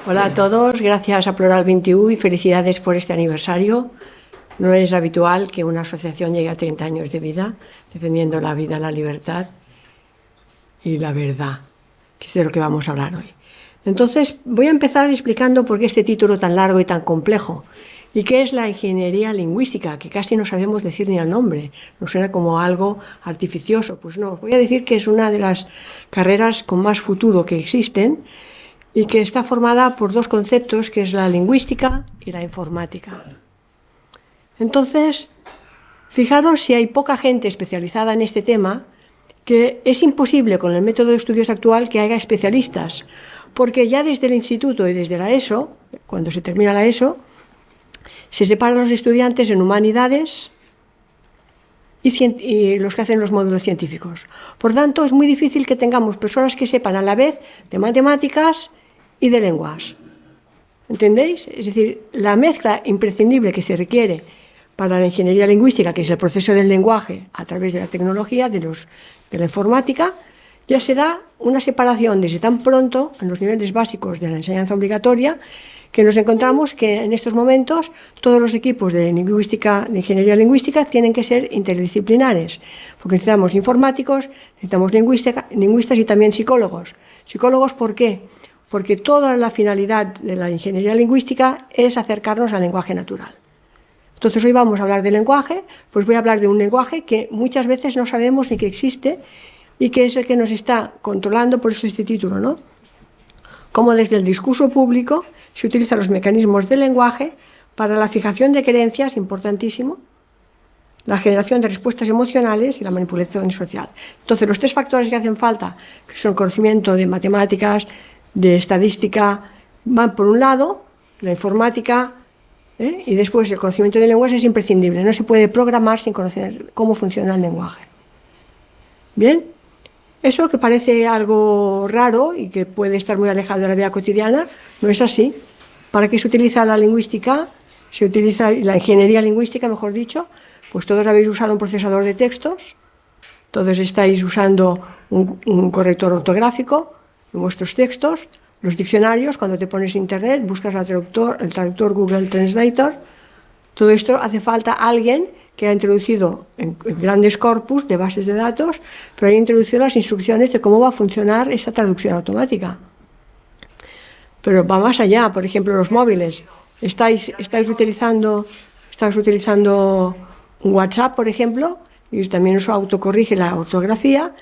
Hola a todos, gracias a Plural 21 y felicidades por este aniversario. No es habitual que una asociación llegue a 30 años de vida defendiendo la vida, la libertad y la verdad, que es de lo que vamos a hablar hoy. Entonces, voy a empezar explicando por qué este título tan largo y tan complejo y qué es la ingeniería lingüística, que casi no sabemos decir ni el nombre, nos suena como algo artificioso. Pues no, os voy a decir que es una de las carreras con más futuro que existen y que está formada por dos conceptos, que es la lingüística y la informática. Entonces, fijaros si hay poca gente especializada en este tema, que es imposible con el método de estudios actual que haya especialistas, porque ya desde el instituto y desde la ESO, cuando se termina la ESO, se separan los estudiantes en humanidades y los que hacen los módulos científicos. Por tanto, es muy difícil que tengamos personas que sepan a la vez de matemáticas y de lenguas. ¿Entendéis? Es decir, la mezcla imprescindible que se requiere para la ingeniería lingüística, que es el proceso del lenguaje a través de la tecnología, de la informática, ya se da una separación desde tan pronto en los niveles básicos de la enseñanza obligatoria, que nos encontramos que en estos momentos todos los equipos de ingeniería lingüística tienen que ser interdisciplinares, porque necesitamos informáticos, necesitamos lingüistas y también psicólogos. ¿Psicólogos por qué? Porque toda la finalidad de la ingeniería lingüística es acercarnos al lenguaje natural. Entonces hoy vamos a hablar de lenguaje, pues voy a hablar de un lenguaje que muchas veces no sabemos ni que existe y que es el que nos está controlando, por eso este título, ¿no? Cómo desde el discurso público se utilizan los mecanismos del lenguaje para la fijación de creencias, importantísimo, la generación de respuestas emocionales y la manipulación social. Entonces los tres factores que hacen falta, que son conocimiento de matemáticas, de estadística, van por un lado, la informática, y después el conocimiento de lenguas es imprescindible, no se puede programar sin conocer cómo funciona el lenguaje. Bien, eso que parece algo raro y que puede estar muy alejado de la vida cotidiana, no es así. ¿Para qué se utiliza la lingüística? Se utiliza la ingeniería lingüística, mejor dicho, pues todos habéis usado un procesador de textos, todos estáis usando un corrector ortográfico en vuestros textos, los diccionarios, cuando te pones internet, buscas el traductor Google Translator. Todo esto hace falta alguien que ha introducido en grandes corpus de bases de datos, pero ha introducido las instrucciones de cómo va a funcionar esta traducción automática. Pero va más allá, por ejemplo, los móviles. Estáis utilizando un WhatsApp, por ejemplo, y también eso autocorrige la ortografía,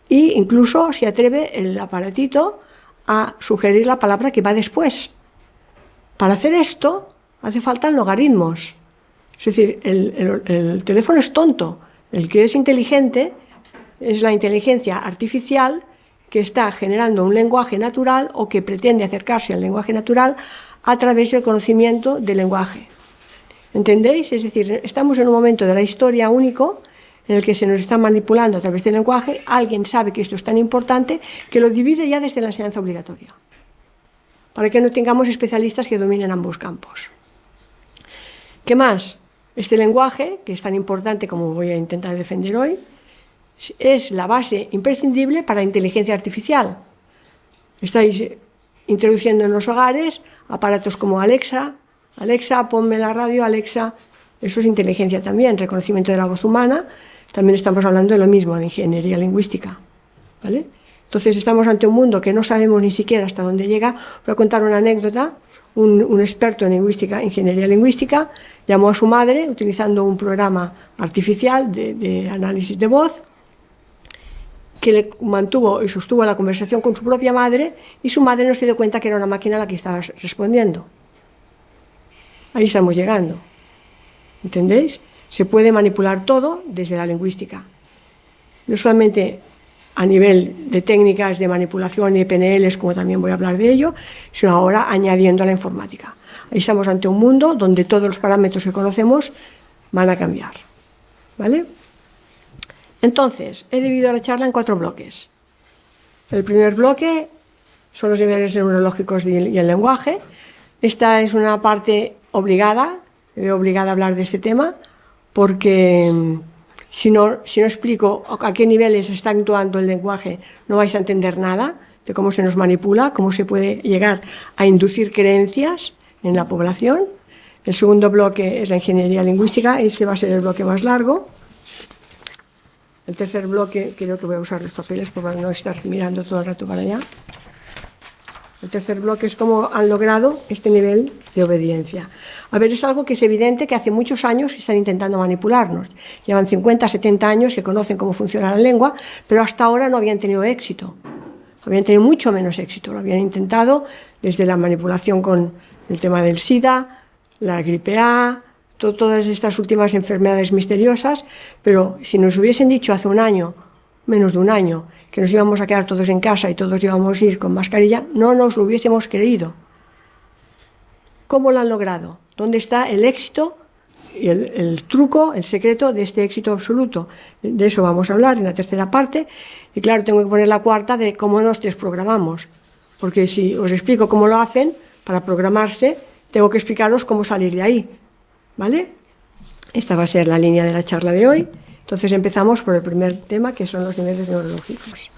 e incluso se atreve el aparatito a sugerir la palabra que va después. Para hacer esto hace falta logaritmos. Es decir, el teléfono es tonto. El que es inteligente es la inteligencia artificial que está generando un lenguaje natural o que pretende acercarse al lenguaje natural a través del conocimiento del lenguaje. ¿Entendéis? Es decir, estamos en un momento de la historia único en el que se nos está manipulando a través del lenguaje. Alguien sabe que esto es tan importante que lo divide ya desde la enseñanza obligatoria, para que no tengamos especialistas que dominen ambos campos. ¿Qué más? Este lenguaje, que es tan importante como voy a intentar defender hoy, es la base imprescindible para la inteligencia artificial. Estáis introduciendo en los hogares aparatos como Alexa, ponme la radio, Alexa, eso es inteligencia también, reconocimiento de la voz humana. También estamos hablando de lo mismo, de ingeniería lingüística, ¿vale? Entonces estamos ante un mundo que no sabemos ni siquiera hasta dónde llega. Voy a contar una anécdota. Un experto en ingeniería lingüística, llamó a su madre utilizando un programa artificial de análisis de voz, que le mantuvo y sostuvo la conversación con su propia madre, y su madre no se dio cuenta que era una máquina la que estaba respondiendo. Ahí estamos llegando. ¿Entendéis? Se puede manipular todo desde la lingüística. No solamente a nivel de técnicas de manipulación y PNLs, como también voy a hablar de ello, sino ahora añadiendo a la informática. Ahí estamos ante un mundo donde todos los parámetros que conocemos van a cambiar. ¿Vale? Entonces, he dividido la charla en 4 bloques. El primer bloque son los niveles neurológicos y el lenguaje. Esta es una parte obligada, me veo obligada a hablar de este tema, porque si no explico a qué niveles está actuando el lenguaje, no vais a entender nada. de cómo se nos manipula, cómo se puede llegar a inducir creencias en la población. El segundo bloque es la ingeniería lingüística, este va a ser el bloque más largo. El tercer bloque, creo que voy a usar los papeles para no estar mirando todo el rato para allá. El tercer bloque es cómo han logrado este nivel de obediencia. A ver, es algo que es evidente que hace muchos años están intentando manipularnos. Llevan 50, 70 años que conocen cómo funciona la lengua, pero hasta ahora no habían tenido éxito. Habían tenido mucho menos éxito. Lo habían intentado desde la manipulación con el tema del SIDA, la gripe A, todas estas últimas enfermedades misteriosas, pero si nos hubiesen dicho hace un año, menos de un año, que nos íbamos a quedar todos en casa y todos íbamos a ir con mascarilla, no nos lo hubiésemos creído. ¿Cómo lo han logrado? ¿Dónde está el éxito y el truco, el secreto de este éxito absoluto? De eso vamos a hablar en la tercera parte. Y claro, tengo que poner la cuarta de cómo nos desprogramamos. Porque si os explico cómo lo hacen, para programarse, tengo que explicaros cómo salir de ahí. ¿Vale? Esta va a ser la línea de la charla de hoy. Entonces empezamos por el primer tema, que son los niveles neurológicos.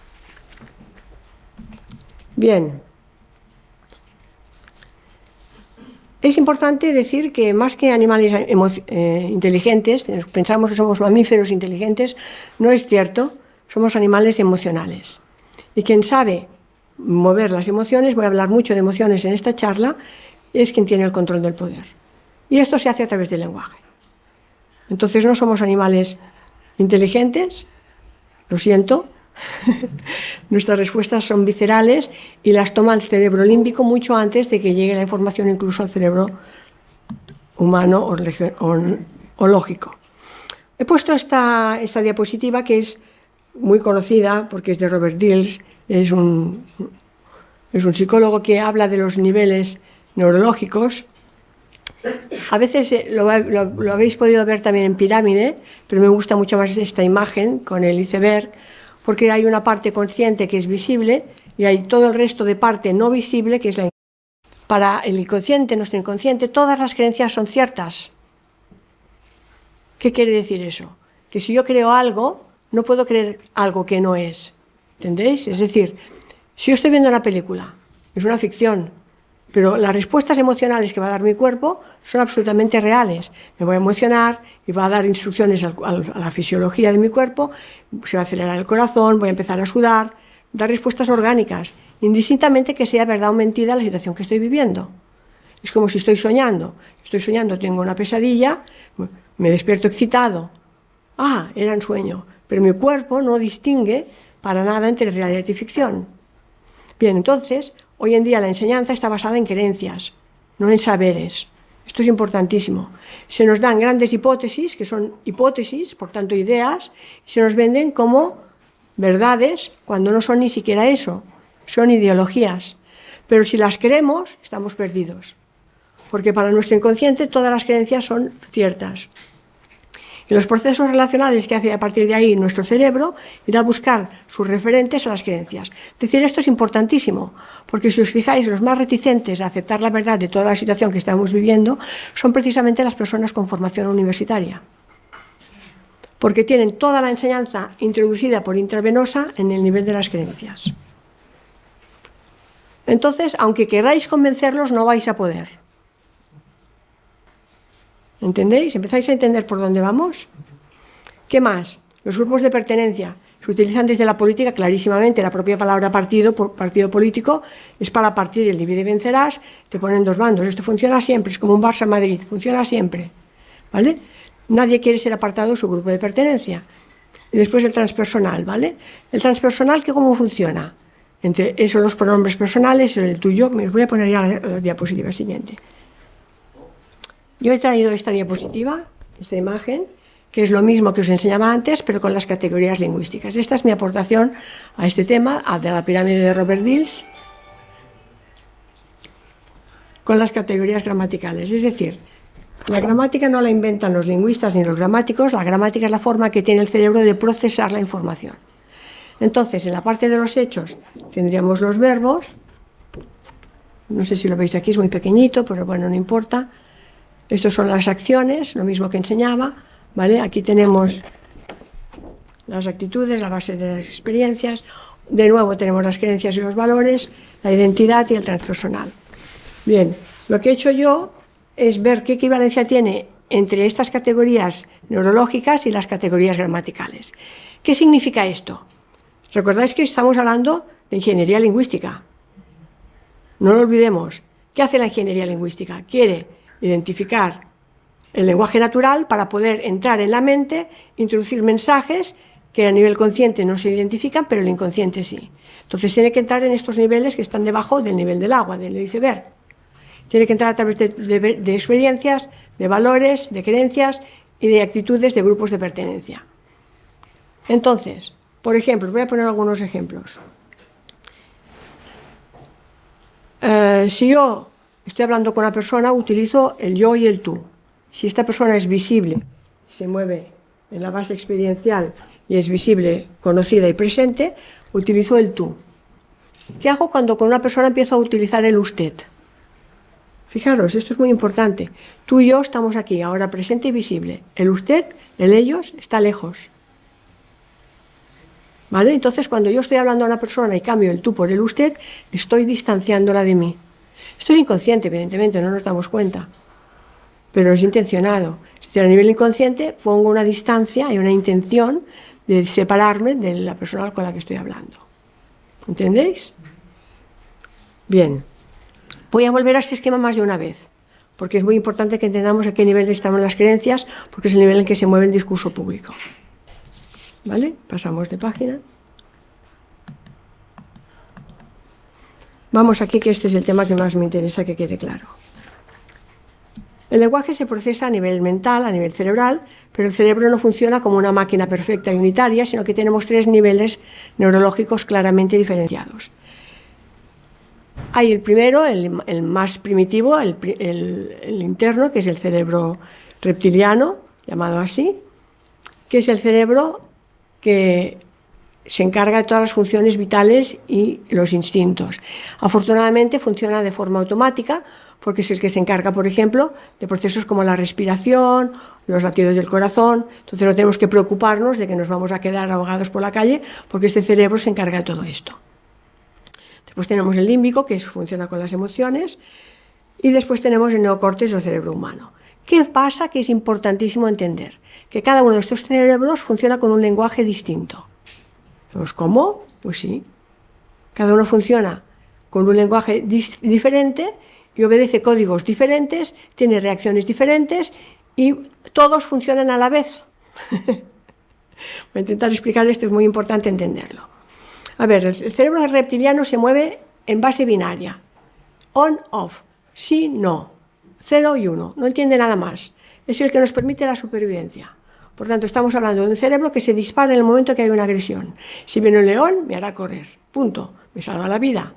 Bien. Es importante decir que más que animales inteligentes, pensamos que somos mamíferos inteligentes, no es cierto, somos animales emocionales. Y quien sabe mover las emociones, voy a hablar mucho de emociones en esta charla, es quien tiene el control del poder. Y esto se hace a través del lenguaje. Entonces no somos animales inteligentes, lo siento, nuestras respuestas son viscerales y las toma el cerebro límbico mucho antes de que llegue la información incluso al cerebro humano o lógico. He puesto esta diapositiva que es muy conocida porque es de Robert Dills, es un psicólogo que habla de los niveles neurológicos. A veces lo habéis podido ver también en pirámide, pero me gusta mucho más esta imagen con el iceberg, porque hay una parte consciente que es visible y hay todo el resto de parte no visible que es la inconsciente. Para el inconsciente, nuestro inconsciente, todas las creencias son ciertas. ¿Qué quiere decir eso? Que si yo creo algo, no puedo creer algo que no es. ¿Entendéis? Es decir, si yo estoy viendo una película, es una ficción, pero las respuestas emocionales que va a dar mi cuerpo son absolutamente reales. Me voy a emocionar y va a dar instrucciones a la fisiología de mi cuerpo, se va a acelerar el corazón, voy a empezar a sudar, dar respuestas orgánicas, indistintamente que sea verdad o mentira la situación que estoy viviendo. Es como si estoy soñando, tengo una pesadilla, me despierto excitado. Ah, era un sueño, pero mi cuerpo no distingue para nada entre realidad y ficción. Bien, entonces, hoy en día la enseñanza está basada en creencias, no en saberes. Esto es importantísimo. Se nos dan grandes hipótesis, que son hipótesis, por tanto ideas, y se nos venden como verdades cuando no son ni siquiera eso, son ideologías. Pero si las creemos, estamos perdidos, porque para nuestro inconsciente todas las creencias son ciertas. Y los procesos relacionales que hace a partir de ahí nuestro cerebro irá a buscar sus referentes a las creencias. Es decir, esto es importantísimo, porque si os fijáis, los más reticentes a aceptar la verdad de toda la situación que estamos viviendo son precisamente las personas con formación universitaria, porque tienen toda la enseñanza introducida por intravenosa en el nivel de las creencias. Entonces, aunque queráis convencerlos, no vais a poder. ¿Entendéis? ¿Empezáis a entender por dónde vamos? ¿Qué más? Los grupos de pertenencia se utilizan desde la política clarísimamente. La propia palabra partido político es para partir el divide y vencerás, te ponen dos bandos. Esto funciona siempre, es como un Barça-Madrid, funciona siempre. ¿Vale? Nadie quiere ser apartado de su grupo de pertenencia. Y después el transpersonal, ¿vale? El transpersonal, ¿cómo funciona? Entre eso, los pronombres personales y el tuyo. Me voy a poner ya la diapositiva siguiente. Yo he traído esta diapositiva, esta imagen, que es lo mismo que os enseñaba antes, pero con las categorías lingüísticas. Esta es mi aportación a este tema, de la pirámide de Robert Dills, con las categorías gramaticales. Es decir, la gramática no la inventan los lingüistas ni los gramáticos, la gramática es la forma que tiene el cerebro de procesar la información. Entonces, en la parte de los hechos tendríamos los verbos, no sé si lo veis aquí, es muy pequeñito, pero bueno, no importa. Estos son las acciones, lo mismo que enseñaba, ¿vale? Aquí tenemos las actitudes, la base de las experiencias. De nuevo tenemos las creencias y los valores, la identidad y el transpersonal. Bien, lo que he hecho yo es ver qué equivalencia tiene entre estas categorías neurológicas y las categorías gramaticales. ¿Qué significa esto? Recordáis que estamos hablando de ingeniería lingüística. No lo olvidemos. ¿Qué hace la ingeniería lingüística? Quiere identificar el lenguaje natural para poder entrar en la mente, introducir mensajes que a nivel consciente no se identifican, pero el inconsciente sí. Entonces tiene que entrar en estos niveles que están debajo del nivel del agua, del iceberg. Tiene que entrar a través de experiencias, de valores, de creencias y de actitudes de grupos de pertenencia. Entonces, por ejemplo, voy a poner algunos ejemplos. Si yo estoy hablando con una persona, utilizo el yo y el tú. Si esta persona es visible, se mueve en la base experiencial y es visible, conocida y presente, utilizo el tú. ¿Qué hago cuando con una persona empiezo a utilizar el usted? Fijaros, esto es muy importante. Tú y yo estamos aquí, ahora presente y visible. El usted, el ellos, está lejos. ¿Vale? Entonces, cuando yo estoy hablando a una persona y cambio el tú por el usted, estoy distanciándola de mí. Esto es inconsciente, evidentemente, no nos damos cuenta. Pero es intencionado. Es decir, a nivel inconsciente pongo una distancia y una intención de separarme de la persona con la que estoy hablando. ¿Entendéis? Bien. Voy a volver a este esquema más de una vez, porque es muy importante que entendamos a qué nivel estamos las creencias, porque es el nivel en que se mueve el discurso público. ¿Vale? Pasamos de página. Vamos aquí, que este es el tema que más me interesa que quede claro. El lenguaje se procesa a nivel mental, a nivel cerebral, pero el cerebro no funciona como una máquina perfecta y unitaria, sino que tenemos 3 niveles neurológicos claramente diferenciados. Hay el primero, el más primitivo, el interno, que es el cerebro reptiliano, llamado así, que es el cerebro que se encarga de todas las funciones vitales y los instintos. Afortunadamente funciona de forma automática, porque es el que se encarga, por ejemplo, de procesos como la respiración, los latidos del corazón. Entonces no tenemos que preocuparnos de que nos vamos a quedar ahogados por la calle, porque este cerebro se encarga de todo esto. Después tenemos el límbico, que funciona con las emociones, y después tenemos el neocórtex o cerebro humano. ¿Qué pasa? Que es importantísimo entender que cada uno de estos cerebros funciona con un lenguaje distinto. ¿Pues cómo? Pues sí. Cada uno funciona con un lenguaje diferente y obedece códigos diferentes, tiene reacciones diferentes y todos funcionan a la vez. Voy a intentar explicar esto, es muy importante entenderlo. A ver, el cerebro reptiliano se mueve en base binaria. On-off, sí, no, 0 y 1, no entiende nada más. Es el que nos permite la supervivencia. Por tanto, estamos hablando de un cerebro que se dispara en el momento que hay una agresión. Si viene un león, me hará correr, punto, me salva la vida.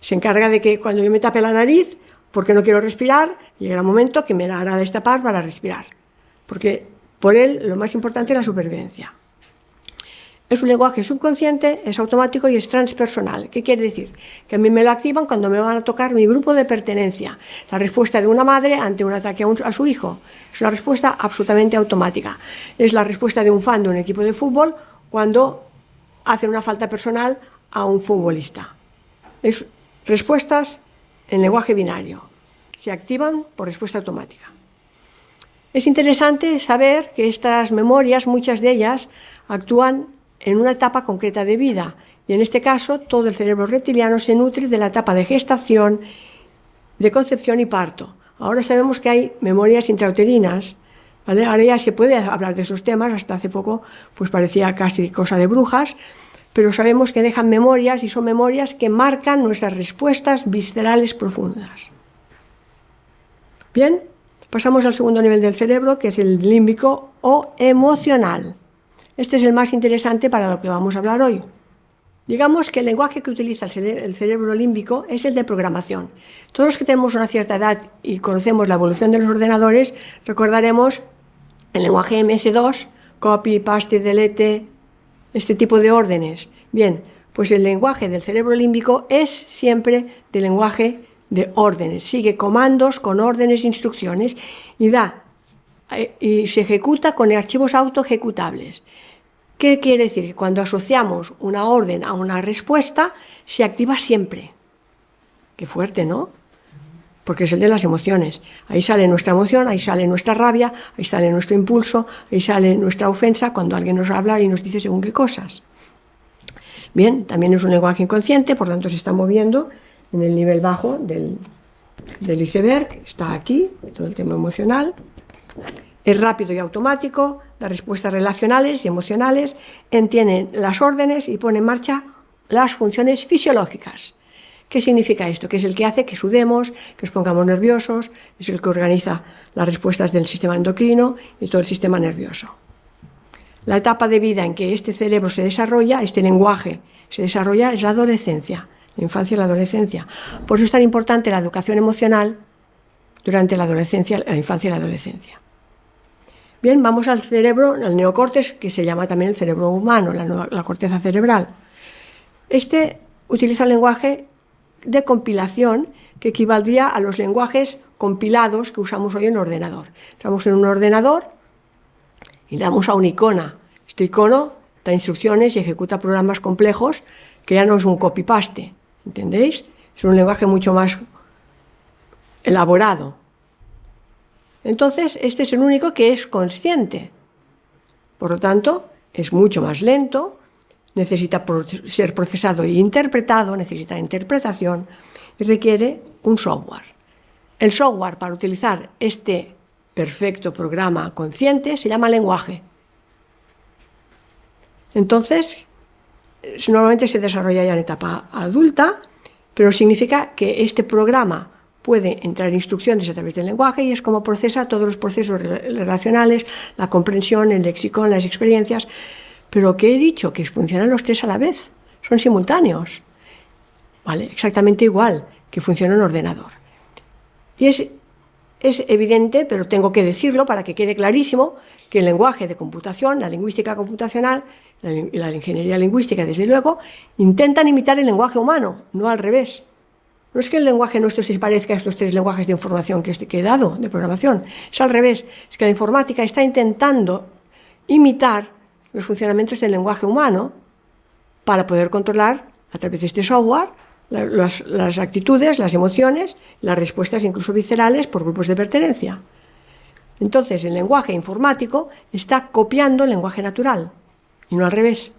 Se encarga de que cuando yo me tape la nariz, porque no quiero respirar, llegará un momento que me la hará destapar para respirar. Porque por él lo más importante es la supervivencia. Es un lenguaje subconsciente, es automático y es transpersonal. ¿Qué quiere decir? Que a mí me lo activan cuando me van a tocar mi grupo de pertenencia. La respuesta de una madre ante un ataque a su hijo. Es una respuesta absolutamente automática. Es la respuesta de un fan de un equipo de fútbol cuando hacen una falta personal a un futbolista. Es respuestas en lenguaje binario. Se activan por respuesta automática. Es interesante saber que estas memorias, muchas de ellas, actúan en una etapa concreta de vida, y en este caso todo el cerebro reptiliano se nutre de la etapa de gestación, de concepción y parto. Ahora sabemos que hay memorias intrauterinas, ¿vale? Ahora ya se puede hablar de estos temas, hasta hace poco pues parecía casi cosa de brujas, pero sabemos que dejan memorias y son memorias que marcan nuestras respuestas viscerales profundas. Bien, pasamos al segundo nivel del cerebro, que es el límbico o emocional. Este es el más interesante para lo que vamos a hablar hoy. Digamos que el lenguaje que utiliza el cerebro límbico es el de programación. Todos los que tenemos una cierta edad y conocemos la evolución de los ordenadores, recordaremos el lenguaje MS2, copy, paste, delete, este tipo de órdenes. Bien, pues el lenguaje del cerebro límbico es siempre de lenguaje de órdenes. Sigue comandos con órdenes, instrucciones y se ejecuta con archivos autoejecutables. ¿Qué quiere decir? Que cuando asociamos una orden a una respuesta, se activa siempre. Qué fuerte, ¿no? Porque es el de las emociones. Ahí sale nuestra emoción, ahí sale nuestra rabia, ahí sale nuestro impulso, ahí sale nuestra ofensa cuando alguien nos habla y nos dice según qué cosas. Bien, también es un lenguaje inconsciente, por lo tanto se está moviendo en el nivel bajo del iceberg, está aquí, todo el tema emocional. Es rápido y automático, da respuestas relacionales y emocionales, entiende las órdenes y pone en marcha las funciones fisiológicas. ¿Qué significa esto? Que es el que hace que sudemos, que nos pongamos nerviosos, es el que organiza las respuestas del sistema endocrino y todo el sistema nervioso. La etapa de vida en que este cerebro se desarrolla, este lenguaje se desarrolla, es la adolescencia, la infancia y la adolescencia. Por eso es tan importante la educación emocional durante la adolescencia, la infancia y la adolescencia. Bien, vamos al cerebro, al neocórtex, que se llama también el cerebro humano, la corteza cerebral. Este utiliza el lenguaje de compilación que equivaldría a los lenguajes compilados que usamos hoy en el ordenador. Entramos en un ordenador y le damos a un icono. Este icono da instrucciones y ejecuta programas complejos que ya no es un copy-paste, ¿entendéis? Es un lenguaje mucho más elaborado. Entonces, este es el único que es consciente. Por lo tanto, es mucho más lento, necesita ser procesado e interpretado, necesita interpretación y requiere un software. El software para utilizar este perfecto programa consciente se llama lenguaje. Entonces, normalmente se desarrolla ya en etapa adulta, pero significa que este programa puede entrar instrucciones a través del lenguaje y es como procesa todos los procesos relacionales, la comprensión, el léxico, las experiencias. Pero que he dicho que funcionan los tres a la vez, son simultáneos, ¿vale? Exactamente igual que funciona un ordenador. Y es evidente, pero tengo que decirlo para que quede clarísimo, que el lenguaje de computación, la lingüística computacional y la ingeniería lingüística, desde luego, intentan imitar el lenguaje humano, no al revés. No es que el lenguaje nuestro se parezca a estos tres lenguajes de información que he dado, de programación, es al revés, es que la informática está intentando imitar los funcionamientos del lenguaje humano para poder controlar a través de este software las actitudes, las emociones, las respuestas incluso viscerales por grupos de pertenencia. Entonces el lenguaje informático está copiando el lenguaje natural y no al revés.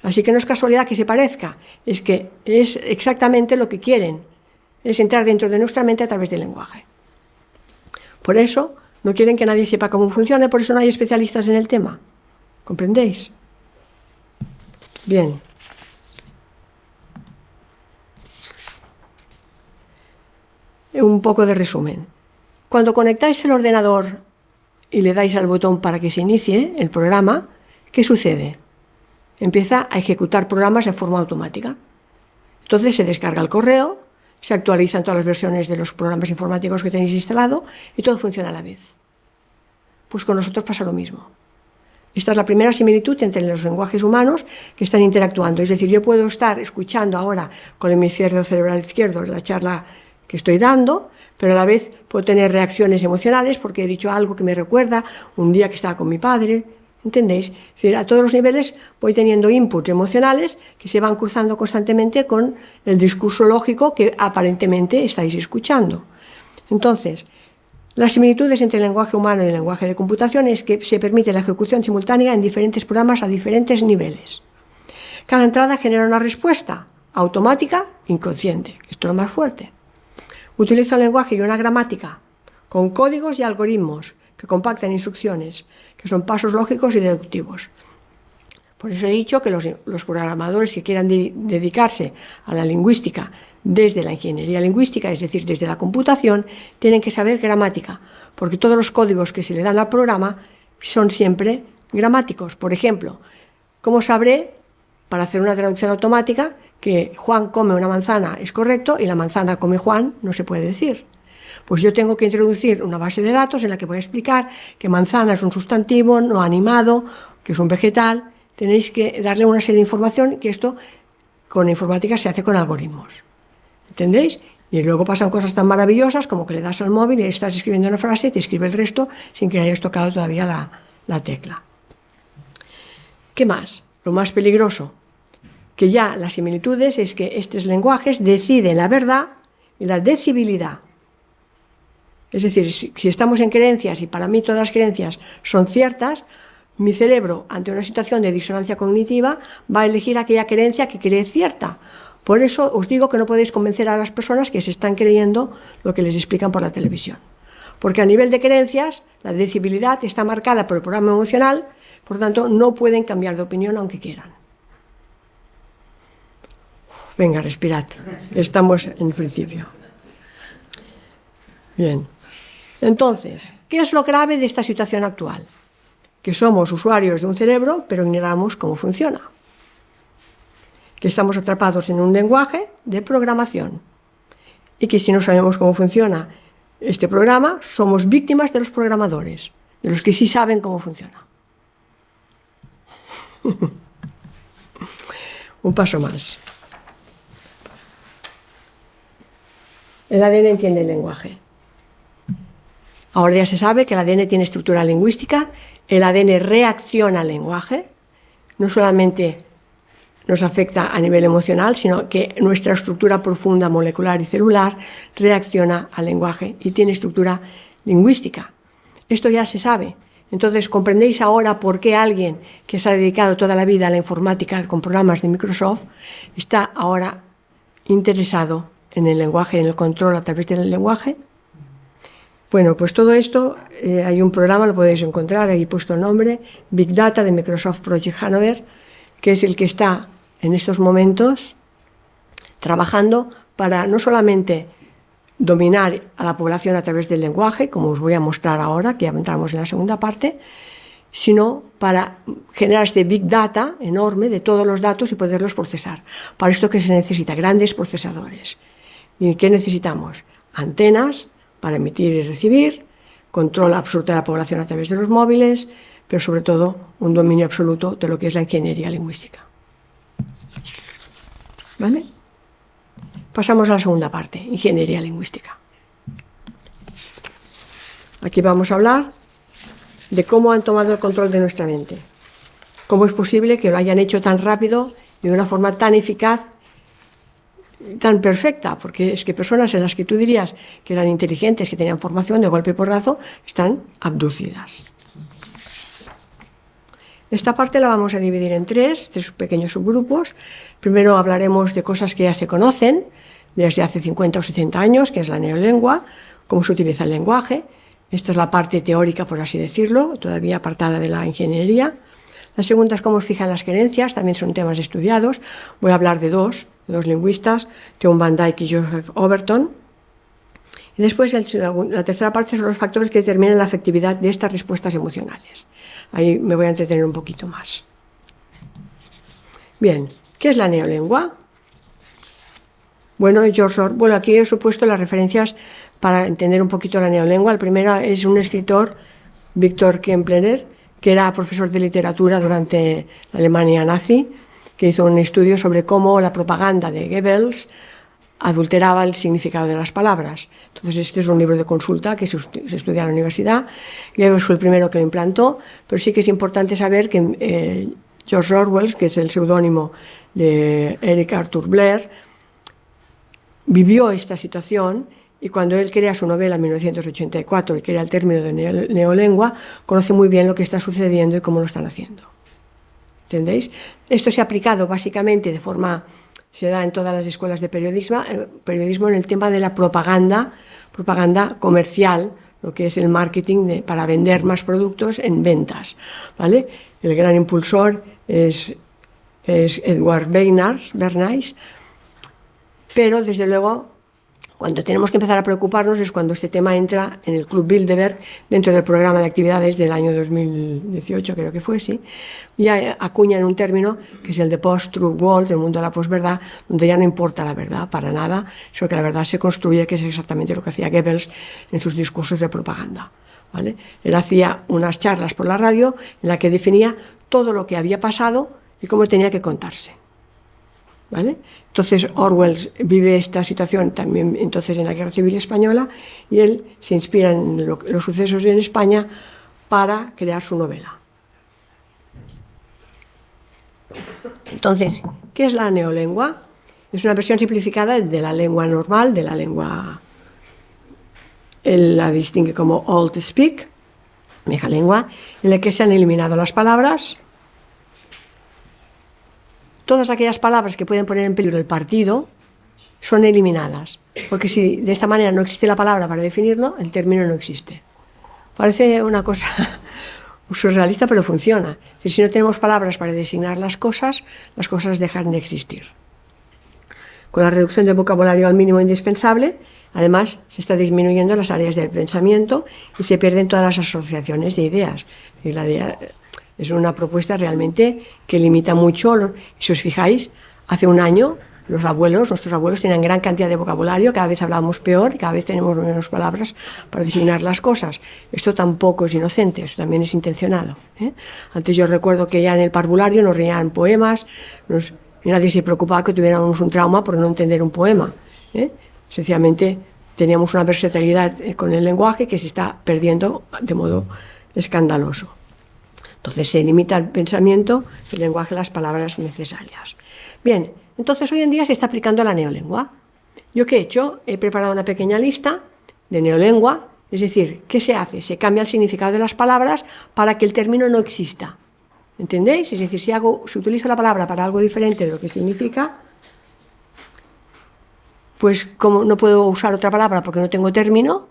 Así que no es casualidad que se parezca, es que es exactamente lo que quieren, es entrar dentro de nuestra mente a través del lenguaje. Por eso no quieren que nadie sepa cómo funciona, por eso no hay especialistas en el tema. ¿Comprendéis? Bien. Un poco de resumen. Cuando conectáis el ordenador y le dais al botón para que se inicie el programa, ¿qué sucede? Empieza a ejecutar programas de forma automática. Entonces se descarga el correo, se actualizan todas las versiones de los programas informáticos que tenéis instalado y todo funciona a la vez. Pues con nosotros pasa lo mismo. Esta es la primera similitud entre los lenguajes humanos que están interactuando. Es decir, yo puedo estar escuchando ahora con el hemisferio cerebral izquierdo la charla que estoy dando, pero a la vez puedo tener reacciones emocionales porque he dicho algo que me recuerda un día que estaba con mi padre. ¿Entendéis? Es decir, a todos los niveles voy teniendo inputs emocionales que se van cruzando constantemente con el discurso lógico que aparentemente estáis escuchando. Entonces, las similitudes entre el lenguaje humano y el lenguaje de computación es que se permite la ejecución simultánea en diferentes programas a diferentes niveles. Cada entrada genera una respuesta automática inconsciente, esto es lo más fuerte. Utiliza un lenguaje y una gramática con códigos y algoritmos que compactan instrucciones, que son pasos lógicos y deductivos. Por eso he dicho que los programadores que quieran dedicarse a la lingüística desde la ingeniería lingüística, es decir, desde la computación, tienen que saber gramática, porque todos los códigos que se le dan al programa son siempre gramáticos. Por ejemplo, ¿cómo sabré, para hacer una traducción automática, que Juan come una manzana es correcto y la manzana come Juan no se puede decir? Pues yo tengo que introducir una base de datos en la que voy a explicar que manzana es un sustantivo no animado, que es un vegetal. Tenéis que darle una serie de información, que esto con informática se hace con algoritmos. ¿Entendéis? Y luego pasan cosas tan maravillosas como que le das al móvil y estás escribiendo una frase y te escribe el resto sin que hayas tocado todavía la tecla. ¿Qué más? Lo más peligroso, que ya las similitudes es que estos lenguajes deciden la verdad y la decibilidad. Es decir, si estamos en creencias y para mí todas las creencias son ciertas, mi cerebro, ante una situación de disonancia cognitiva, va a elegir aquella creencia que cree cierta. Por eso os digo que no podéis convencer a las personas que se están creyendo lo que les explican por la televisión. Porque a nivel de creencias, la decibilidad está marcada por el programa emocional, por tanto, no pueden cambiar de opinión aunque quieran. Venga, respirad. Estamos en el principio. Bien. Entonces, ¿qué es lo grave de esta situación actual? Que somos usuarios de un cerebro, pero ignoramos cómo funciona. Que estamos atrapados en un lenguaje de programación. Y que si no sabemos cómo funciona este programa, somos víctimas de los programadores, de los que sí saben cómo funciona. Un paso más. El ADN entiende el lenguaje. Ahora ya se sabe que el ADN tiene estructura lingüística, el ADN reacciona al lenguaje, no solamente nos afecta a nivel emocional, sino que nuestra estructura profunda molecular y celular reacciona al lenguaje y tiene estructura lingüística. Esto ya se sabe. Entonces, ¿comprendéis ahora por qué alguien que se ha dedicado toda la vida a la informática con programas de Microsoft está ahora interesado en el lenguaje, en el control a través del lenguaje? Bueno, pues todo esto, hay un programa, lo podéis encontrar, ahí he puesto el nombre, Big Data de Microsoft Project Hanover, que es el que está en estos momentos trabajando para no solamente dominar a la población a través del lenguaje, como os voy a mostrar ahora, que ya entramos en la segunda parte, sino para generar este Big Data enorme de todos los datos y poderlos procesar. Para esto que se necesita grandes procesadores. ¿Y qué necesitamos? Antenas para emitir y recibir, control absoluto de la población a través de los móviles, pero sobre todo un dominio absoluto de lo que es la ingeniería lingüística. ¿Vale? Pasamos a la segunda parte, ingeniería lingüística. Aquí vamos a hablar de cómo han tomado el control de nuestra mente. Cómo es posible que lo hayan hecho tan rápido y de una forma tan eficaz, tan perfecta, porque es que personas en las que tú dirías que eran inteligentes, que tenían formación de golpe y porrazo, están abducidas. Esta parte la vamos a dividir en tres pequeños subgrupos. Primero hablaremos de cosas que ya se conocen desde hace 50 o 60 años, que es la neolengua, cómo se utiliza el lenguaje. Esta es la parte teórica, por así decirlo, todavía apartada de la ingeniería. La segunda es cómo fijan las creencias, también son temas estudiados. Voy a hablar de dos lingüistas, Theo Van Dyke y Joseph Overton. Y después la tercera parte son los factores que determinan la afectividad de estas respuestas emocionales. Ahí me voy a entretener un poquito más. Bien, ¿qué es la neolengua? Bueno, aquí os he puesto las referencias para entender un poquito la neolengua. El primero es un escritor, Victor Kempler, que era profesor de literatura durante la Alemania nazi, que hizo un estudio sobre cómo la propaganda de Goebbels adulteraba el significado de las palabras. Entonces, este es un libro de consulta que se estudia en la universidad. Goebbels fue el primero que lo implantó, pero sí que es importante saber que George Orwell, que es el seudónimo de Eric Arthur Blair, vivió esta situación y cuando él crea su novela en 1984 y crea el término de neolengua, conoce muy bien lo que está sucediendo y cómo lo están haciendo. ¿Entendéis? Esto se ha aplicado básicamente se da en todas las escuelas de periodismo en el tema de la propaganda comercial, lo que es el marketing para vender más productos en ventas, ¿vale? El gran impulsor es Edward Bernays, pero desde luego cuando tenemos que empezar a preocuparnos es cuando este tema entra en el Club Bilderberg dentro del programa de actividades del año 2018, creo que fue, sí. Ya acuñan un término que es el de post-truth world, el mundo de la posverdad, donde ya no importa la verdad para nada, sino que la verdad se construye, que es exactamente lo que hacía Goebbels en sus discursos de propaganda, ¿vale? Él hacía unas charlas por la radio en la que definía todo lo que había pasado y cómo tenía que contarse, ¿vale? Entonces Orwell vive esta situación también entonces en la Guerra Civil Española y él se inspira en los sucesos en España para crear su novela. Entonces, ¿qué es la neolengua? Es una versión simplificada de la lengua normal, de la lengua... Él la distingue como Old Speak, vieja lengua, en la que se han eliminado las palabras. Todas aquellas palabras que pueden poner en peligro el partido son eliminadas, porque si de esta manera no existe la palabra para definirlo, el término no existe. Parece una cosa surrealista, pero funciona. Es decir, si no tenemos palabras para designar las cosas dejan de existir. Con la reducción del vocabulario al mínimo indispensable, además, se está disminuyendo las áreas del pensamiento y se pierden todas las asociaciones de ideas. Es una propuesta realmente que limita mucho. Si os fijáis, hace un año nuestros abuelos tenían gran cantidad de vocabulario, cada vez hablábamos peor, cada vez tenemos menos palabras para designar las cosas. Esto tampoco es inocente, esto también es intencionado. Antes yo recuerdo que ya en el parvulario nos reían poemas, y nadie se preocupaba que tuviéramos un trauma por no entender un poema. Sencillamente teníamos una versatilidad con el lenguaje que se está perdiendo de modo escandaloso. Entonces se limita el pensamiento, el lenguaje, las palabras necesarias. Bien, entonces hoy en día se está aplicando la neolengua. ¿Yo qué he hecho? He preparado una pequeña lista de neolengua, es decir, ¿qué se hace? Se cambia el significado de las palabras para que el término no exista. ¿Entendéis? Es decir, si utilizo la palabra para algo diferente de lo que significa, pues como no puedo usar otra palabra porque no tengo término,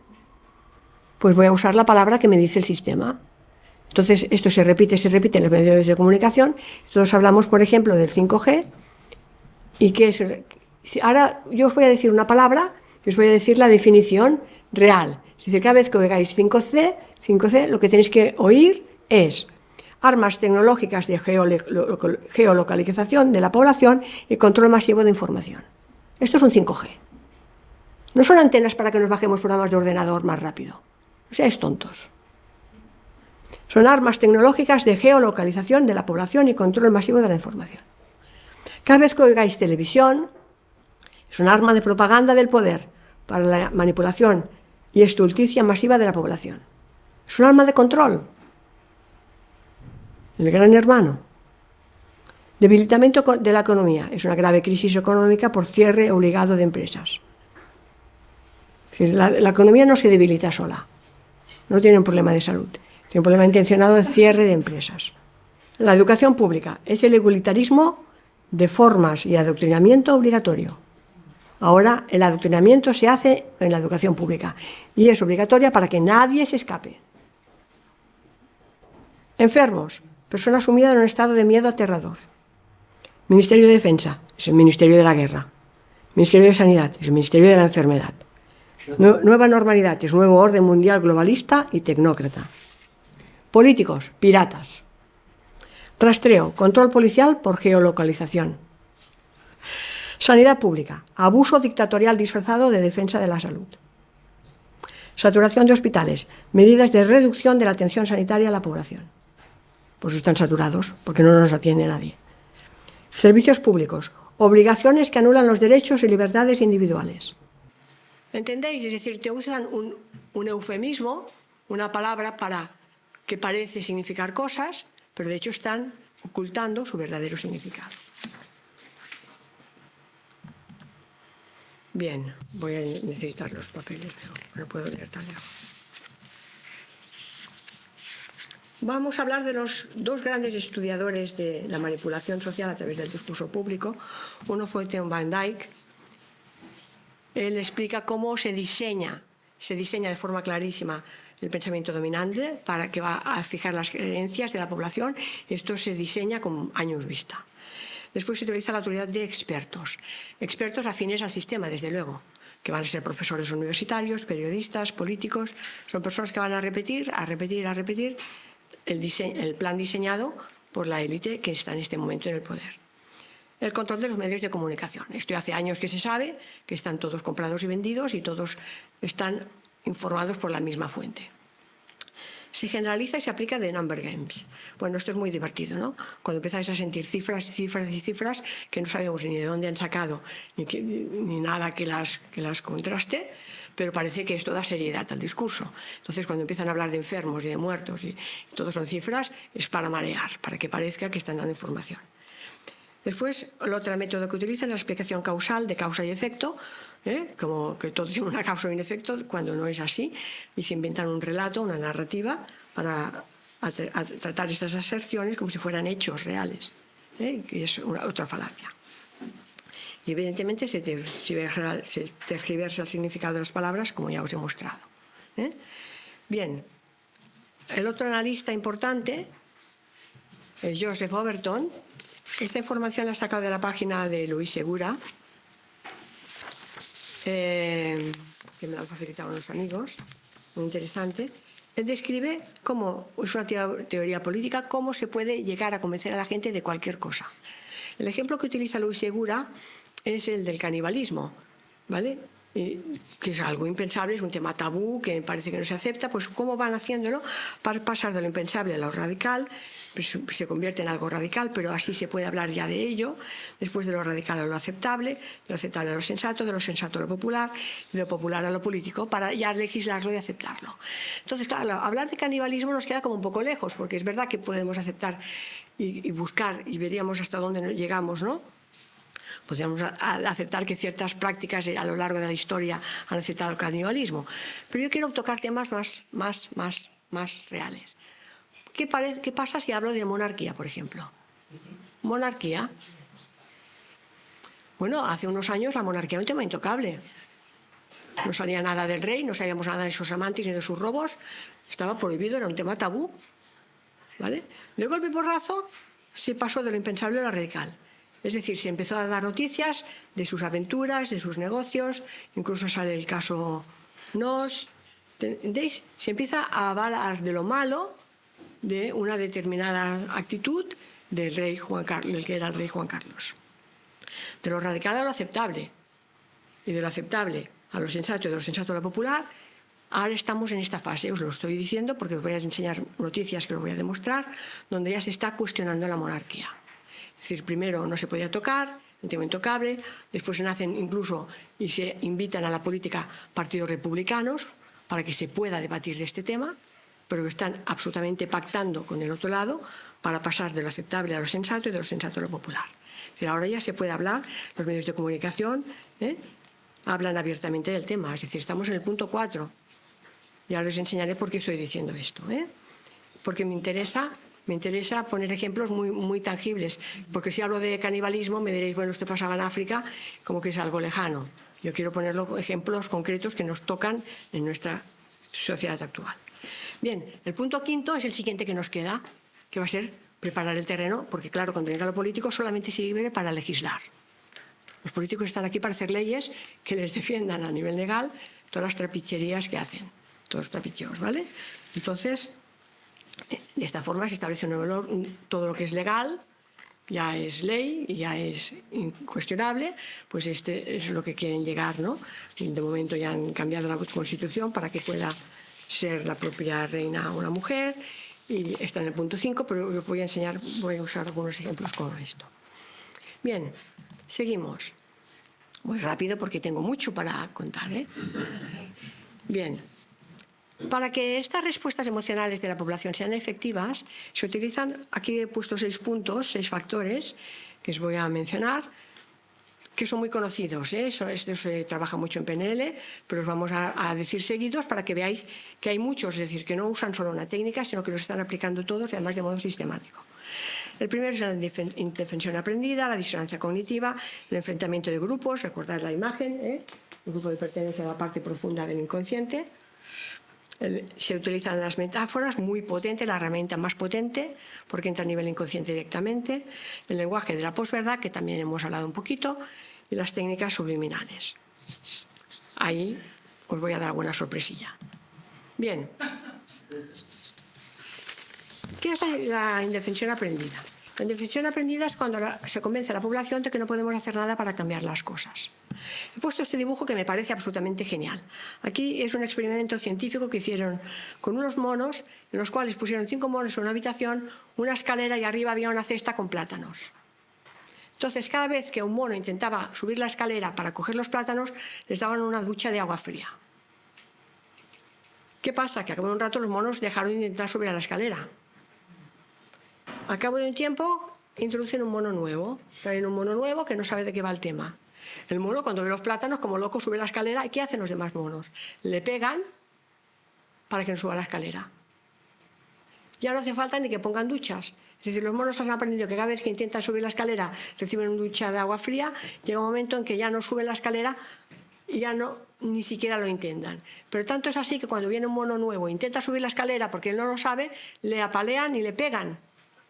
pues voy a usar la palabra que me dice el sistema. Entonces esto se repite en los medios de comunicación. Todos hablamos, por ejemplo, del 5G. ¿Y qué es? Ahora yo os voy a decir una palabra y os voy a decir la definición real. Es decir, cada vez que oigáis 5C, lo que tenéis que oír es armas tecnológicas de geolocalización de la población y control masivo de información. Esto es un 5G. No son antenas para que nos bajemos programas de ordenador más rápido. No seáis tontos. Son armas tecnológicas de geolocalización de la población y control masivo de la información. Cada vez que oigáis televisión, es un arma de propaganda del poder para la manipulación y estulticia masiva de la población. Es un arma de control. El gran hermano. Debilitamiento de la economía. Es una grave crisis económica por cierre obligado de empresas. Es decir, la economía no se debilita sola. No tiene un problema de salud. Tiene un problema intencionado de cierre de empresas. La educación pública es el igualitarismo de formas y adoctrinamiento obligatorio. Ahora el adoctrinamiento se hace en la educación pública y es obligatoria para que nadie se escape. Enfermos, personas sumidas en un estado de miedo aterrador. Ministerio de Defensa, es el Ministerio de la Guerra. Ministerio de Sanidad, es el Ministerio de la Enfermedad. Nueva normalidad, es nuevo orden mundial globalista y tecnócrata. Políticos, piratas. Rastreo, control policial por geolocalización. Sanidad pública, abuso dictatorial disfrazado de defensa de la salud. Saturación de hospitales, medidas de reducción de la atención sanitaria a la población. Pues están saturados, porque no nos atiende nadie. Servicios públicos, obligaciones que anulan los derechos y libertades individuales. ¿Entendéis? Es decir, te usan un eufemismo, una palabra que parece significar cosas, pero de hecho están ocultando su verdadero significado. Bien, voy a necesitar los papeles, pero no puedo leer tan lejos. Vamos a hablar de los dos grandes estudiadores de la manipulación social a través del discurso público. Uno fue Theo Van Dijk. Él explica cómo se diseña de forma clarísima el pensamiento dominante para que va a fijar las creencias de la población. Esto se diseña con años vista. Después se utiliza la autoridad de expertos afines al sistema, desde luego, que van a ser profesores universitarios, periodistas, políticos. Son personas que van a repetir el plan diseñado por la élite que está en este momento en el poder. El control de los medios de comunicación. Esto hace años que se sabe, que están todos comprados y vendidos y todos están informados por la misma fuente. Se generaliza y se aplica de number games. Bueno, esto es muy divertido, ¿no? Cuando empezáis a sentir cifras y cifras y cifras que no sabemos ni de dónde han sacado ni nada que las contraste, pero parece que esto da seriedad al discurso. Entonces, cuando empiezan a hablar de enfermos y de muertos y todos son cifras, es para marear, para que parezca que están dando información. Después, el otro método que utilizan es la explicación causal de causa y efecto, como que todo tiene una causa y un efecto, cuando no es así, y se inventan un relato, una narrativa, para tratar estas aserciones como si fueran hechos reales, que es otra falacia. Y evidentemente se tergiversa el significado de las palabras, como ya os he mostrado. Bien, el otro analista importante es Joseph Overton. Esta información la he sacado de la página de Luis Segura, que me la han facilitado unos amigos, muy interesante. Él describe cómo es una teoría política, cómo se puede llegar a convencer a la gente de cualquier cosa. El ejemplo que utiliza Luis Segura es el del canibalismo, ¿vale? Que es algo impensable, es un tema tabú que parece que no se acepta. Pues cómo van haciéndolo para pasar de lo impensable a lo radical, pues se convierte en algo radical, pero así se puede hablar ya de ello. Después de lo radical a lo aceptable, de lo aceptable a lo sensato a lo popular, de lo popular a lo político, para ya legislarlo y aceptarlo. Entonces, claro, hablar de canibalismo nos queda como un poco lejos, porque es verdad que podemos aceptar y buscar y veríamos hasta dónde llegamos, ¿no? Podríamos aceptar que ciertas prácticas a lo largo de la historia han aceptado el canibalismo. Pero yo quiero tocar temas más reales. ¿Qué pasa si hablo de monarquía, por ejemplo? Monarquía. Bueno, hace unos años la monarquía era un tema intocable. No salía nada del rey, no sabíamos nada de sus amantes ni de sus robos. Estaba prohibido, era un tema tabú. ¿Vale? De golpe y porrazo se pasó de lo impensable a lo radical. Es decir, se empezó a dar noticias de sus aventuras, de sus negocios, incluso sale el caso Nos. ¿Entendéis? Se empieza a hablar de lo malo de una determinada actitud del rey Juan Carlos, del que era el rey Juan Carlos. De lo radical a lo aceptable, y de lo aceptable a lo sensato y de lo sensato a lo popular. Ahora estamos en esta fase, os lo estoy diciendo porque os voy a enseñar noticias que os voy a demostrar, donde ya se está cuestionando la monarquía. Es decir, primero no se podía tocar, un tema intocable, después se nacen incluso y se invitan a la política partidos republicanos para que se pueda debatir de este tema, pero que están absolutamente pactando con el otro lado para pasar de lo aceptable a lo sensato y de lo sensato a lo popular. Es decir, ahora ya se puede hablar, los medios de comunicación hablan abiertamente del tema, es decir, estamos en el punto 4. Y ahora les enseñaré por qué estoy diciendo esto, porque me interesa poner ejemplos muy tangibles, porque si hablo de canibalismo me diréis, bueno, esto pasaba en África, como que es algo lejano. Yo quiero poner ejemplos concretos que nos tocan en nuestra sociedad actual. Bien, el punto 5 es el siguiente que nos queda, que va a ser preparar el terreno, porque claro, cuando llega lo político solamente sirve para legislar. Los políticos están aquí para hacer leyes que les defiendan a nivel legal todas las trapicherías que hacen, todos los trapicheos, ¿vale? Entonces, de esta forma se establece todo lo que es legal, ya es ley y ya es incuestionable, pues este es lo que quieren llegar, ¿no? De momento ya han cambiado la Constitución para que pueda ser la propia reina una mujer, y está en el punto 5, pero os voy a usar algunos ejemplos como esto. Bien, seguimos. Muy rápido porque tengo mucho para contar, Bien. Para que estas respuestas emocionales de la población sean efectivas, se utilizan, aquí he puesto 6 puntos, 6 factores que os voy a mencionar, que son muy conocidos. Esto se trabaja mucho en PNL, pero os vamos a decir seguidos para que veáis que hay muchos, es decir, que no usan solo una técnica, sino que los están aplicando todos y además de modo sistemático. El primero es la indefensión aprendida, la disonancia cognitiva, el enfrentamiento de grupos, recordad la imagen, el grupo de pertenencia a la parte profunda del inconsciente. Se utilizan las metáforas, muy potente, la herramienta más potente, porque entra a nivel inconsciente directamente, el lenguaje de la posverdad, que también hemos hablado un poquito, y las técnicas subliminales. Ahí os voy a dar alguna sorpresilla. Bien. ¿Qué es la indefensión aprendida? La indefensión aprendida es cuando se convence a la población de que no podemos hacer nada para cambiar las cosas. He puesto este dibujo que me parece absolutamente genial. Aquí es un experimento científico que hicieron con unos monos, en los cuales pusieron 5 monos en una habitación, una escalera y arriba había una cesta con plátanos. Entonces, cada vez que un mono intentaba subir la escalera para coger los plátanos, les daban una ducha de agua fría. ¿Qué pasa? Que a cabo de un rato los monos dejaron de intentar subir a la escalera. Al cabo de un tiempo, introducen un mono nuevo, traen un mono nuevo que no sabe de qué va el tema. El mono, cuando ve los plátanos, como loco, sube la escalera. ¿Y qué hacen los demás monos? Le pegan para que no suba la escalera. Ya no hace falta ni que pongan duchas. Es decir, los monos han aprendido que cada vez que intentan subir la escalera reciben una ducha de agua fría. Llega un momento en que ya no suben la escalera y ya no, ni siquiera lo intentan. Pero tanto es así que cuando viene un mono nuevo e intenta subir la escalera porque él no lo sabe, le apalean y le pegan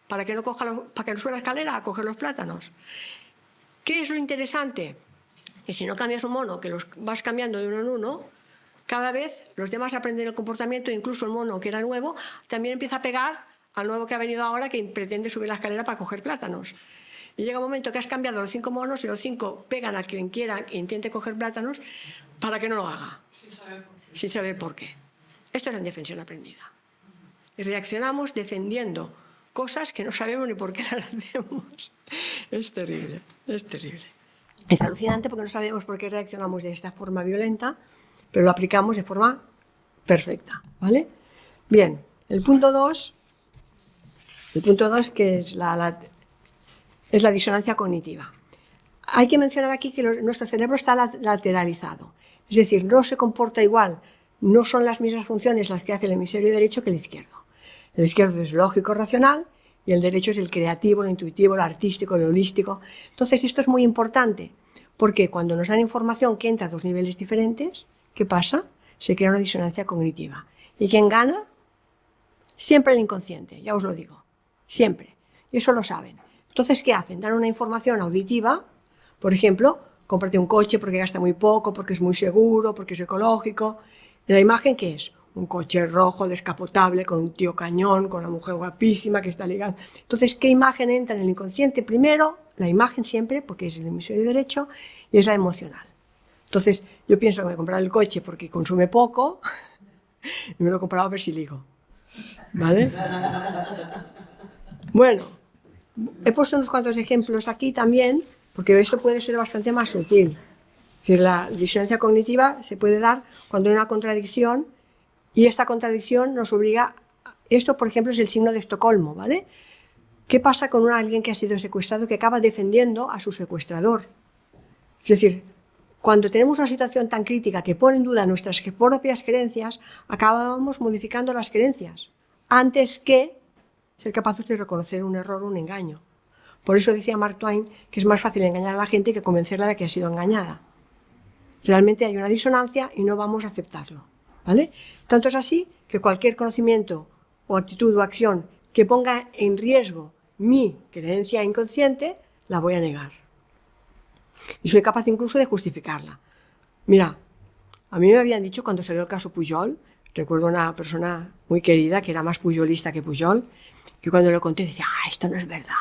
para que no suba la escalera a coger los plátanos. ¿Qué es lo interesante? Que si no cambias un mono, que los vas cambiando de uno en uno, cada vez los demás aprenden el comportamiento, incluso el mono que era nuevo también empieza a pegar al nuevo que ha venido ahora, que pretende subir la escalera para coger plátanos. Y llega un momento que has cambiado los 5 monos y los 5 pegan a quien quiera e intente coger plátanos para que no lo haga, sin saber por qué. Esto es la indefensión aprendida. Y reaccionamos defendiendo cosas que no sabemos ni por qué las hacemos. Es terrible, es terrible. Es alucinante porque no sabemos por qué reaccionamos de esta forma violenta, pero lo aplicamos de forma perfecta, ¿vale? Bien, el punto 2, que es la disonancia cognitiva. Hay que mencionar aquí que nuestro cerebro está lateralizado, es decir, no se comporta igual, no son las mismas funciones las que hace el hemisferio derecho que el izquierdo. El izquierdo es lógico, racional, y el derecho es el creativo, lo intuitivo, lo artístico, lo holístico. Entonces, esto es muy importante, porque cuando nos dan información que entra a dos niveles diferentes, ¿qué pasa? Se crea una disonancia cognitiva. ¿Y quién gana? Siempre el inconsciente, ya os lo digo, siempre. Y eso lo saben. Entonces, ¿qué hacen? Dan una información auditiva, por ejemplo, cómprate un coche porque gasta muy poco, porque es muy seguro, porque es ecológico. ¿Y la imagen qué es? Un coche rojo, descapotable, con un tío cañón, con una mujer guapísima que está ligando. Entonces, ¿qué imagen entra en el inconsciente? Primero, la imagen siempre, porque es el hemisferio derecho, y es la emocional. Entonces, yo pienso que me voy a comprar el coche porque consume poco y me lo he comprado a ver si ligo. ¿Vale? Bueno, he puesto unos cuantos ejemplos aquí también, porque esto puede ser bastante más sutil. Es decir, la disonancia cognitiva se puede dar cuando hay una contradicción y esta contradicción nos obliga. Esto, por ejemplo, es el signo de Estocolmo, ¿vale? ¿Qué pasa con alguien que ha sido secuestrado que acaba defendiendo a su secuestrador? Es decir, cuando tenemos una situación tan crítica que pone en duda nuestras propias creencias, acabamos modificando las creencias antes que ser capaces de reconocer un error o un engaño. Por eso decía Mark Twain que es más fácil engañar a la gente que convencerla de que ha sido engañada. Realmente hay una disonancia y no vamos a aceptarlo, ¿vale? Tanto es así que cualquier conocimiento o actitud o acción que ponga en riesgo mi creencia inconsciente, la voy a negar. Y soy capaz incluso de justificarla. Mira, a mí me habían dicho cuando salió el caso Pujol, recuerdo una persona muy querida que era más pujolista que Pujol, que cuando le conté decía, esto no es verdad.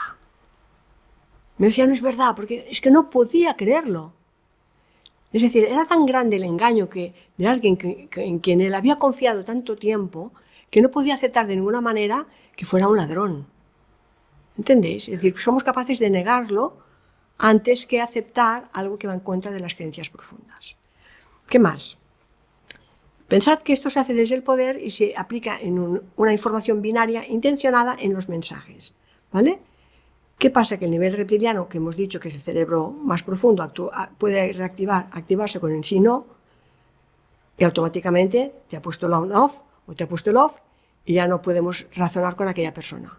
Me decía, no es verdad, porque es que no podía creerlo. Es decir, era tan grande el engaño de alguien en quien él había confiado tanto tiempo que no podía aceptar de ninguna manera que fuera un ladrón. ¿Entendéis? Es decir, somos capaces de negarlo antes que aceptar algo que va en contra de las creencias profundas. ¿Qué más? Pensad que esto se hace desde el poder y se aplica en una información binaria intencionada en los mensajes, ¿vale? ¿Qué pasa? Que el nivel reptiliano, que hemos dicho que es el cerebro más profundo, puede activarse con el sí no, y automáticamente te ha puesto el on-off o te ha puesto el off y ya no podemos razonar con aquella persona.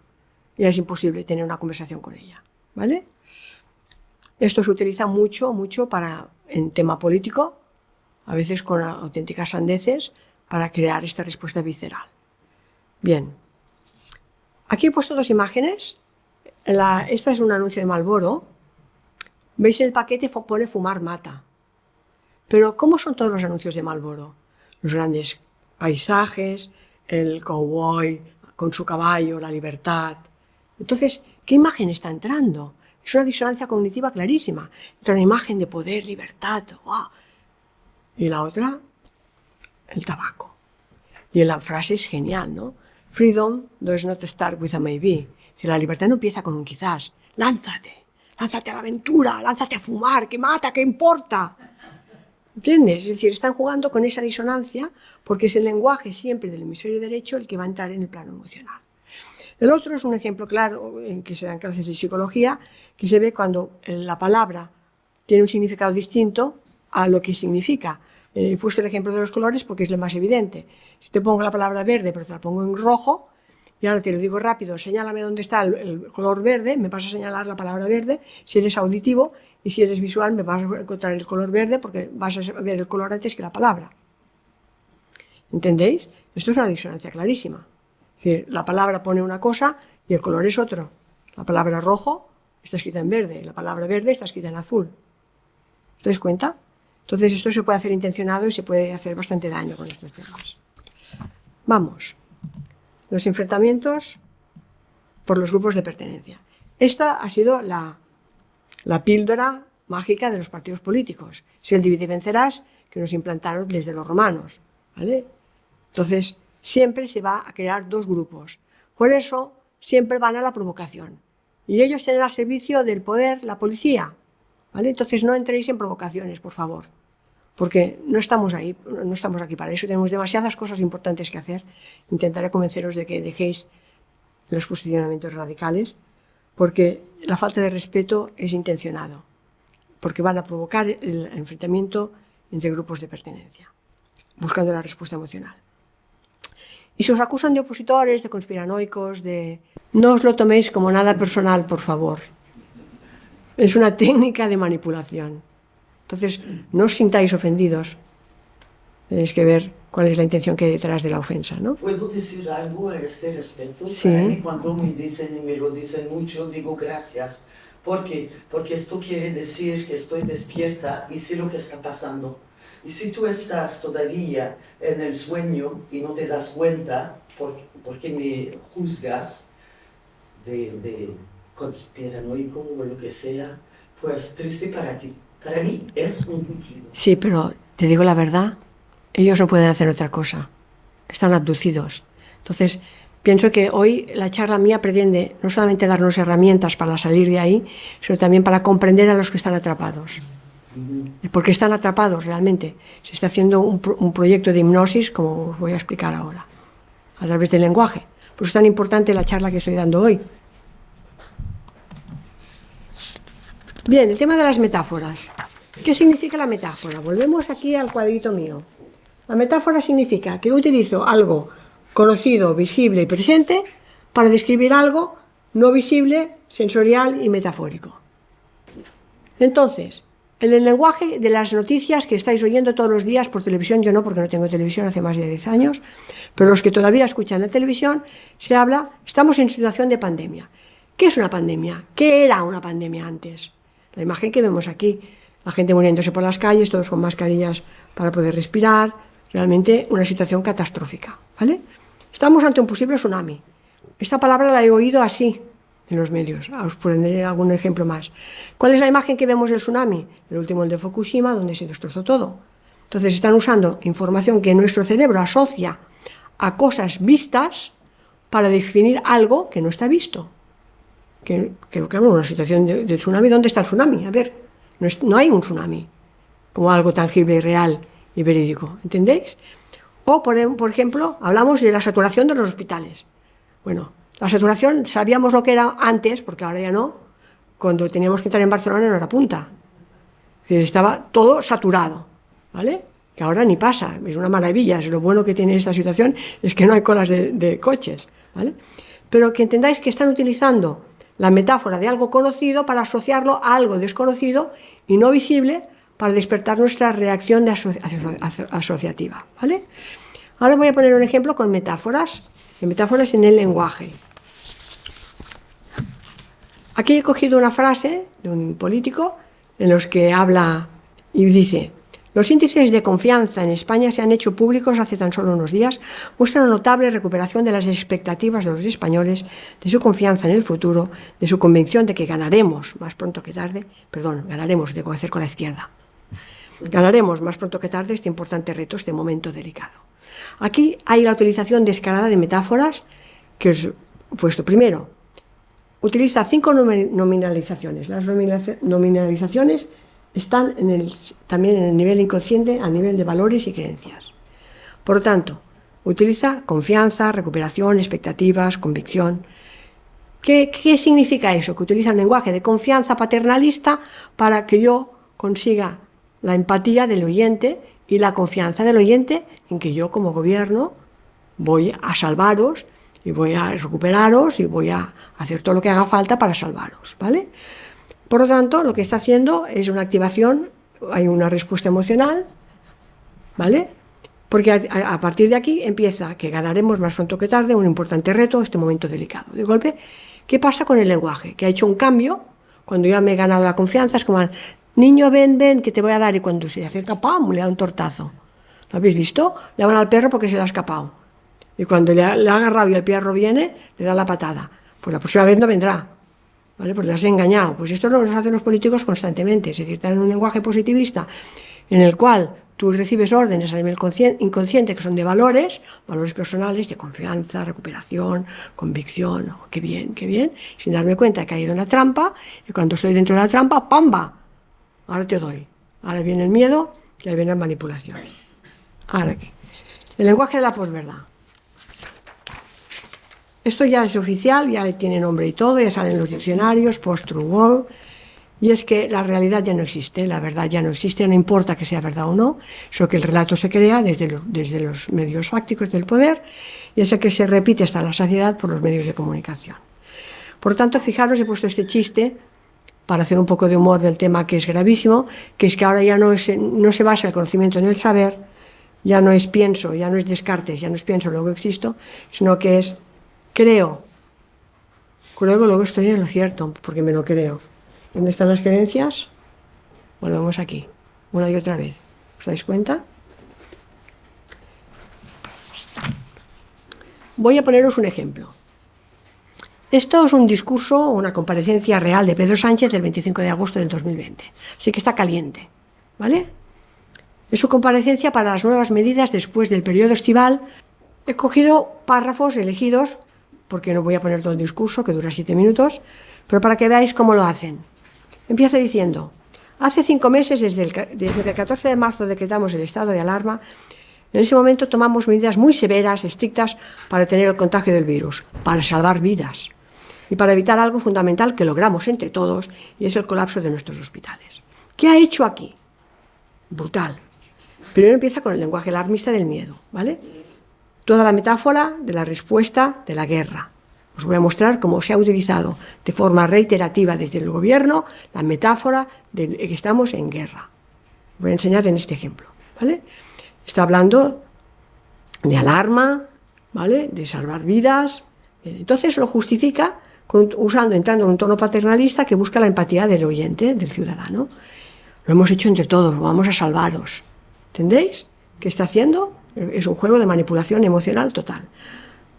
Ya es imposible tener una conversación con ella, ¿vale? Esto se utiliza mucho en tema político, a veces con auténticas sandeces, para crear esta respuesta visceral. Bien. Aquí he puesto dos imágenes. Esta es un anuncio de Marlboro. ¿Veis el paquete? Pone fumar mata. Pero ¿cómo son todos los anuncios de Marlboro? Los grandes paisajes, el cowboy con su caballo, la libertad. Entonces, ¿qué imagen está entrando? Es una disonancia cognitiva clarísima. Entra una imagen de poder, libertad, ¡wow! Y la otra, el tabaco. Y la frase es genial, ¿no? Freedom does not start with a maybe. Si la libertad no empieza con un quizás, lánzate a la aventura, lánzate a fumar, que mata, que importa. ¿Entiendes? Es decir, están jugando con esa disonancia porque es el lenguaje siempre del hemisferio derecho el que va a entrar en el plano emocional. El otro es un ejemplo claro en que se dan clases de psicología, que se ve cuando la palabra tiene un significado distinto a lo que significa. He puesto el ejemplo de los colores porque es lo más evidente. Si te pongo la palabra verde, pero te la pongo en rojo, y ahora te lo digo rápido, señálame dónde está el color verde, me vas a señalar la palabra verde, si eres auditivo, y si eres visual me vas a encontrar el color verde porque vas a ver el color antes que la palabra. ¿Entendéis? Esto es una disonancia clarísima. Es decir, la palabra pone una cosa y el color es otro. La palabra rojo está escrita en verde, la palabra verde está escrita en azul. ¿Te das cuenta? Entonces esto se puede hacer intencionado y se puede hacer bastante daño con estos temas. Vamos. Los enfrentamientos por los grupos de pertenencia. Esta ha sido la píldora mágica de los partidos políticos. Si el divide y vencerás, que nos implantaron desde los romanos, ¿vale? Entonces, siempre se va a crear dos grupos. Por eso, siempre van a la provocación. Y ellos tienen al servicio del poder la policía, ¿vale? Entonces, no entréis en provocaciones, por favor. Porque no estamos ahí, no estamos aquí para eso. Tenemos demasiadas cosas importantes que hacer. Intentaré convenceros de que dejéis los posicionamientos radicales, porque la falta de respeto es intencionado, porque van a provocar el enfrentamiento entre grupos de pertenencia, buscando la respuesta emocional. Y si os acusan de opositores, de conspiranoicos, no os lo toméis como nada personal, por favor. Es una técnica de manipulación. Entonces, no os sintáis ofendidos. Tenéis que ver cuál es la intención que hay detrás de la ofensa, ¿no? ¿Puedo decir algo a este respecto? Sí. Para mí, cuando me dicen y me lo dicen mucho, digo gracias. ¿Por qué? Porque esto quiere decir que estoy despierta y sé lo que está pasando. Y si tú estás todavía en el sueño y no te das cuenta, porque me juzgas de conspiranoico o lo que sea, pues triste para ti. Para mí es un cumplido. Sí, pero te digo la verdad, ellos no pueden hacer otra cosa. Están abducidos. Entonces, pienso que hoy la charla mía pretende no solamente darnos herramientas para salir de ahí, sino también para comprender a los que están atrapados. Porque están atrapados realmente. Se está haciendo un proyecto de hipnosis, como os voy a explicar ahora, a través del lenguaje. Por eso es tan importante la charla que estoy dando hoy. Bien, el tema de las metáforas. ¿Qué significa la metáfora? Volvemos aquí al cuadrito mío. La metáfora significa que utilizo algo conocido, visible y presente para describir algo no visible, sensorial y metafórico. Entonces, en el lenguaje de las noticias que estáis oyendo todos los días por televisión, yo no, porque no tengo televisión hace más de 10 años, pero los que todavía escuchan la televisión, se habla, estamos en situación de pandemia. ¿Qué es una pandemia? ¿Qué era una pandemia antes? La imagen que vemos aquí, la gente muriéndose por las calles, todos con mascarillas para poder respirar, realmente una situación catastrófica, ¿vale? Estamos ante un posible tsunami. Esta palabra la he oído así en los medios, os pondré algún ejemplo más. ¿Cuál es la imagen que vemos del tsunami? El último, el de Fukushima, donde se destrozó todo. Entonces están usando información que nuestro cerebro asocia a cosas vistas para definir algo que no está visto. Claro, una situación de tsunami, ¿dónde está el tsunami? A ver, no hay un tsunami como algo tangible y real y verídico, ¿entendéis? O, por ejemplo, hablamos de la saturación de los hospitales. Bueno, la saturación sabíamos lo que era antes, porque ahora ya no, cuando teníamos que entrar en Barcelona en hora punta. Es decir, estaba todo saturado, ¿vale? Que ahora ni pasa, es una maravilla, es lo bueno que tiene esta situación, es que no hay colas de coches, ¿vale? Pero que entendáis que están utilizando la metáfora de algo conocido para asociarlo a algo desconocido y no visible para despertar nuestra reacción asociativa, ¿vale? Ahora voy a poner un ejemplo con metáforas en el lenguaje. Aquí he cogido una frase de un político en los que habla y dice: los índices de confianza en España se han hecho públicos hace tan solo unos días, muestran una notable recuperación de las expectativas de los españoles, de su confianza en el futuro, de su convicción de que ganaremos más pronto que tarde, ganaremos, tengo que hacer con la izquierda, ganaremos más pronto que tarde este importante reto, este momento delicado. Aquí hay la utilización descarada de metáforas que os he puesto. Primero, utiliza 5 nominalizaciones. Las nominalizaciones están también en el nivel inconsciente, a nivel de valores y creencias. Por lo tanto, utiliza confianza, recuperación, expectativas, convicción. ¿Qué significa eso? Que utiliza un lenguaje de confianza paternalista para que yo consiga la empatía del oyente y la confianza del oyente en que yo como gobierno voy a salvaros y voy a recuperaros y voy a hacer todo lo que haga falta para salvaros, ¿vale? Por lo tanto, lo que está haciendo es una activación, hay una respuesta emocional, ¿vale? Porque a partir de aquí empieza que ganaremos más pronto que tarde un importante reto, este momento delicado. De golpe, ¿qué pasa con el lenguaje? Que ha hecho un cambio, cuando ya me he ganado la confianza, es como, niño, ven, que te voy a dar, y cuando se acerca, ¡pam!, le da un tortazo. ¿Lo habéis visto? Le van al perro porque se le ha escapado. Y cuando le ha agarrado y el perro viene, le da la patada. Pues la próxima vez no vendrá, ¿vale? Porque le has engañado. Pues esto lo hacen los políticos constantemente, es decir, están en un lenguaje positivista en el cual tú recibes órdenes a nivel inconsciente que son de valores personales, de confianza, recuperación, convicción, oh, qué bien, sin darme cuenta he caído en la trampa, y cuando estoy dentro de la trampa, ¡pamba!, ahora te doy. Ahora viene el miedo y ahí viene la manipulación. Ahora aquí. El lenguaje de la posverdad. Esto ya es oficial, ya tiene nombre y todo, ya salen los diccionarios, post-true world, y es que la realidad ya no existe, la verdad ya no existe, no importa que sea verdad o no, sino que el relato se crea desde los medios fácticos del poder, y es el que se repite hasta la saciedad por los medios de comunicación. Por tanto, fijaros, he puesto este chiste para hacer un poco de humor del tema que es gravísimo, que es que ahora ya no se basa el conocimiento en el saber, ya no es pienso, ya no es Descartes, ya no es pienso, luego existo, sino que es creo, luego estoy en lo cierto, porque me lo creo. ¿Dónde están las creencias? Volvemos aquí, una y otra vez. ¿Os dais cuenta? Voy a poneros un ejemplo. Esto es un discurso, una comparecencia real de Pedro Sánchez del 25 de agosto del 2020. Así que está caliente, ¿vale? Es su comparecencia para las nuevas medidas después del periodo estival. He cogido párrafos elegidos, porque no voy a poner todo el discurso, que dura 7 minutos, pero para que veáis cómo lo hacen. Empieza diciendo, hace 5 meses, desde el 14 de marzo decretamos el estado de alarma. En ese momento tomamos medidas muy severas, estrictas, para detener el contagio del virus, para salvar vidas y para evitar algo fundamental que logramos entre todos, y es el colapso de nuestros hospitales. ¿Qué ha hecho aquí? Brutal. Primero empieza con el lenguaje alarmista del miedo, ¿vale? Toda la metáfora de la respuesta de la guerra. Os voy a mostrar cómo se ha utilizado de forma reiterativa desde el gobierno la metáfora de que estamos en guerra. Voy a enseñar en este ejemplo, ¿vale? Está hablando de alarma, ¿vale?, de salvar vidas. Entonces lo justifica entrando en un tono paternalista que busca la empatía del oyente, del ciudadano. Lo hemos hecho entre todos, vamos a salvaros. ¿Entendéis? ¿Qué está haciendo? Es un juego de manipulación emocional total.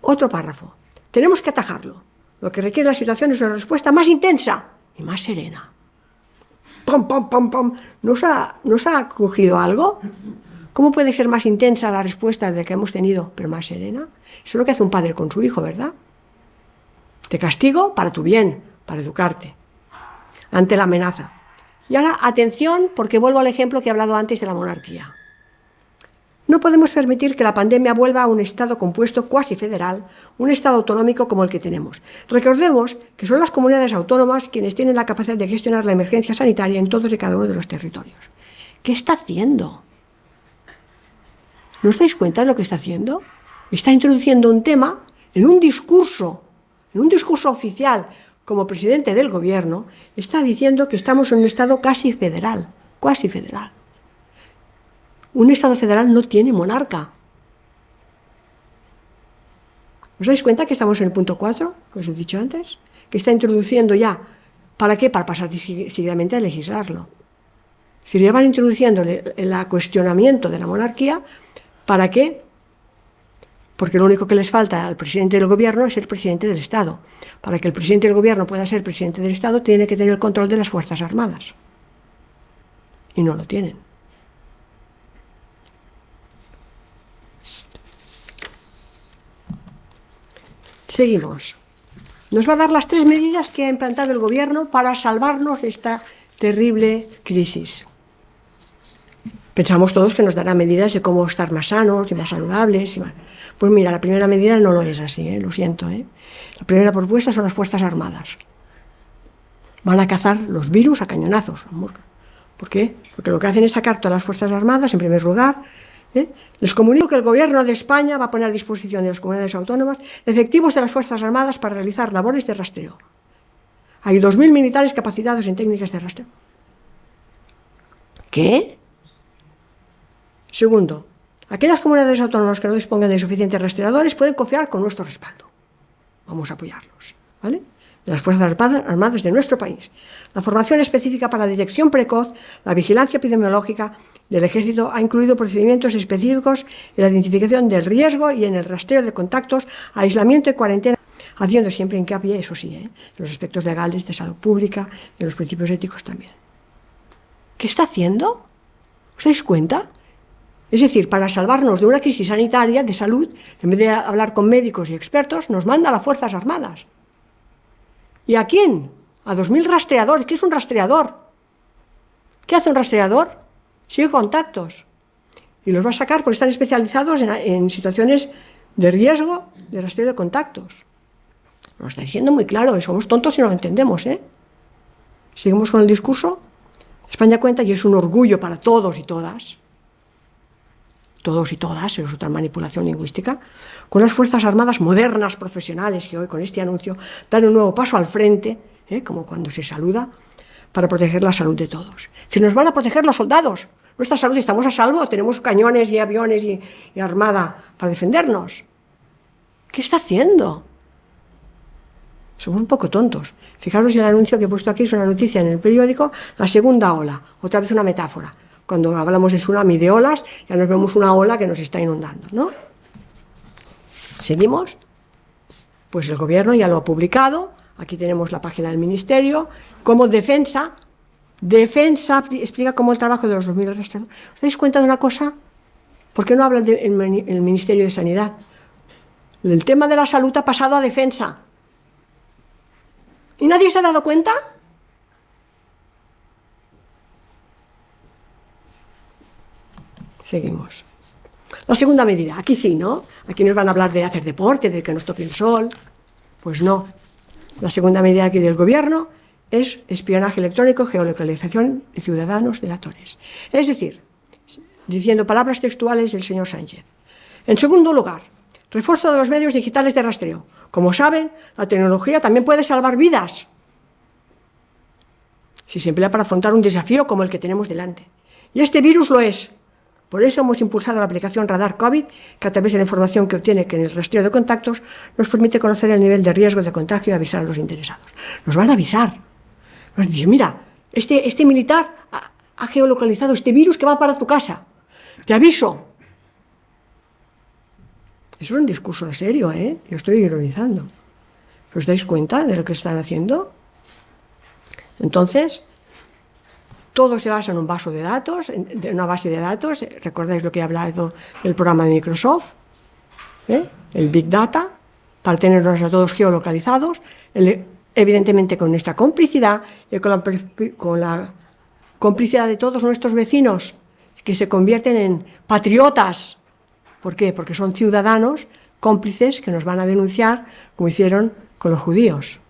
Otro párrafo. Tenemos que atajarlo. Lo que requiere la situación es una respuesta más intensa y más serena. ¡Pam, pam, pam, pam! ¿Nos ha cogido algo? ¿Cómo puede ser más intensa la respuesta de que hemos tenido, pero más serena? Eso es lo que hace un padre con su hijo, ¿verdad? Te castigo para tu bien, para educarte, ante la amenaza. Y ahora, atención, porque vuelvo al ejemplo que he hablado antes de la monarquía. No podemos permitir que la pandemia vuelva a un Estado compuesto cuasi federal, un Estado autonómico como el que tenemos. Recordemos que son las comunidades autónomas quienes tienen la capacidad de gestionar la emergencia sanitaria en todos y cada uno de los territorios. ¿Qué está haciendo? ¿No os dais cuenta de lo que está haciendo? Está introduciendo un tema en un discurso oficial como presidente del gobierno, está diciendo que estamos en un Estado casi federal. Un Estado federal no tiene monarca. ¿Os dais cuenta que estamos en el punto 4, que os he dicho antes? Que está introduciendo ya, ¿para qué? Para pasar seguidamente a legislarlo. Es decir, ya van introduciendo el cuestionamiento de la monarquía. ¿Para qué? Porque lo único que les falta al presidente del gobierno es ser presidente del Estado. Para que el presidente del gobierno pueda ser presidente del Estado, tiene que tener el control de las Fuerzas Armadas. Y no lo tienen. Seguimos. Nos va a dar las 3 medidas que ha implantado el gobierno para salvarnos de esta terrible crisis. Pensamos todos que nos dará medidas de cómo estar más sanos y más saludables. Pues mira, la primera medida no lo es así, lo siento. La primera propuesta son las Fuerzas Armadas. Van a cazar los virus a cañonazos. ¿Por qué? Porque lo que hacen es sacar todas las Fuerzas Armadas, en primer lugar. Les comunico que el Gobierno de España va a poner a disposición de las comunidades autónomas efectivos de las Fuerzas Armadas para realizar labores de rastreo. Hay 2.000 militares capacitados en técnicas de rastreo. ¿Qué? Segundo, aquellas comunidades autónomas que no dispongan de suficientes rastreadores pueden confiar con nuestro respaldo. Vamos a apoyarlos, ¿vale? De las Fuerzas Armadas de nuestro país. La formación específica para la detección precoz, la vigilancia epidemiológica del Ejército ha incluido procedimientos específicos en la identificación del riesgo y en el rastreo de contactos, aislamiento y cuarentena, haciendo siempre hincapié, eso sí, en los aspectos legales de salud pública y en los principios éticos también. ¿Qué está haciendo? ¿Os dais cuenta? Es decir, para salvarnos de una crisis sanitaria de salud, en vez de hablar con médicos y expertos, nos manda a las Fuerzas Armadas. ¿Y a quién? A 2.000 rastreadores. ¿Qué es un rastreador? ¿Qué hace un rastreador? Sigue contactos. Y los va a sacar porque están especializados en situaciones de riesgo de rastreo de contactos. Nos está diciendo muy claro, somos tontos y no lo entendemos, Seguimos con el discurso. España cuenta, y es un orgullo para todos y todas, es otra manipulación lingüística, con las Fuerzas Armadas modernas, profesionales, que hoy con este anuncio dan un nuevo paso al frente, como cuando se saluda, para proteger la salud de todos. Si nos van a proteger los soldados, nuestra salud, estamos a salvo, tenemos cañones y aviones y armada para defendernos. ¿Qué está haciendo? Somos un poco tontos. Fijaros en el anuncio que he puesto aquí, es una noticia en el periódico, la segunda ola, otra vez una metáfora. Cuando hablamos de tsunami, de olas, ya nos vemos una ola que nos está inundando, ¿no? ¿Seguimos? Pues el Gobierno ya lo ha publicado, aquí tenemos la página del Ministerio, como defensa explica cómo el trabajo de los 2.000 rastreadores. ¿Os dais cuenta de una cosa? ¿Por qué no hablan del Ministerio de Sanidad? El tema de la salud ha pasado a defensa. ¿Y nadie se ha dado cuenta? Seguimos. La segunda medida, aquí sí, ¿no? Aquí nos van a hablar de hacer deporte, de que nos toque el sol. Pues no. La segunda medida aquí del Gobierno es espionaje electrónico, geolocalización de ciudadanos delatores. Es decir, diciendo palabras textuales del señor Sánchez. En segundo lugar, refuerzo de los medios digitales de rastreo. Como saben, la tecnología también puede salvar vidas si se emplea para afrontar un desafío como el que tenemos delante. Y este virus lo es. Por eso hemos impulsado la aplicación Radar COVID, que a través de la información que obtiene en el rastreo de contactos nos permite conocer el nivel de riesgo de contagio y avisar a los interesados. Nos van a avisar. Nos dicen, mira, este militar ha geolocalizado este virus que va para tu casa. Te aviso. Eso es un discurso de serio, Yo estoy ironizando. ¿Os dais cuenta de lo que están haciendo? Entonces, todo se basa en un vaso de datos, en una base de datos. ¿Recordáis lo que he hablado del programa de Microsoft? El Big Data, para tenerlos a todos geolocalizados, evidentemente con esta complicidad y con la complicidad de todos nuestros vecinos, que se convierten en patriotas. ¿Por qué? Porque son ciudadanos cómplices que nos van a denunciar, como hicieron con los judíos.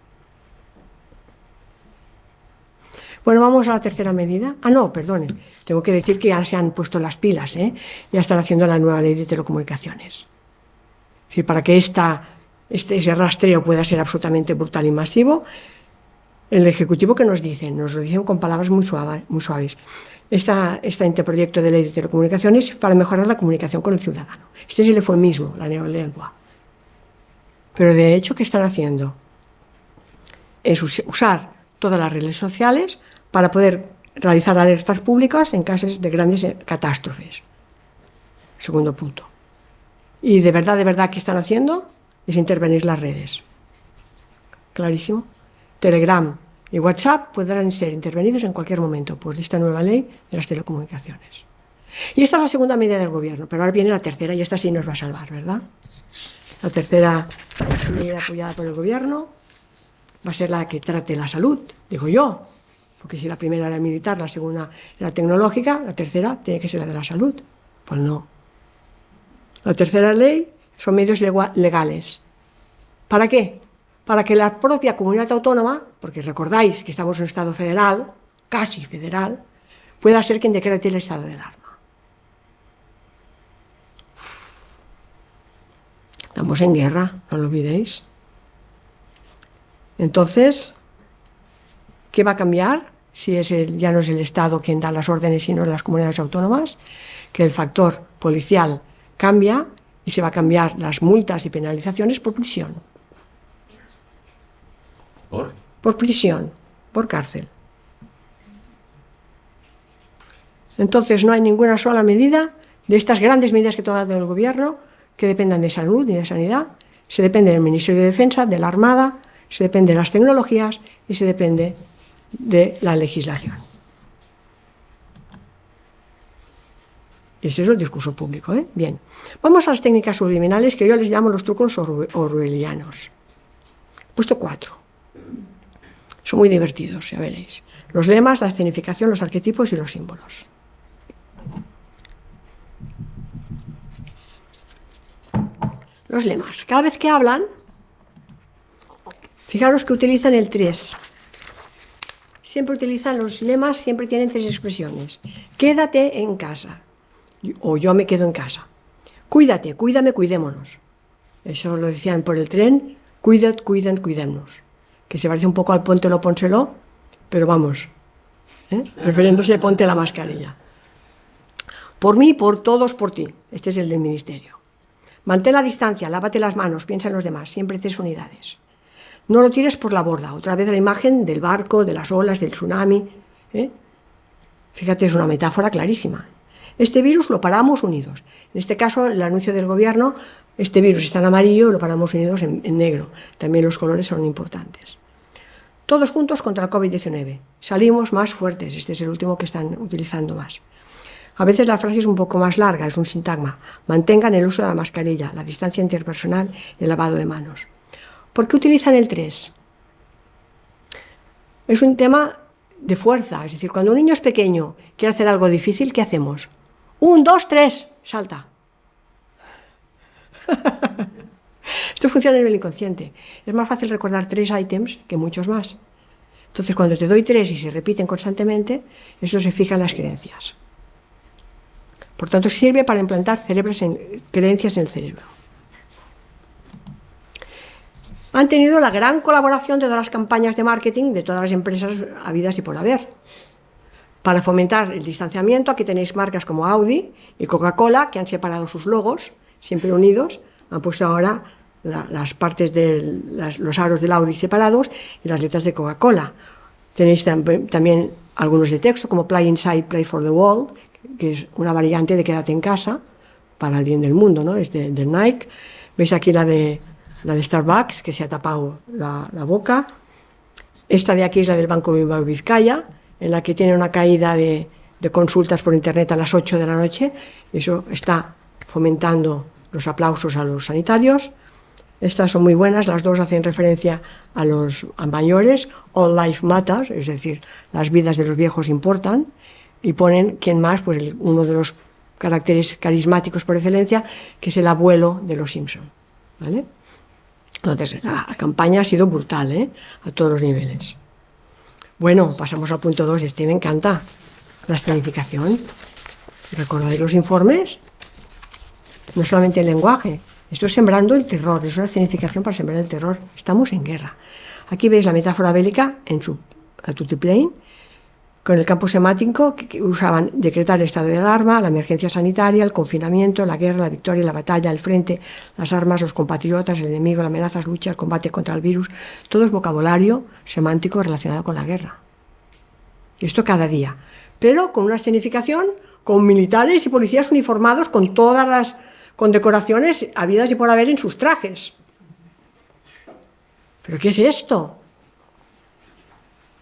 Bueno, vamos a la tercera medida. No, perdonen, tengo que decir que ya se han puesto las pilas, ya están haciendo la nueva ley de telecomunicaciones. Es decir, para que ese rastreo pueda ser absolutamente brutal y masivo, el Ejecutivo que nos lo dicen con palabras muy suaves. Este anteproyecto de ley de telecomunicaciones para mejorar la comunicación con el ciudadano. Este es el eufemismo, la neolengua. Pero de hecho, ¿qué están haciendo? Es usar todas las redes sociales para poder realizar alertas públicas en casos de grandes catástrofes. Segundo punto. Y de verdad, ¿qué están haciendo? Es intervenir las redes. Clarísimo. Telegram y WhatsApp podrán ser intervenidos en cualquier momento por esta nueva ley de las telecomunicaciones. Y esta es la segunda medida del Gobierno, pero ahora viene la tercera y esta sí nos va a salvar, ¿verdad? La tercera medida apoyada por el Gobierno va a ser la que trate la salud, digo yo, Porque si la primera era militar, la segunda era tecnológica, la tercera tiene que ser la de la salud. Pues no. La tercera ley son medios legales. ¿Para qué? Para que la propia comunidad autónoma, porque recordáis que estamos en un estado federal, casi federal, pueda ser quien decrete el estado de alarma. Estamos en guerra, no lo olvidéis. Entonces, ¿qué va a cambiar? Si ya no es el Estado quien da las órdenes, sino las comunidades autónomas, que el factor policial cambia y se va a cambiar las multas y penalizaciones por prisión. Por prisión, por cárcel. Entonces no hay ninguna sola medida de estas grandes medidas que ha tomado el gobierno que dependan de salud y de sanidad. Se depende del Ministerio de Defensa, de la Armada, se depende de las tecnologías y se depende de la legislación. Ese es el discurso público, ¿eh? Bien. Vamos a las técnicas subliminales, que yo les llamo los trucos orwellianos. He puesto 4. Son muy divertidos, ya veréis. Los lemas, la escenificación, los arquetipos y los símbolos. Los lemas. Cada vez que hablan, fijaros que utilizan el 3. Siempre utilizan los lemas, siempre tienen 3 expresiones. Quédate en casa. O yo me quedo en casa. Cuídate, cuídame, cuidémonos. Eso lo decían por el tren. Cuidad, cuiden, cuidémonos. Que se parece un poco al póntelo, pónselo, pero vamos, refiriéndose a ponte la mascarilla. Por mí, por todos, por ti. Este es el del ministerio. Mantén la distancia, lávate las manos, piensa en los demás, siempre 3 unidades. No lo tires por la borda. Otra vez la imagen del barco, de las olas, del tsunami. Fíjate, es una metáfora clarísima. Este virus lo paramos unidos. En este caso, el anuncio del gobierno, este virus está en amarillo, lo paramos unidos en negro. También los colores son importantes. Todos juntos contra el COVID-19. Salimos más fuertes. Este es el último que están utilizando más. A veces la frase es un poco más larga, es un sintagma. Mantengan el uso de la mascarilla, la distancia interpersonal y el lavado de manos. ¿Por qué utilizan el 3? Es un tema de fuerza. Es decir, cuando un niño es pequeño, quiere hacer algo difícil, ¿qué hacemos? 1, 2, 3, salta. Esto funciona a nivel inconsciente. Es más fácil recordar 3 ítems que muchos más. Entonces, cuando te doy 3 y se repiten constantemente, esto se fija en las creencias. Por tanto, sirve para implantar creencias en el cerebro. Han tenido la gran colaboración de todas las campañas de marketing de todas las empresas habidas y por haber. Para fomentar el distanciamiento, aquí tenéis marcas como Audi y Coca-Cola, que han separado sus logos, siempre unidos. Han puesto ahora las partes de los aros del Audi separados y las letras de Coca-Cola. Tenéis también algunos de texto, como Play Inside, Play for the World, que es una variante de Quédate en casa, para el bien del mundo, ¿no? Es de Nike. Veis aquí la de Starbucks, que se ha tapado la boca. Esta de aquí es la del Banco Bilbao Vizcaya, en la que tiene una caída de consultas por internet a las 8 de la noche. Eso está fomentando los aplausos a los sanitarios. Estas son muy buenas, las dos hacen referencia a los mayores. All life matters, es decir, las vidas de los viejos importan. Y ponen, ¿quién más? Pues uno de los caracteres carismáticos por excelencia, que es el abuelo de los Simpson, ¿vale? Entonces, la campaña ha sido brutal, a todos los niveles. Bueno, pasamos al punto 2, este me encanta, la escenificación. ¿Recordáis los informes? No solamente el lenguaje, esto es sembrando el terror, es una escenificación para sembrar el terror. Estamos en guerra. Aquí veis la metáfora bélica en su altiplane, con el campo semántico que usaban decretar el estado de alarma, la emergencia sanitaria, el confinamiento, la guerra, la victoria, la batalla, el frente, las armas, los compatriotas, el enemigo, las amenazas, lucha, el combate contra el virus. Todo es vocabulario semántico relacionado con la guerra. Y esto cada día. Pero con una escenificación, con militares y policías uniformados, con todas las condecoraciones habidas y por haber en sus trajes. ¿Pero qué es esto?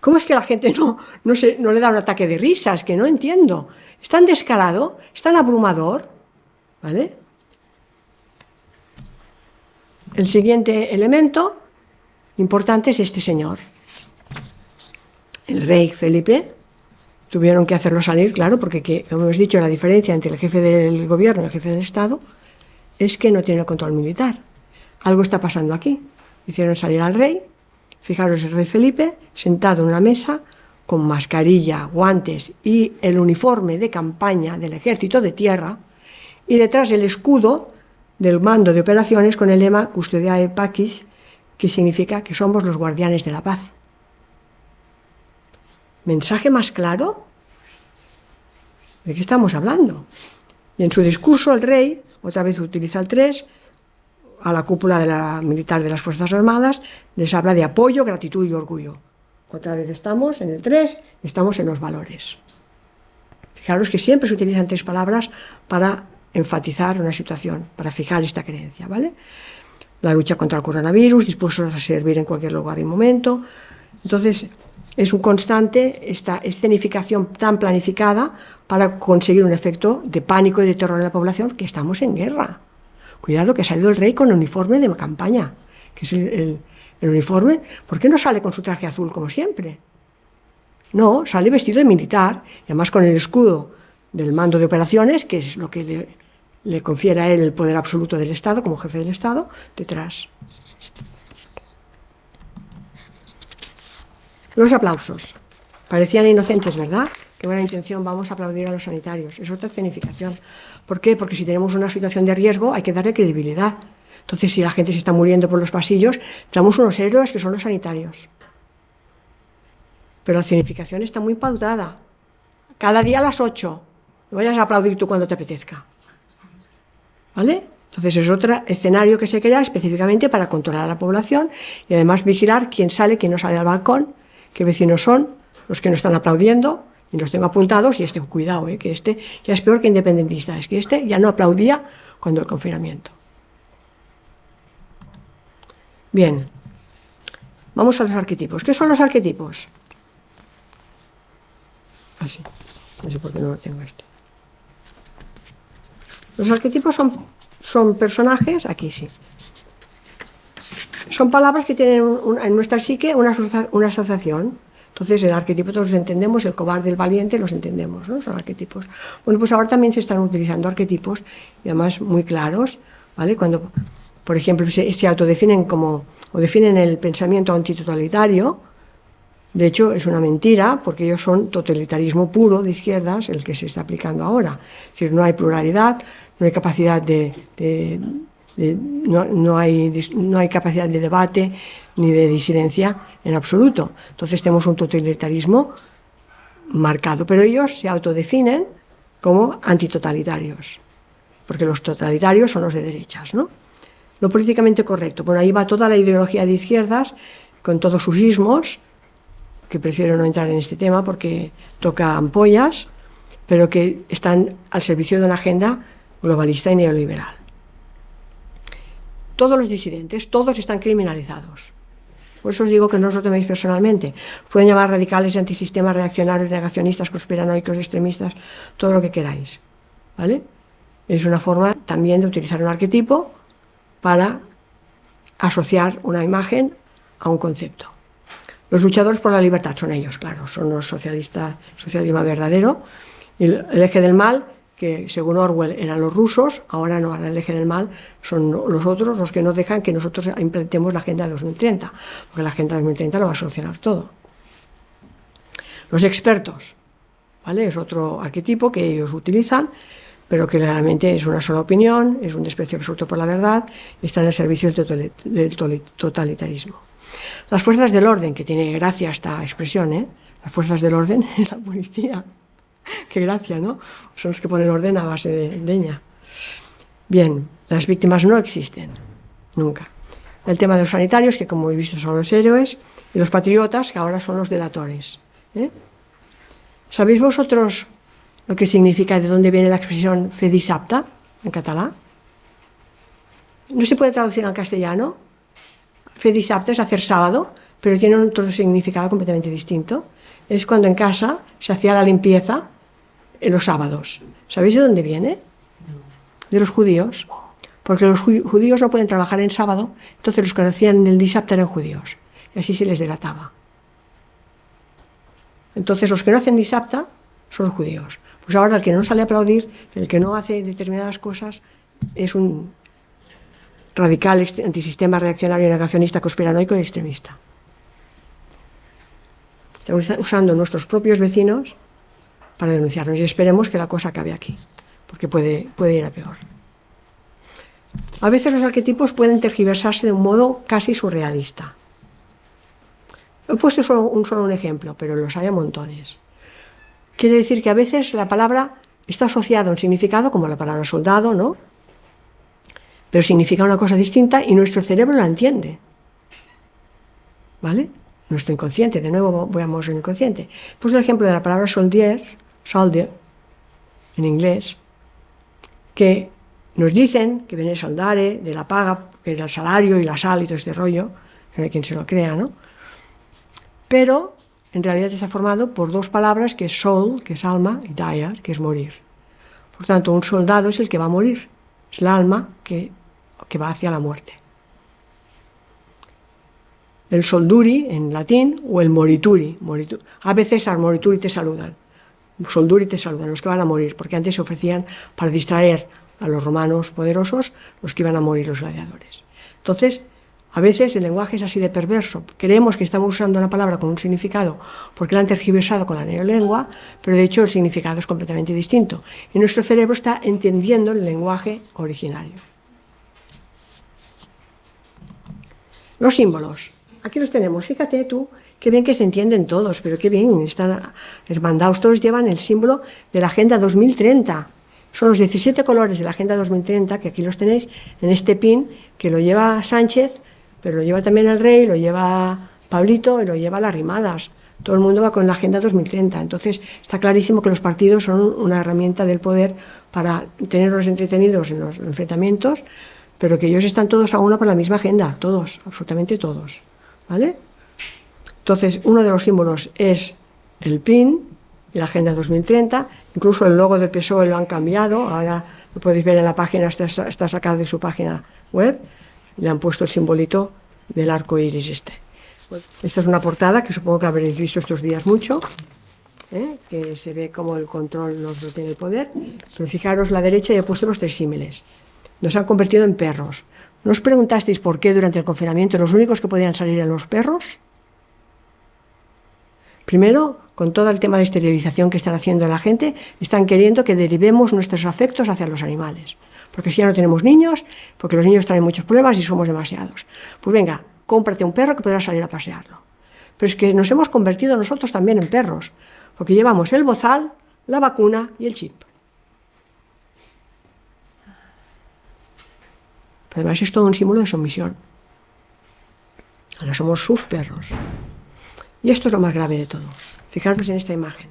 ¿Cómo es que la gente no le da un ataque de risas? Que no entiendo. Es tan descarado, es tan abrumador, ¿vale? El siguiente elemento importante es este señor. el rey Felipe, tuvieron que hacerlo salir, claro, porque, como hemos dicho, la diferencia entre el jefe del gobierno y el jefe del Estado es que no tiene el control militar. Algo está pasando aquí. Hicieron salir al rey, fijaros, el rey Felipe, sentado en una mesa, con mascarilla, guantes y el uniforme de campaña del ejército de tierra, y detrás el escudo del mando de operaciones con el lema Custodiae Pacis, que significa que somos los guardianes de la paz. ¿Mensaje más claro? ¿De qué estamos hablando? Y en su discurso el rey, otra vez utiliza el 3, a la cúpula militar de las Fuerzas Armadas, les habla de apoyo, gratitud y orgullo. Otra vez estamos en el 3, estamos en los valores. Fijaros que siempre se utilizan 3 palabras para enfatizar una situación, para fijar esta creencia, ¿vale? La lucha contra el coronavirus, dispuestos a servir en cualquier lugar y momento. Entonces, es un constante esta escenificación tan planificada para conseguir un efecto de pánico y de terror en la población, que estamos en guerra. Cuidado, que ha salido el rey con el uniforme de campaña, que es el uniforme. ¿Por qué no sale con su traje azul como siempre? No, sale vestido de militar, y además con el escudo del mando de operaciones, que es lo que le confiere a él el poder absoluto del Estado, como jefe del Estado, detrás. Los aplausos. Parecían inocentes, ¿verdad? Qué buena intención, vamos a aplaudir a los sanitarios. Es otra escenificación. ¿Por qué? Porque si tenemos una situación de riesgo hay que darle credibilidad. Entonces, si la gente se está muriendo por los pasillos, tenemos unos héroes que son los sanitarios. Pero la escenificación está muy pautada. Cada día a las 8. No vayas a aplaudir tú cuando te apetezca. ¿Vale? Entonces es otro escenario que se crea específicamente para controlar a la población y además vigilar quién sale, quién no sale al balcón, qué vecinos son los que no están aplaudiendo, y los tengo apuntados, y cuidado, que este ya es peor que independentista, es que este ya no aplaudía cuando el confinamiento. Bien, vamos a los arquetipos. ¿Qué son los arquetipos? Así, no sé por qué no lo tengo esto. Los arquetipos son personajes, aquí sí. Son palabras que tienen en nuestra psique una asociación. Entonces, el arquetipo todos los entendemos, el cobarde, el valiente, los entendemos, ¿no? Son arquetipos. Bueno, pues ahora también se están utilizando arquetipos, y además muy claros, ¿vale? Cuando, por ejemplo, se autodefinen o definen el pensamiento antitotalitario. De hecho, es una mentira, porque ellos son totalitarismo puro de izquierdas, el que se está aplicando ahora. Es decir, no hay pluralidad, no hay capacidad no hay capacidad de debate ni de disidencia en absoluto. Entonces tenemos un totalitarismo marcado, pero ellos se autodefinen como antitotalitarios, porque los totalitarios son los de derechas, ¿no? Lo políticamente correcto, bueno, ahí va toda la ideología de izquierdas con todos sus ismos, que prefiero no entrar en este tema porque toca ampollas, pero que están al servicio de una agenda globalista y neoliberal. Todos los disidentes, todos están criminalizados. Por eso os digo que no os lo toméis personalmente. Pueden llamar radicales, antisistemas, reaccionarios, negacionistas, conspiranoicos, extremistas, todo lo que queráis, ¿vale? Es una forma también de utilizar un arquetipo para asociar una imagen a un concepto. Los luchadores por la libertad son ellos, claro, son los socialistas, socialismo verdadero. Y el eje del mal, que según Orwell eran los rusos, ahora no, ahora el eje del mal son los otros, los que no dejan que nosotros implementemos la Agenda de 2030, porque la Agenda de 2030 lo va a solucionar todo. Los expertos, ¿vale? Es otro arquetipo que ellos utilizan, pero que realmente es una sola opinión, es un desprecio absoluto por la verdad, y está en el servicio del totalitarismo. Las fuerzas del orden, que tiene gracia esta expresión, ¿eh? Las fuerzas del orden es la policía. Qué gracia, ¿no? Son los que ponen orden a base de leña. Bien, las víctimas no existen, nunca. El tema de los sanitarios, que como he visto son los héroes, y los patriotas, que ahora son los delatores, ¿eh? ¿Sabéis vosotros lo que significa, de dónde viene la expresión fe dissabte, en catalán? No se puede traducir al castellano. Fe dissabte es hacer sábado, pero tiene otro significado completamente distinto. Es cuando en casa se hacía la limpieza en los sábados. ¿Sabéis de dónde viene? De los judíos. Porque los judíos no pueden trabajar en sábado, entonces los que hacían el dissabte eran judíos. Y así se les delataba. Entonces los que no hacen disapta son los judíos. Pues ahora el que no sale a aplaudir, el que no hace determinadas cosas, es un radical antisistema reaccionario, negacionista, conspiranoico y extremista. Estamos usando nuestros propios vecinos para denunciarnos y esperemos que la cosa acabe aquí, porque puede ir a peor. A veces los arquetipos pueden tergiversarse de un modo casi surrealista. He puesto solo un ejemplo, pero los hay a montones. Quiere decir que a veces la palabra está asociada a un significado, como la palabra soldado, ¿no? Pero significa una cosa distinta y nuestro cerebro la entiende. ¿Vale? Nuestro inconsciente, de nuevo veamos el inconsciente. Pues el ejemplo de la palabra soldier, en inglés, que nos dicen que viene soldare, de la paga, que era el salario y la sal y todo este rollo, que no hay quien se lo crea, ¿no? Pero en realidad está formado por dos palabras, que es soul, que es alma, y dire, que es morir. Por tanto, un soldado es el que va a morir, es el alma que va hacia la muerte. El solduri en latín o el morituri. A veces al morituri te saludan, solduri te saludan, los que van a morir, porque antes se ofrecían para distraer a los romanos poderosos, los que iban a morir, los gladiadores. Entonces, a veces el lenguaje es así de perverso. Creemos que estamos usando una palabra con un significado porque la han tergiversado con la neolengua, pero de hecho el significado es completamente distinto. Y nuestro cerebro está entendiendo el lenguaje originario. Los símbolos. Aquí los tenemos. Fíjate tú, qué bien que se entienden todos, pero qué bien están hermandados. Todos llevan el símbolo de la Agenda 2030. Son los 17 colores de la Agenda 2030, que aquí los tenéis en este pin, que lo lleva Sánchez, pero lo lleva también el Rey, lo lleva Pablito y lo lleva las Rimadas. Todo el mundo va con la Agenda 2030. Entonces está clarísimo que los partidos son una herramienta del poder para tenerlos entretenidos en los enfrentamientos, pero que ellos están todos a una por la misma agenda, todos, absolutamente todos, ¿vale? Entonces, uno de los símbolos es el PIN de la Agenda 2030, incluso el logo del PSOE lo han cambiado, ahora lo podéis ver en la página, está sacado de su página web, le han puesto el simbolito del arco iris este. Esta es una portada que supongo que habréis visto estos días mucho, que se ve como el control nos lo tiene el poder, pero fijaros la derecha y he puesto los tres símiles. Nos han convertido en perros. ¿No os preguntasteis por qué durante el confinamiento los únicos que podían salir eran los perros? Primero, con todo el tema de esterilización que están haciendo la gente, están queriendo que derivemos nuestros afectos hacia los animales. Porque si ya no tenemos niños, porque los niños traen muchos problemas y somos demasiados. Pues venga, cómprate un perro que podrás salir a pasearlo. Pero es que nos hemos convertido nosotros también en perros, porque llevamos el bozal, la vacuna y el chip. Pero además es todo un símbolo de sumisión. Ahora somos sus perros. Y esto es lo más grave de todo. Fijaros en esta imagen.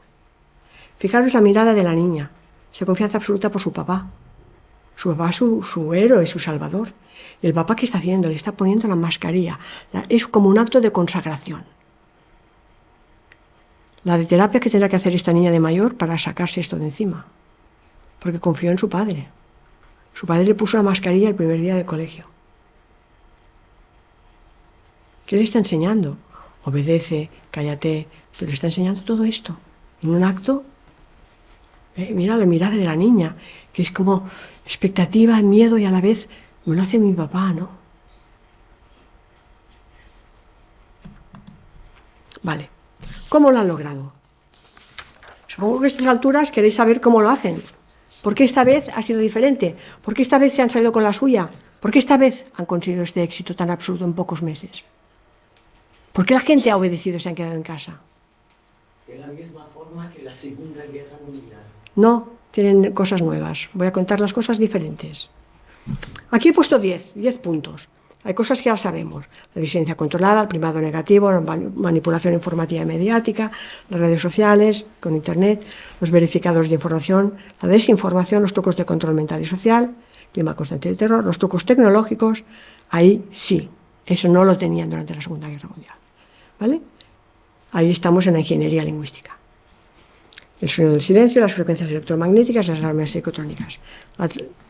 Fijaros la mirada de la niña. Se confianza absoluta por su papá. Su papá es su héroe, su salvador. Y el papá, ¿qué está haciendo? Le está poniendo la mascarilla. Es como un acto de consagración. La de terapia que tendrá que hacer esta niña de mayor para sacarse esto de encima. Porque confió en su padre. Su padre le puso la mascarilla el primer día de colegio. ¿Qué le está enseñando? Obedece, cállate, pero le está enseñando todo esto en un acto. Mira la mirada de la niña, que es como expectativa, miedo y a la vez me lo hace mi papá, ¿no? Vale, ¿cómo lo han logrado? Supongo que a estas alturas queréis saber cómo lo hacen. ¿Por qué esta vez ha sido diferente? ¿Por qué esta vez se han salido con la suya? ¿Por qué esta vez han conseguido este éxito tan absurdo en pocos meses? ¿Por qué la gente ha obedecido y se han quedado en casa? De la misma forma que la Segunda Guerra Mundial. No, tienen cosas nuevas. Voy a contar las cosas diferentes. Aquí he puesto 10 puntos. Hay cosas que ya sabemos. La disidencia controlada, el primado negativo, la manipulación informativa y mediática, las redes sociales, con internet, los verificadores de información, la desinformación, los trucos de control mental y social, clima constante de terror, los trucos tecnológicos. Ahí sí, eso no lo tenían durante la Segunda Guerra Mundial. ¿Vale? Ahí estamos en la ingeniería lingüística. El sonido del silencio, las frecuencias electromagnéticas, las alarmas psicotrónicas.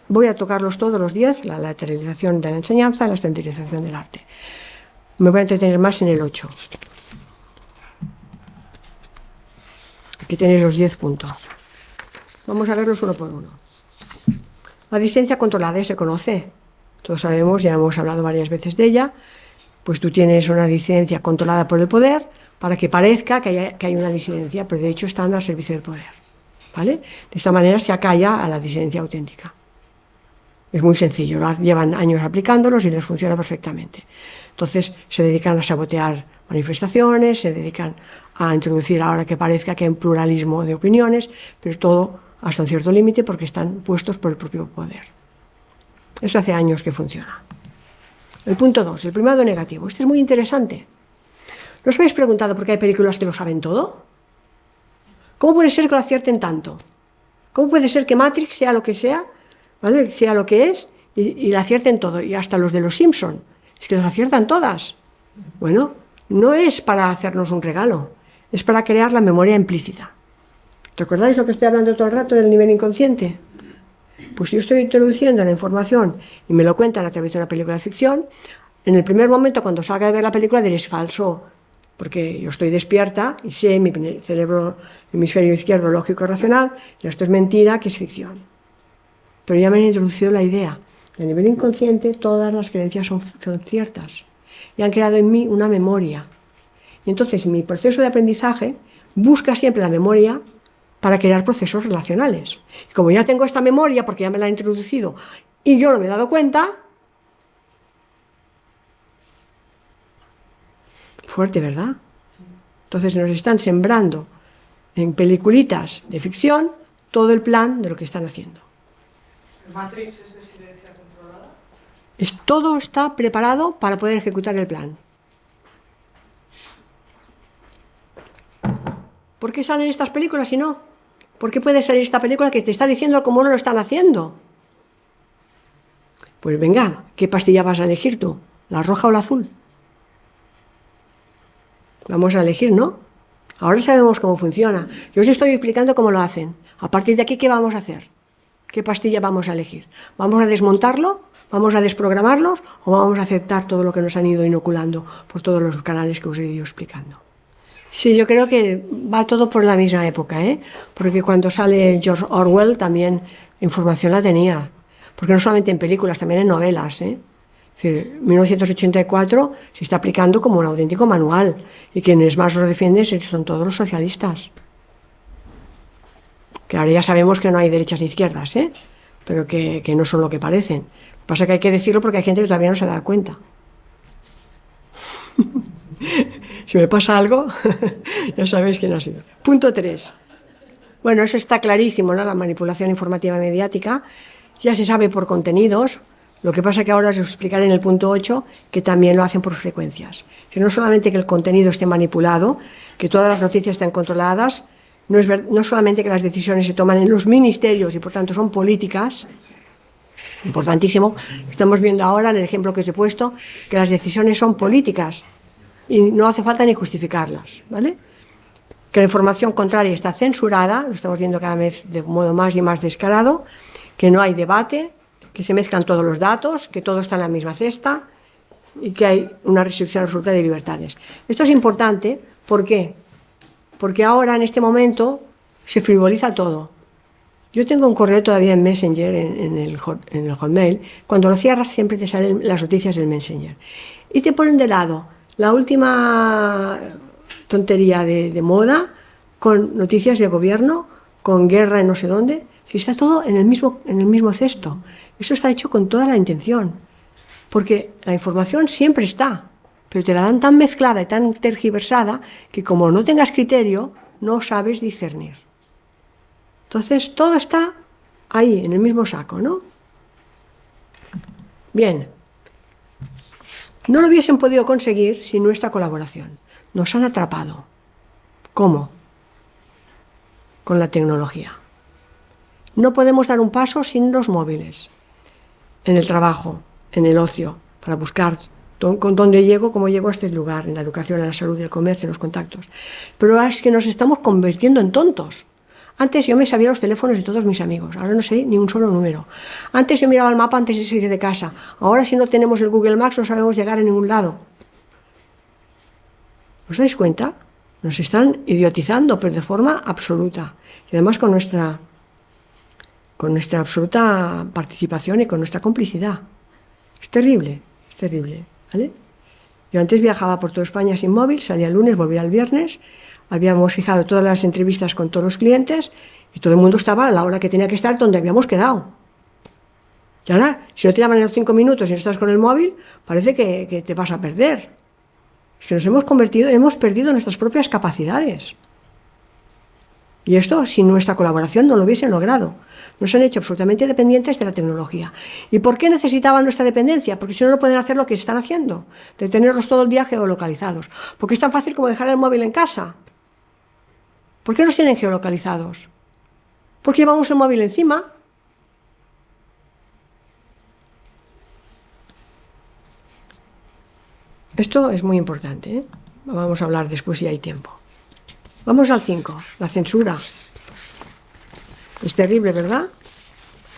Voy a tocarlos todos los días, la lateralización de la enseñanza y la estandarización del arte. Me voy a entretener más en el 8. Aquí tenéis los 10 puntos. Vamos a verlos uno por uno. La disidencia controlada ya se conoce. Todos sabemos, ya hemos hablado varias veces de ella. Pues tú tienes una disidencia controlada por el poder para que parezca que hay una disidencia, pero de hecho están al servicio del poder. ¿Vale? De esta manera se acalla a la disidencia auténtica. Es muy sencillo, llevan años aplicándolos y les funciona perfectamente. Entonces se dedican a sabotear manifestaciones, se dedican a introducir ahora que parezca que hay un pluralismo de opiniones, pero todo hasta un cierto límite porque están puestos por el propio poder. Esto hace años que funciona. El punto 2, el primado negativo. Este es muy interesante. ¿No os habéis preguntado por qué hay películas que lo saben todo? ¿Cómo puede ser que lo acierten tanto? ¿Cómo puede ser que Matrix sea lo que sea, ¿vale? Sea lo que es, y la acierten todo? Y hasta los de los Simpson, es que los aciertan todas. Bueno, no es para hacernos un regalo, es para crear la memoria implícita. ¿Recordáis lo que estoy hablando todo el rato del nivel inconsciente? Pues si yo estoy introduciendo la información y me lo cuentan a través de una película de ficción, en el primer momento cuando salga de ver la película diré es falso, porque yo estoy despierta y sé, mi cerebro, hemisferio izquierdo lógico racional, y esto es mentira, que es ficción. Pero ya me han introducido la idea. A nivel inconsciente todas las creencias son ciertas y han creado en mí una memoria. Y entonces mi proceso de aprendizaje busca siempre la memoria para crear procesos relacionales. Y como ya tengo esta memoria, porque ya me la han introducido y yo no me he dado cuenta, fuerte, ¿verdad? Entonces nos están sembrando en peliculitas de ficción todo el plan de lo que están haciendo. ¿El Matrix es de silencia controlada? Todo está preparado para poder ejecutar el plan. ¿Por qué salen estas películas si no? ¿Por qué puede salir esta película que te está diciendo cómo no lo están haciendo? Pues venga, ¿qué pastilla vas a elegir tú? ¿La roja o la azul? Vamos a elegir, ¿no? Ahora sabemos cómo funciona. Yo os estoy explicando cómo lo hacen. A partir de aquí, ¿qué vamos a hacer? ¿Qué pastilla vamos a elegir? ¿Vamos a desmontarlo? ¿Vamos a desprogramarlos? ¿O vamos a aceptar todo lo que nos han ido inoculando por todos los canales que os he ido explicando? Sí, yo creo que va todo por la misma época, ¿eh? Porque cuando sale George Orwell también información la tenía. Porque no solamente en películas, también en novelas, ¿eh? Es decir, 1984 se está aplicando como un auténtico manual y quienes más lo defienden son todos los socialistas. Que ahora ya sabemos que no hay derechas ni izquierdas, ¿eh? Pero que no son lo que parecen. Lo que pasa es que hay que decirlo porque hay gente que todavía no se da cuenta. Si me pasa algo, ya sabéis quién ha sido. Punto 3. Bueno, eso está clarísimo, ¿no? La manipulación informativa mediática. Ya se sabe por contenidos. Lo que pasa que ahora os explicaré en el punto 8 que también lo hacen por frecuencias. Que no solamente que el contenido esté manipulado, que todas las noticias estén controladas, no solamente que las decisiones se toman en los ministerios y por tanto son políticas, importantísimo. Estamos viendo ahora en el ejemplo que os he puesto que las decisiones son políticas y no hace falta ni justificarlas, ¿vale? Que la información contraria está censurada, lo estamos viendo cada vez de modo más y más descarado, que no hay debate, que se mezclan todos los datos, que todo está en la misma cesta y que hay una restricción absoluta de libertades. Esto es importante, ¿por qué? Porque ahora, en este momento, se frivoliza todo. Yo tengo un correo todavía en Messenger, en el Hotmail. Cuando lo cierras siempre te salen las noticias del Messenger. Y te ponen de lado la última tontería de moda con noticias de gobierno, con guerra en no sé dónde. Si está todo en el mismo cesto. Eso está hecho con toda la intención. Porque la información siempre está, pero te la dan tan mezclada y tan tergiversada que como no tengas criterio, no sabes discernir. Entonces, todo está ahí, en el mismo saco, ¿no? Bien. No lo hubiesen podido conseguir sin nuestra colaboración. Nos han atrapado. ¿Cómo? Con la tecnología. No podemos dar un paso sin los móviles. En el trabajo, en el ocio, para buscar con dónde llego, cómo llego a este lugar, en la educación, en la salud, en el comercio, en los contactos. Pero es que nos estamos convirtiendo en tontos. Antes yo me sabía los teléfonos de todos mis amigos, ahora no sé ni un solo número. Antes yo miraba el mapa antes de salir de casa, ahora si no tenemos el Google Maps no sabemos llegar a ningún lado. ¿Os dais cuenta? Nos están idiotizando, pero de forma absoluta. Y además con nuestra absoluta participación y con nuestra complicidad. Es terrible, ¿vale? Yo antes viajaba por toda España sin móvil, salía el lunes, volvía el viernes, habíamos fijado todas las entrevistas con todos los clientes y todo el mundo estaba a la hora que tenía que estar donde habíamos quedado. Y ahora, si no te llaman en los 5 minutos y no estás con el móvil, parece que te vas a perder. Es que hemos perdido nuestras propias capacidades. Y esto, sin nuestra colaboración, no lo hubiesen logrado. Nos han hecho absolutamente dependientes de la tecnología. ¿Y por qué necesitaban nuestra dependencia? Porque si no, no pueden hacer lo que están haciendo, de tenerlos todo el día geolocalizados. Porque es tan fácil como dejar el móvil en casa. ¿Por qué nos tienen geolocalizados? Porque llevamos el móvil encima. Esto es muy importante, ¿eh? Vamos a hablar después si hay tiempo. Vamos al 5, la censura. Es terrible, ¿verdad?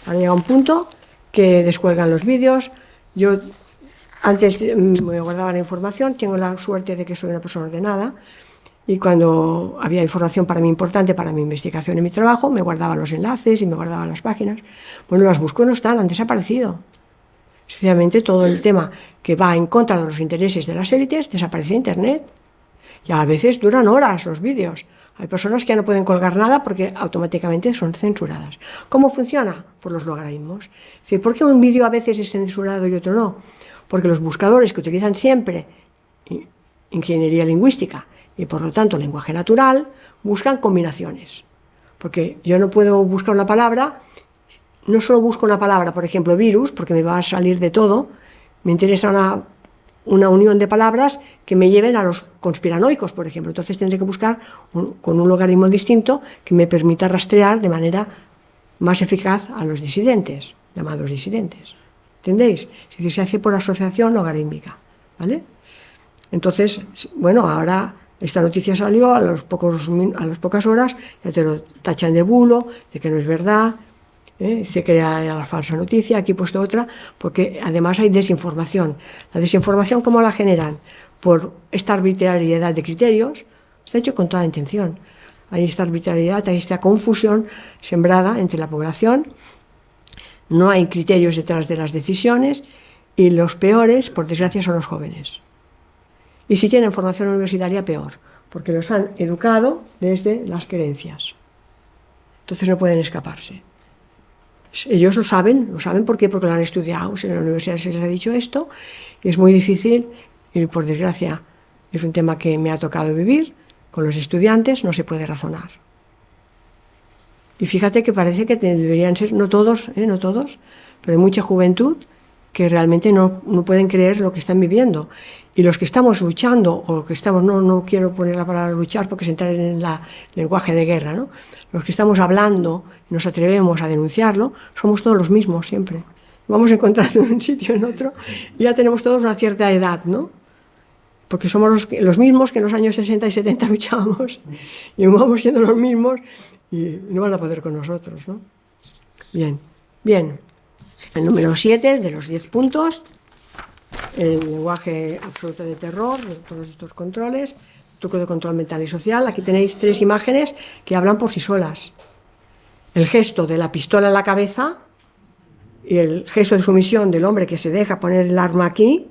Ahora llega un punto que descuelgan los vídeos. Yo antes me guardaba la información, tengo la suerte de que soy una persona ordenada, y cuando había información para mí importante, para mi investigación y mi trabajo, me guardaba los enlaces y me guardaba las páginas. Bueno, las busco y no están, han desaparecido. Sencillamente todo el tema que va en contra de los intereses de las élites desaparece de Internet. Y a veces duran horas los vídeos. Hay personas que ya no pueden colgar nada porque automáticamente son censuradas. ¿Cómo funciona? Por los logaritmos. Es decir, ¿por qué un vídeo a veces es censurado y otro no? Porque los buscadores que utilizan siempre ingeniería lingüística y por lo tanto lenguaje natural, buscan combinaciones. Porque yo no puedo buscar una palabra, no solo busco una palabra, por ejemplo, virus, porque me va a salir de todo, me interesa una unión de palabras que me lleven a los conspiranoicos, por ejemplo. Entonces tendré que buscar con un logaritmo distinto que me permita rastrear de manera más eficaz a los disidentes, llamados disidentes. ¿Entendéis? Es decir, se hace por asociación logarítmica, ¿vale? Entonces, bueno, ahora esta noticia salió a las pocas horas, ya te lo tachan de bulo, de que no es verdad, se crea la falsa noticia. Aquí he puesto otra, porque además hay desinformación. La desinformación, ¿cómo la generan? Por esta arbitrariedad de criterios, está hecho con toda intención. Hay esta arbitrariedad, hay esta confusión sembrada entre la población, no hay criterios detrás de las decisiones, y los peores, por desgracia, son los jóvenes. Y si tienen formación universitaria, peor, porque los han educado desde las creencias. Entonces no pueden escaparse. Ellos lo saben ¿por qué? Porque lo han estudiado, en la universidad se les ha dicho esto, y es muy difícil, y por desgracia es un tema que me ha tocado vivir, con los estudiantes no se puede razonar. Y fíjate que parece que deberían ser, no todos, pero hay mucha juventud que realmente no pueden creer lo que están viviendo. Y los que estamos luchando, o que estamos, no quiero poner la palabra luchar porque es entrar en el lenguaje de guerra, ¿no? Los que estamos hablando y nos atrevemos a denunciarlo, somos todos los mismos siempre. Vamos encontrando en un sitio en otro y ya tenemos todos una cierta edad, ¿no? Porque somos los mismos que en los años 60 y 70 luchábamos, y vamos siendo los mismos y no van a poder con nosotros, ¿no? Bien. El número 7 de los 10 puntos, el lenguaje absoluto de terror, todos estos controles, truco de control mental y social. Aquí tenéis 3 imágenes que hablan por sí solas. El gesto de la pistola en la cabeza y el gesto de sumisión del hombre que se deja poner el arma aquí.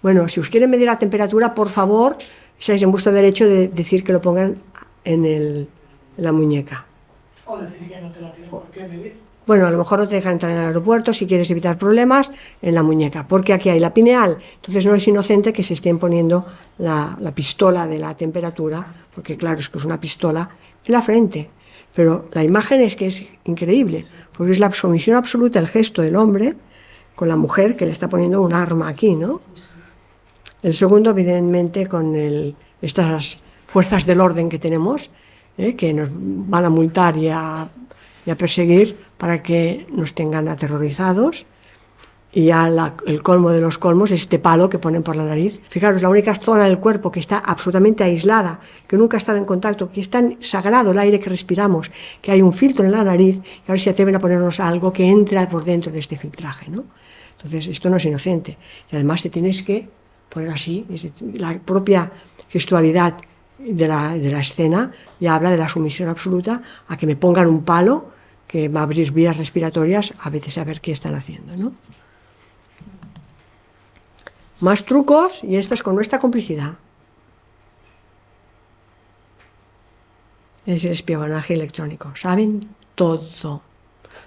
Bueno, si os quieren medir la temperatura, por favor, estáis en vuestro derecho de decir que lo pongan en la muñeca. O decir que no te la tienen por qué medir. Bueno, a lo mejor no te dejan entrar en el aeropuerto si quieres evitar problemas en la muñeca, porque aquí hay la pineal. Entonces no es inocente que se estén poniendo la pistola de la temperatura, porque claro, es que es una pistola en la frente. Pero la imagen es que es increíble, porque es la sumisión absoluta, el gesto del hombre con la mujer que le está poniendo un arma aquí, ¿no? El segundo, evidentemente, con estas fuerzas del orden que tenemos, que nos van a multar y a perseguir para que nos tengan aterrorizados. Y ya el colmo de los colmos es este palo que ponen por la nariz. Fijaros, la única zona del cuerpo que está absolutamente aislada, que nunca ha estado en contacto, que es tan sagrado el aire que respiramos, que hay un filtro en la nariz, y ahora se atreven a ponernos algo que entra por dentro de este filtraje, ¿no? Entonces, esto no es inocente. Y además te tienes que poner así, la propia gestualidad de la escena y habla de la sumisión absoluta a que me pongan un palo que va a abrir vías respiratorias, a veces a ver qué están haciendo, ¿no? Más trucos, y esto es con nuestra complicidad. Es el espionaje electrónico. Saben todo.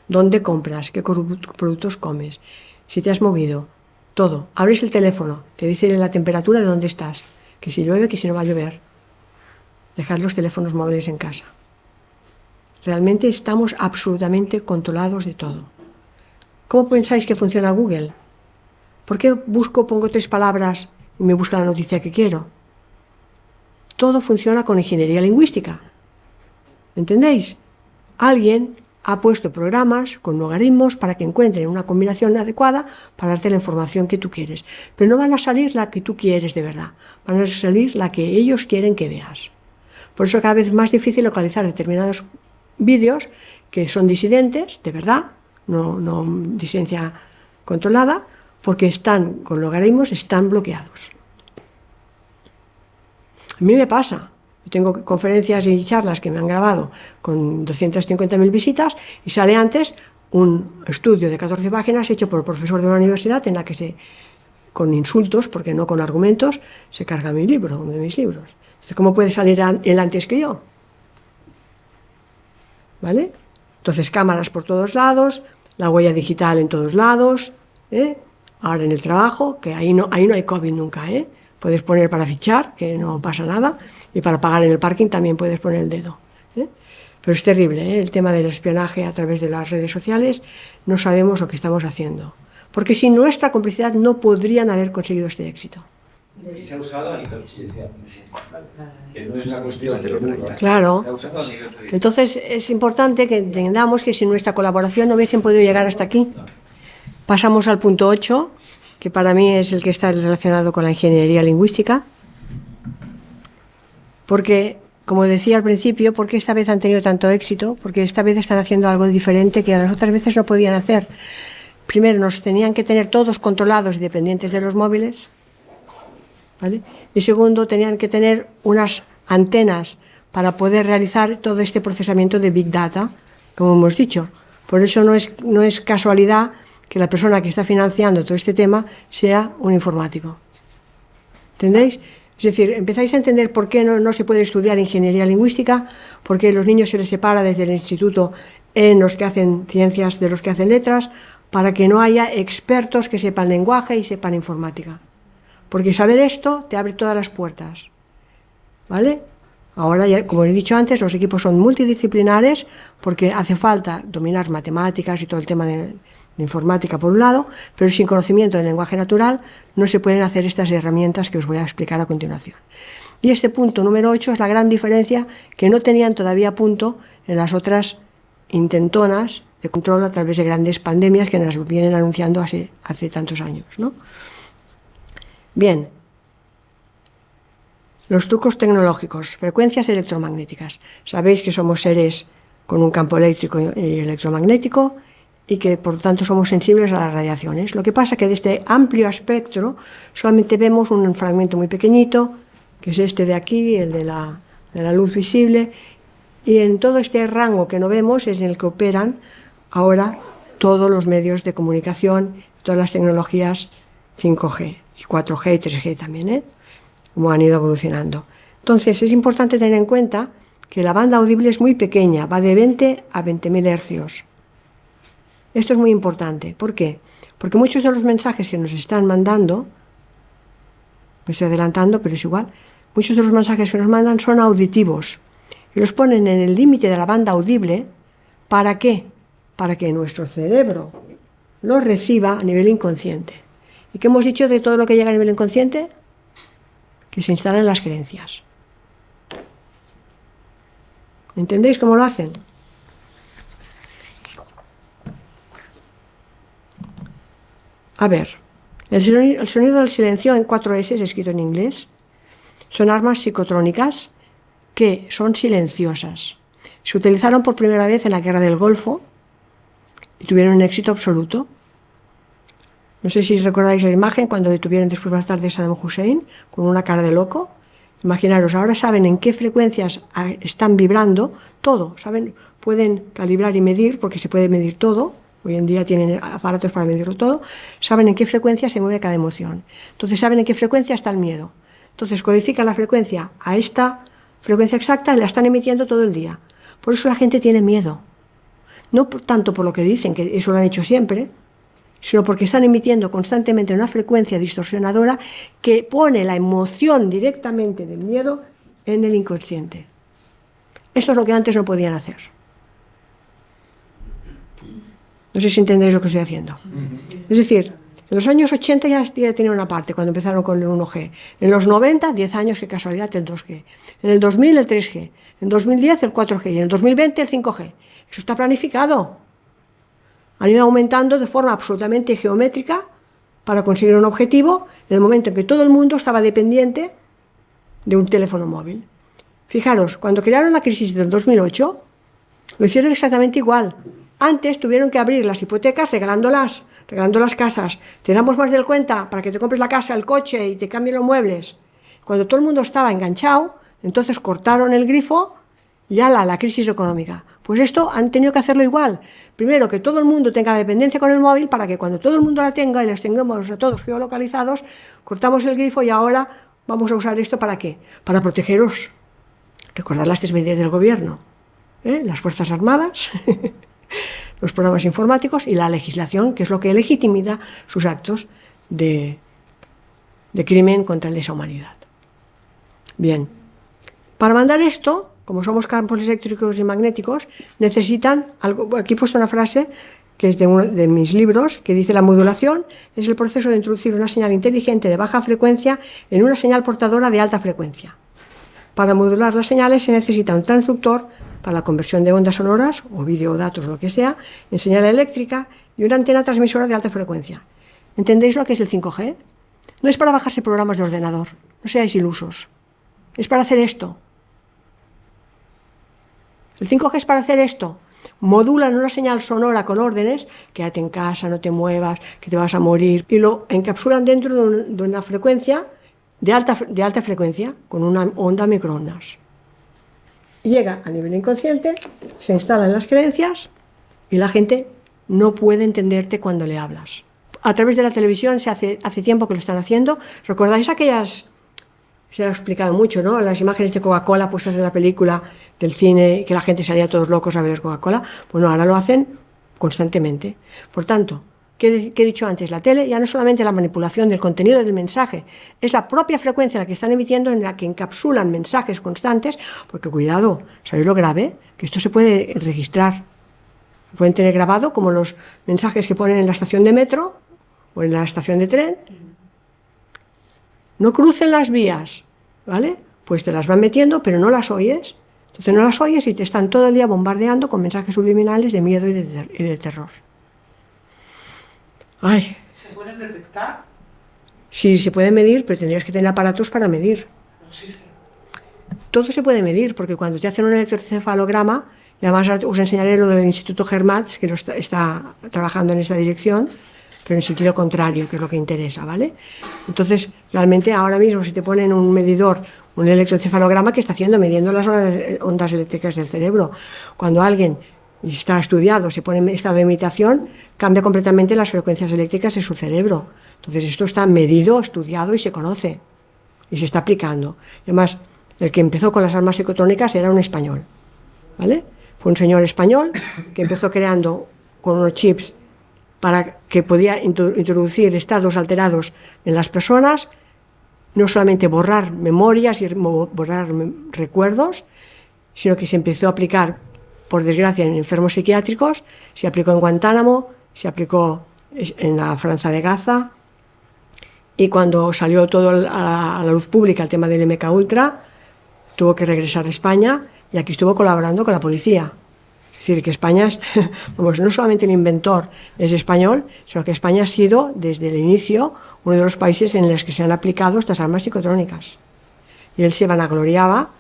¿Dónde compras? ¿Qué productos comes? Si te has movido. Todo. Abres el teléfono. Te dice la temperatura de dónde estás. Que si llueve, que si no va a llover. Dejad los teléfonos móviles en casa. Realmente estamos absolutamente controlados de todo. ¿Cómo pensáis que funciona Google? ¿Por qué pongo 3 palabras y me busca la noticia que quiero? Todo funciona con ingeniería lingüística. ¿Entendéis? Alguien ha puesto programas con logaritmos para que encuentren una combinación adecuada para darte la información que tú quieres. Pero no van a salir la que tú quieres de verdad. Van a salir la que ellos quieren que veas. Por eso cada vez es más difícil localizar determinados vídeos que son disidentes, de verdad, no disidencia controlada, porque están con logaritmos, están bloqueados. A mí me pasa. Yo tengo conferencias y charlas que me han grabado con 250.000 visitas y sale antes un estudio de 14 páginas hecho por el profesor de una universidad en la que con insultos, porque no con argumentos, se carga mi libro, uno de mis libros. Entonces, ¿cómo puede salir él antes que yo? ¿Vale? Entonces, cámaras por todos lados, la huella digital en todos lados, ahora en el trabajo, que ahí no hay COVID nunca, puedes poner para fichar, que no pasa nada, y para pagar en el parking también puedes poner el dedo. Pero es terrible, el tema del espionaje a través de las redes sociales, no sabemos lo que estamos haciendo. Porque sin nuestra complicidad no podrían haber conseguido este éxito. Y se ha usado a nivel judicial. Que no es una cuestión de lo que Claro. se ha usado a nivel judicial. Entonces es importante que entendamos que sin nuestra colaboración no hubiesen podido llegar hasta aquí. Pasamos al punto 8, que para mí es el que está relacionado con la ingeniería lingüística. Porque, como decía al principio, ¿por qué esta vez han tenido tanto éxito? Porque esta vez están haciendo algo diferente que las otras veces no podían hacer. Primero, nos tenían que tener todos controlados y dependientes de los móviles, ¿vale? Y segundo, tenían que tener unas antenas para poder realizar todo este procesamiento de Big Data, como hemos dicho. Por eso no es casualidad que la persona que está financiando todo este tema sea un informático. ¿Entendéis? Es decir, empezáis a entender por qué no se puede estudiar ingeniería lingüística, por qué los niños se les separa desde el instituto en los que hacen ciencias de los que hacen letras, para que no haya expertos que sepan lenguaje y sepan informática. Porque saber esto te abre todas las puertas, ¿vale? Ahora, ya, como he dicho antes, los equipos son multidisciplinares porque hace falta dominar matemáticas y todo el tema de informática por un lado, pero sin conocimiento del lenguaje natural no se pueden hacer estas herramientas que os voy a explicar a continuación. Y este punto número 8 es la gran diferencia que no tenían todavía punto en las otras intentonas de control a través de grandes pandemias que nos vienen anunciando hace tantos años, ¿no? Bien, los trucos tecnológicos, frecuencias electromagnéticas. Sabéis que somos seres con un campo eléctrico y electromagnético y que por lo tanto somos sensibles a las radiaciones. Lo que pasa es que de este amplio espectro solamente vemos un fragmento muy pequeñito, que es este de aquí, el de la luz visible, y en todo este rango que no vemos es en el que operan ahora todos los medios de comunicación, todas las tecnologías 5G y 4G y 3G también, como han ido evolucionando. Entonces es importante tener en cuenta que la banda audible es muy pequeña, va de 20 a 20.000 hercios. Esto es muy importante. ¿Por qué? Porque muchos de los mensajes que nos están mandando, me estoy adelantando, pero es igual, muchos de los mensajes que nos mandan son auditivos y los ponen en el límite de la banda audible. ¿Para qué? Para que nuestro cerebro los reciba a nivel inconsciente. ¿Y qué hemos dicho de todo lo que llega a nivel inconsciente? Que se instalan las creencias. ¿Entendéis cómo lo hacen? A ver, el sonido del silencio en 4 S, escrito en inglés, son armas psicotrónicas que son silenciosas. Se utilizaron por primera vez en la Guerra del Golfo y tuvieron un éxito absoluto. No sé si recordáis la imagen cuando detuvieron después más tarde a Saddam Hussein con una cara de loco Imaginaros, ahora saben en qué frecuencias están vibrando todo, saben, pueden calibrar y medir, porque se puede medir todo, hoy en día tienen aparatos para medirlo todo, saben en qué frecuencia se mueve cada emoción. Entonces saben en qué frecuencia está el miedo. Entonces codifican la frecuencia a esta frecuencia exacta y la están emitiendo todo el día. Por eso la gente tiene miedo. No tanto por lo que dicen, que eso lo han hecho siempre, sino porque están emitiendo constantemente una frecuencia distorsionadora que pone la emoción directamente del miedo en el inconsciente. Esto es lo que antes no podían hacer. No sé si entendéis lo que estoy haciendo. Es decir, en los años 80 ya tenía una parte, cuando empezaron con el 1G. En los 90, 10 años, qué casualidad, el 2G. En el 2000, el 3G. En 2010, el 4G. Y en el 2020, el 5G. Eso está planificado. Han ido aumentando de forma absolutamente geométrica para conseguir un objetivo en el momento en que todo el mundo estaba dependiente de un teléfono móvil. Fijaros, cuando crearon la crisis del 2008, lo hicieron exactamente igual. Antes tuvieron que abrir las hipotecas regalando las casas. Te damos más del cuenta para que te compres la casa, el coche y te cambien los muebles. Cuando todo el mundo estaba enganchado, entonces cortaron el grifo y ala, la crisis económica. Pues esto han tenido que hacerlo igual. Primero, que todo el mundo tenga la dependencia con el móvil para que cuando todo el mundo la tenga y los tengamos a todos geolocalizados, cortamos el grifo y ahora vamos a usar esto ¿para qué? Para protegeros. Recordad las 3 medidas del gobierno. Las Fuerzas Armadas, los programas informáticos y la legislación, que es lo que legitima sus actos de crimen contra lesa humanidad. Bien, para mandar esto, como somos campos eléctricos y magnéticos, necesitan algo. Aquí he puesto una frase que es de uno de mis libros, que dice: la modulación es el proceso de introducir una señal inteligente de baja frecuencia en una señal portadora de alta frecuencia. Para modular las señales se necesita un transductor para la conversión de ondas sonoras o videodatos, lo que sea, en señal eléctrica y una antena transmisora de alta frecuencia. ¿Entendéis lo que es el 5G? No es para bajarse programas de ordenador, no seáis ilusos. Es para hacer esto. El 5G es para hacer esto. Modulan una señal sonora con órdenes: quédate en casa, no te muevas, que te vas a morir, y lo encapsulan dentro de una frecuencia de alta frecuencia, con una onda microondas. Llega a nivel inconsciente, se instala en las creencias y la gente no puede entenderte cuando le hablas. A través de la televisión hace tiempo que lo están haciendo. ¿Recordáis aquellas? Se ha explicado mucho, ¿no? Las imágenes de Coca-Cola puestas en la película del cine, que la gente salía todos locos a beber Coca-Cola. Bueno, ahora lo hacen constantemente. Por tanto, ¿qué he dicho antes? La tele ya no es solamente la manipulación del contenido del mensaje, es la propia frecuencia la que están emitiendo, en la que encapsulan mensajes constantes, porque cuidado, ¿sabéis lo grave? Que esto se puede registrar. Pueden tener grabado como los mensajes que ponen en la estación de metro o en la estación de tren. No crucen las vías, ¿vale? Pues te las van metiendo, pero no las oyes. Entonces no las oyes y te están todo el día bombardeando con mensajes subliminales de miedo y de terror. Ay. ¿Se pueden detectar? Sí, se puede medir, pero tendrías que tener aparatos para medir. No existe. Todo se puede medir, porque cuando te hacen un electroencefalograma, y además os enseñaré lo del Instituto Hermatz, que está trabajando en esta dirección, pero en sentido contrario, que es lo que interesa, ¿vale? Entonces, realmente ahora mismo si te ponen un medidor, un electroencefalograma, ¿qué está haciendo? Midiendo las ondas eléctricas del cerebro. Cuando alguien está estudiado, se pone en estado de imitación, cambia completamente las frecuencias eléctricas de su cerebro. Entonces esto está medido, estudiado y se conoce. Y se está aplicando. Además, el que empezó con las armas psicotrónicas era un español, ¿vale? Fue un señor español que empezó creando con unos chips para que podía introducir estados alterados en las personas, no solamente borrar memorias y borrar recuerdos, sino que se empezó a aplicar, por desgracia, en enfermos psiquiátricos, se aplicó en Guantánamo, se aplicó en la Franja de Gaza, y cuando salió todo a la luz pública el tema del MKUltra, tuvo que regresar a España y aquí estuvo colaborando con la policía. Es decir, que España, vamos, no solamente el inventor es español, sino que España ha sido, desde el inicio, uno de los países en los que se han aplicado estas armas psicotrónicas. Y él se vanagloriaba.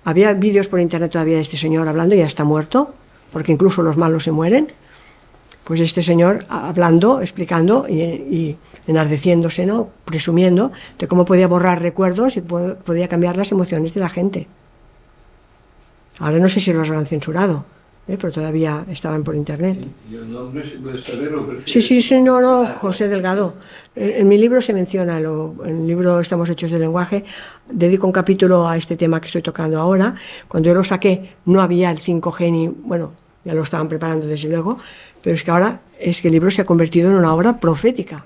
Había vídeos por internet todavía de este señor hablando, ya está muerto, porque incluso los malos se mueren. Pues este señor hablando, explicando y enardeciéndose, ¿no? Presumiendo de cómo podía borrar recuerdos y podía cambiar las emociones de la gente. Ahora no sé si los habrán censurado, pero todavía estaban por internet. ¿Y el nombre se puede saber o prefieres? Sí, no, José Delgado. En mi libro se menciona, en el libro Estamos hechos de lenguaje, dedico un capítulo a este tema que estoy tocando ahora. Cuando yo lo saqué no había el 5G ni, bueno, ya lo estaban preparando desde luego, pero es que ahora es que el libro se ha convertido en una obra profética,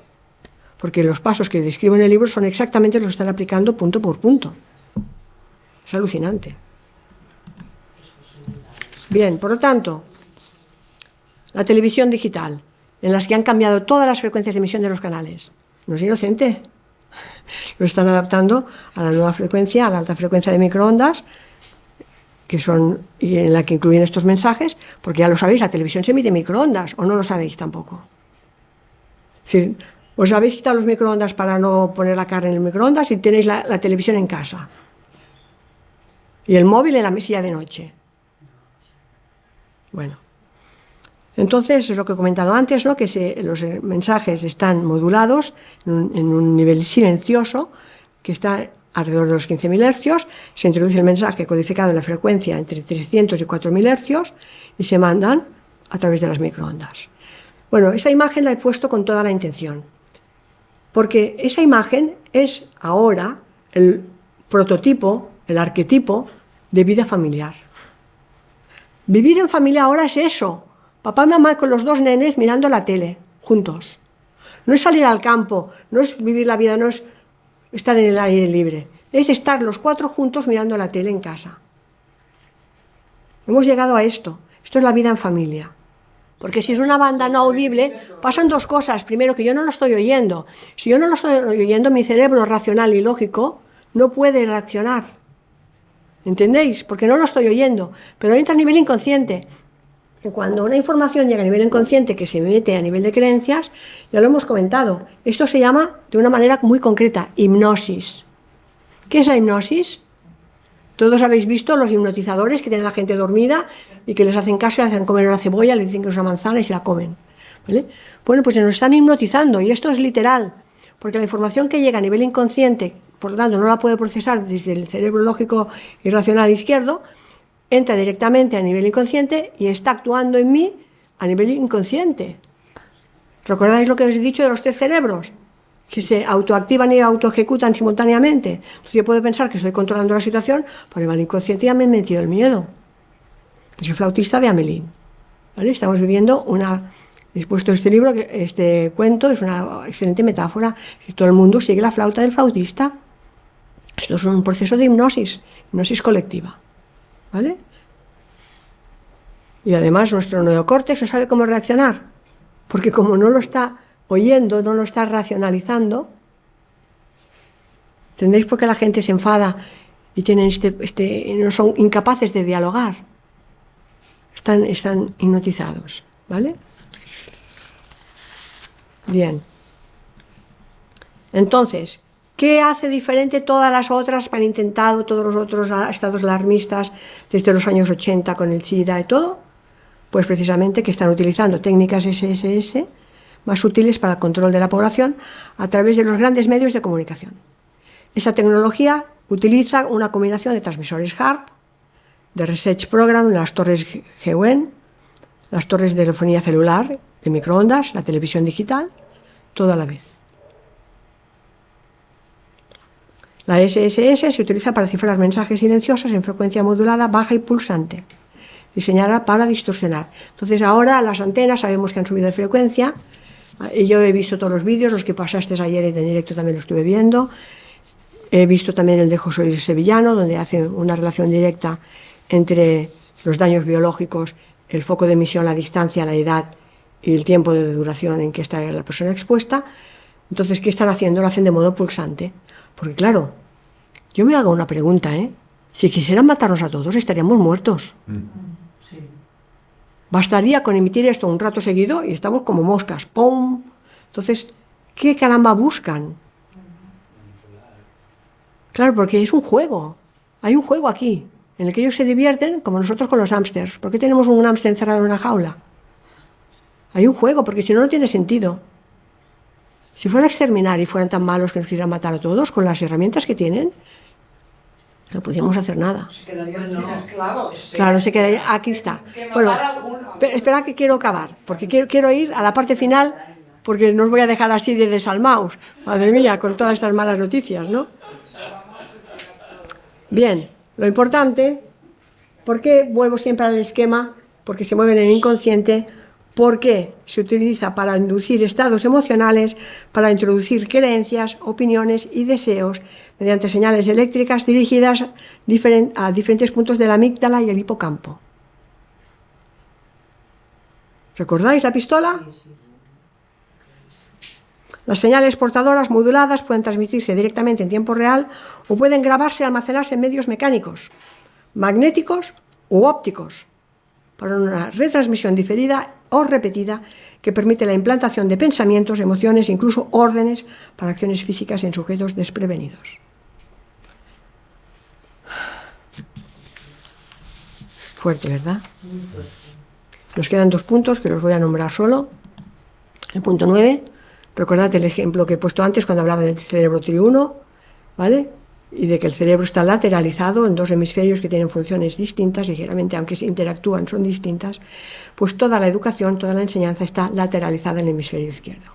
porque los pasos que describo en el libro son exactamente los que están aplicando punto por punto. Es alucinante. Bien, por lo tanto, la televisión digital, en las que han cambiado todas las frecuencias de emisión de los canales, no es inocente. Lo están adaptando a la nueva frecuencia, a la alta frecuencia de microondas, que son, y en la que incluyen estos mensajes, porque ya lo sabéis, la televisión se emite en microondas, o no lo sabéis tampoco. Es decir, os habéis quitado los microondas para no poner la carne en el microondas y tenéis la televisión en casa. Y el móvil en la mesilla de noche. Bueno, entonces es lo que he comentado antes, ¿no? Que los mensajes están modulados en un nivel silencioso, que está alrededor de los 15.000 hercios, se introduce el mensaje codificado en la frecuencia entre 300 y 4.000 hercios y se mandan a través de las microondas. Bueno, esta imagen la he puesto con toda la intención, porque esa imagen es ahora el prototipo, el arquetipo de vida familiar. Vivir en familia ahora es eso, papá y mamá con los dos nenes mirando la tele, juntos. No es salir al campo, no es vivir la vida, no es estar en el aire libre, es estar los cuatro juntos mirando la tele en casa. Hemos llegado a esto es la vida en familia. Porque si es una banda no audible, pasan dos cosas. Primero, que yo no lo estoy oyendo. Si yo no lo estoy oyendo, mi cerebro racional y lógico no puede reaccionar. ¿Entendéis? Porque no lo estoy oyendo. Pero entra a nivel inconsciente. Y cuando una información llega a nivel inconsciente que se mete a nivel de creencias, ya lo hemos comentado, esto se llama de una manera muy concreta, hipnosis. ¿Qué es la hipnosis? Todos habéis visto los hipnotizadores que tienen a la gente dormida y que les hacen caso, le hacen comer una cebolla, le dicen que es una manzana y se la comen, ¿vale? Bueno, pues se nos están hipnotizando y esto es literal, porque la información que llega a nivel inconsciente, por lo tanto no la puede procesar desde el cerebro lógico y racional izquierdo, entra directamente a nivel inconsciente y está actuando en mí a nivel inconsciente. ¿Recordáis lo que os he dicho de los tres cerebros? Que se autoactivan y autoejecutan simultáneamente. Entonces yo puedo pensar que estoy controlando la situación, pero el inconsciente ya me he metido el miedo. Soy flautista de Hamelin, ¿vale? Estamos viviendo he puesto este libro, este cuento es una excelente metáfora. Todo el mundo sigue la flauta del flautista. Esto es un proceso de hipnosis colectiva, ¿vale? Y además nuestro neocórtex no sabe cómo reaccionar, porque como no lo está oyendo, no lo está racionalizando. ¿Entendéis por qué la gente se enfada y tienen no son incapaces de dialogar? Están hipnotizados, ¿vale? Bien. Entonces, ¿qué hace diferente todas las otras para intentado todos los otros estados alarmistas desde los años 80 con el SIDA y todo? Pues precisamente que están utilizando técnicas SSS más útiles para el control de la población a través de los grandes medios de comunicación. Esta tecnología utiliza una combinación de transmisores HARP, de Research Program, las torres GEWEN, las torres de telefonía celular, de microondas, la televisión digital, todo a la vez. La SSS se utiliza para cifrar mensajes silenciosos en frecuencia modulada, baja y pulsante, diseñada para distorsionar. Entonces ahora las antenas sabemos que han subido de frecuencia. Yo he visto todos los vídeos, los que pasaste ayer en directo también lo estuve viendo. He visto también el de José Luis Sevillano, donde hace una relación directa entre los daños biológicos, el foco de emisión, la distancia, la edad y el tiempo de duración en que está la persona expuesta. Entonces, ¿qué están haciendo? Lo hacen de modo pulsante. Porque claro, yo me hago una pregunta, si quisieran matarnos a todos, estaríamos muertos. Sí. Bastaría con emitir esto un rato seguido y estamos como moscas. ¡Pum! Entonces, ¿qué caramba buscan? Claro, porque es un juego. Hay un juego aquí, en el que ellos se divierten como nosotros con los hámsters. ¿Por qué tenemos un hámster encerrado en una jaula? Hay un juego, porque si no, no tiene sentido. Si fuera a exterminar y fueran tan malos que nos quisieran matar a todos, con las herramientas que tienen, no podíamos hacer nada. Se quedarían sin esclavos. Claro, se quedaría. Aquí está. Que Bueno, matar a alguno. espera que quiero acabar, porque quiero ir a la parte final, porque no os voy a dejar así de desalmaos. Madre mía, con todas estas malas noticias, ¿no? Bien, lo importante, ¿por qué vuelvo siempre al esquema? Porque se mueve en el inconsciente. Porque se utiliza para inducir estados emocionales, para introducir creencias, opiniones y deseos mediante señales eléctricas dirigidas a diferentes puntos de la amígdala y el hipocampo. ¿Recordáis la pistola? Las señales portadoras moduladas pueden transmitirse directamente en tiempo real o pueden grabarse y almacenarse en medios mecánicos, magnéticos u ópticos, para una retransmisión diferida o repetida que permite la implantación de pensamientos, emociones e incluso órdenes para acciones físicas en sujetos desprevenidos. Fuerte, ¿verdad? Nos quedan 2 puntos que los voy a nombrar solo. El punto 9, recordad el ejemplo que he puesto antes cuando hablaba del cerebro triuno, ¿vale? Y de que el cerebro está lateralizado en 2 hemisferios que tienen funciones distintas, ligeramente, aunque se interactúan, son distintas, pues toda la educación, toda la enseñanza está lateralizada en el hemisferio izquierdo.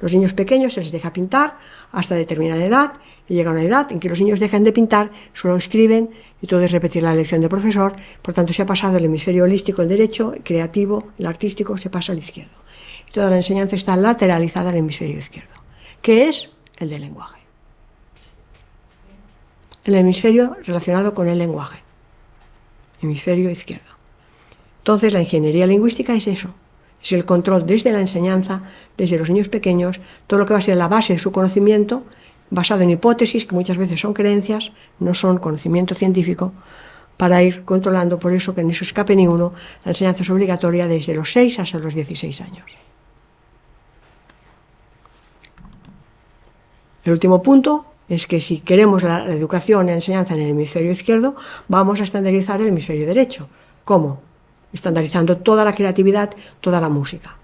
Los niños pequeños se les deja pintar hasta determinada edad, y llega una edad en que los niños dejan de pintar, solo escriben, y todo es repetir la lección del profesor. Por tanto, se ha pasado el hemisferio holístico, el derecho, el creativo, el artístico, se pasa al izquierdo. Y toda la enseñanza está lateralizada en el hemisferio izquierdo, que es el del lenguaje. El hemisferio relacionado con el lenguaje, hemisferio izquierdo. Entonces, la ingeniería lingüística es eso, es el control desde la enseñanza, desde los niños pequeños, todo lo que va a ser la base de su conocimiento, basado en hipótesis, que muchas veces son creencias, no son conocimiento científico, para ir controlando. Por eso, que no se escape ni uno, la enseñanza es obligatoria desde los 6 hasta los 16 años. El último punto es que si queremos la educación y la enseñanza en el hemisferio izquierdo, vamos a estandarizar el hemisferio derecho. ¿Cómo? Estandarizando toda la creatividad, toda la música.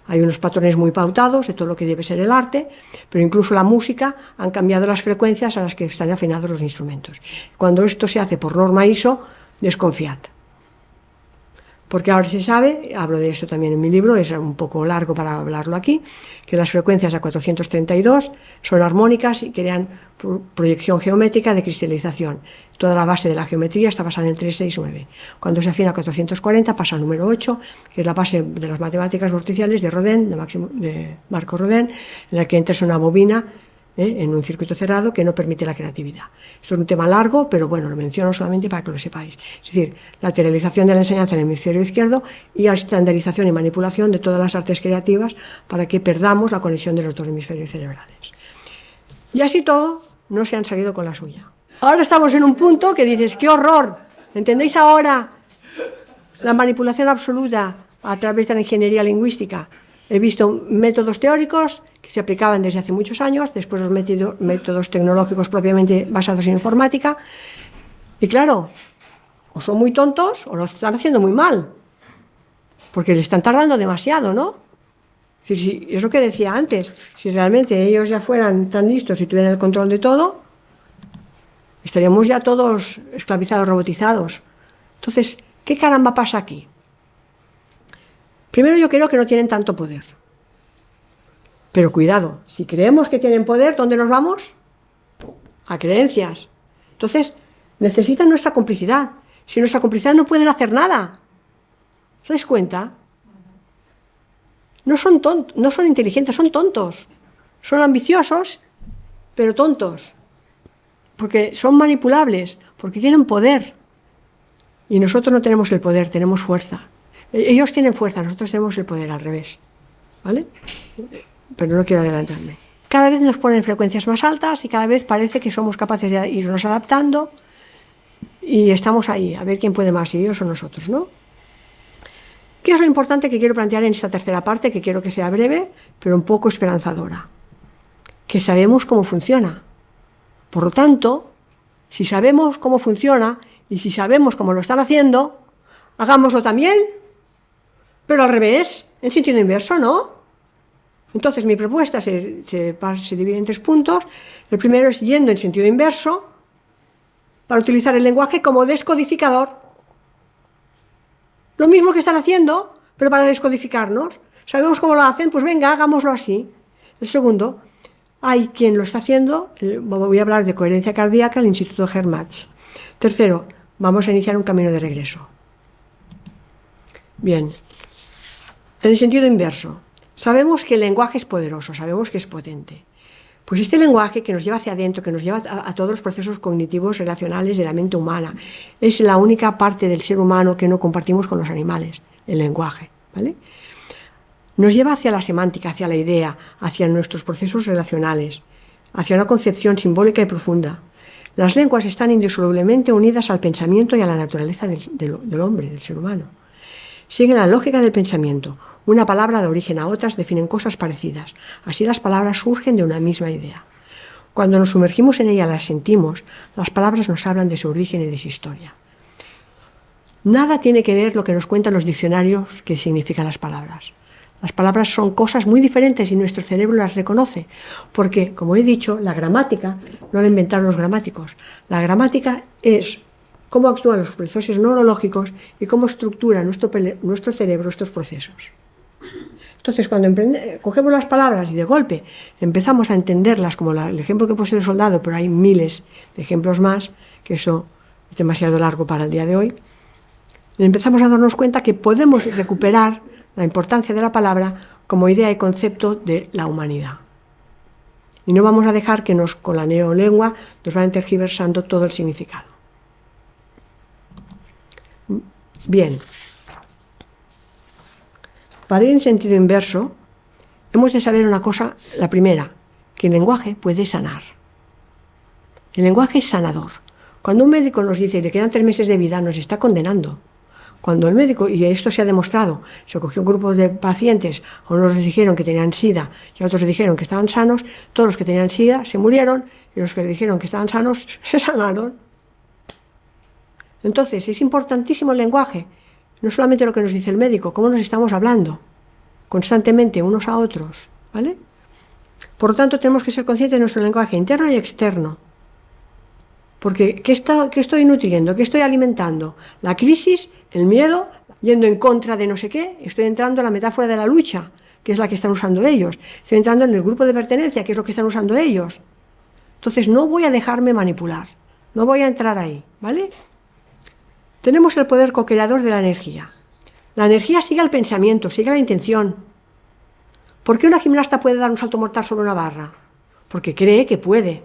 Hay unos patrones muy pautados de todo lo que debe ser el arte, pero incluso la música han cambiado las frecuencias a las que están afinados los instrumentos. Cuando esto se hace por norma ISO, desconfiad. Porque ahora se sabe, hablo de eso también en mi libro, es un poco largo para hablarlo aquí, que las frecuencias a 432 son armónicas y crean proyección geométrica de cristalización. Toda la base de la geometría está basada en el 369. Cuando se afina a 440 pasa al número 8, que es la base de las matemáticas vorticiales de Rodin, de Marco Rodin, en la que entras una bobina en un circuito cerrado que no permite la creatividad. Esto es un tema largo, pero bueno, lo menciono solamente para que lo sepáis. Es decir, lateralización de la enseñanza en el hemisferio izquierdo y estandarización y manipulación de todas las artes creativas para que perdamos la conexión de los 2 hemisferios cerebrales. Y así todo, no se han salido con la suya. Ahora estamos en un punto que dices, ¡qué horror! ¿Entendéis ahora la manipulación absoluta a través de la ingeniería lingüística? He visto métodos teóricos que se aplicaban desde hace muchos años, después los métodos tecnológicos propiamente basados en informática, y claro, o son muy tontos o lo están haciendo muy mal, porque le están tardando demasiado, ¿no? Es decir, si, es lo que decía antes, si realmente ellos ya fueran tan listos y tuvieran el control de todo, estaríamos ya todos esclavizados, robotizados. Entonces, ¿qué caramba pasa aquí? Primero, yo creo que no tienen tanto poder. Pero cuidado, si creemos que tienen poder, ¿dónde nos vamos? A creencias. Entonces, necesitan nuestra complicidad. Sin nuestra complicidad no pueden hacer nada. ¿Os dais cuenta? No son inteligentes, son tontos. Son ambiciosos, pero tontos. Porque son manipulables, porque tienen poder. Y nosotros no tenemos el poder, tenemos fuerza. Ellos tienen fuerza, nosotros tenemos el poder al revés, ¿vale? Pero no quiero adelantarme. Cada vez nos ponen frecuencias más altas y cada vez parece que somos capaces de irnos adaptando y estamos ahí, a ver quién puede más, si ellos o nosotros, ¿no? ¿Qué es lo importante que quiero plantear en esta tercera parte, que quiero que sea breve, pero un poco esperanzadora? Que sabemos cómo funciona. Por lo tanto, si sabemos cómo funciona y si sabemos cómo lo están haciendo, hagámoslo también, pero al revés. En sentido inverso, ¿no? Entonces mi propuesta se divide en 3 puntos. El primero es yendo en sentido inverso para utilizar el lenguaje como descodificador. Lo mismo que están haciendo, pero para descodificarnos. ¿Sabemos cómo lo hacen? Pues venga, hagámoslo así. El segundo, hay quien lo está haciendo. Voy a hablar de coherencia cardíaca, el Instituto Hermatz. Tercero, vamos a iniciar un camino de regreso. Bien, en el sentido inverso, sabemos que el lenguaje es poderoso, sabemos que es potente. Pues este lenguaje que nos lleva hacia adentro, que nos lleva a todos los procesos cognitivos relacionales de la mente humana, es la única parte del ser humano que no compartimos con los animales, el lenguaje, ¿vale? Nos lleva hacia la semántica, hacia la idea, hacia nuestros procesos relacionales, hacia una concepción simbólica y profunda. Las lenguas están indisolublemente unidas al pensamiento y a la naturaleza del hombre, del ser humano. Siguen la lógica del pensamiento. Una palabra da origen a otras, definen cosas parecidas. Así las palabras surgen de una misma idea. Cuando nos sumergimos en ella, las sentimos, las palabras nos hablan de su origen y de su historia. Nada tiene que ver lo que nos cuentan los diccionarios que significan las palabras. Las palabras son cosas muy diferentes y nuestro cerebro las reconoce, porque, como he dicho, la gramática no la inventaron los gramáticos. La gramática es cómo actúan los procesos neurológicos y cómo estructura nuestro cerebro estos procesos. Entonces, cuando cogemos las palabras y de golpe empezamos a entenderlas, como el ejemplo que he puesto del soldado, pero hay miles de ejemplos más, que eso es demasiado largo para el día de hoy, empezamos a darnos cuenta que podemos recuperar la importancia de la palabra como idea y concepto de la humanidad. Y no vamos a dejar que con la neolengua nos vayan tergiversando todo el significado. Bien. Para ir en sentido inverso, hemos de saber una cosa, la primera, que el lenguaje puede sanar. El lenguaje es sanador. Cuando un médico nos dice que le quedan 3 meses de vida, nos está condenando. Cuando el médico, y esto se ha demostrado, se cogió un grupo de pacientes, a unos les dijeron que tenían SIDA y a otros les dijeron que estaban sanos, todos los que tenían SIDA se murieron y los que le dijeron que estaban sanos se sanaron. Entonces es importantísimo el lenguaje, no solamente lo que nos dice el médico, cómo nos estamos hablando constantemente unos a otros, ¿vale? Por lo tanto, tenemos que ser conscientes de nuestro lenguaje interno y externo. Porque, ¿qué estoy nutriendo? ¿Qué estoy alimentando? La crisis, el miedo, yendo en contra de no sé qué. Estoy entrando en la metáfora de la lucha, que es la que están usando ellos. Estoy entrando en el grupo de pertenencia, que es lo que están usando ellos. Entonces, no voy a dejarme manipular. No voy a entrar ahí, ¿vale? Tenemos el poder co-creador de la energía. La energía sigue al pensamiento, sigue a la intención. ¿Por qué una gimnasta puede dar un salto mortal sobre una barra? Porque cree que puede.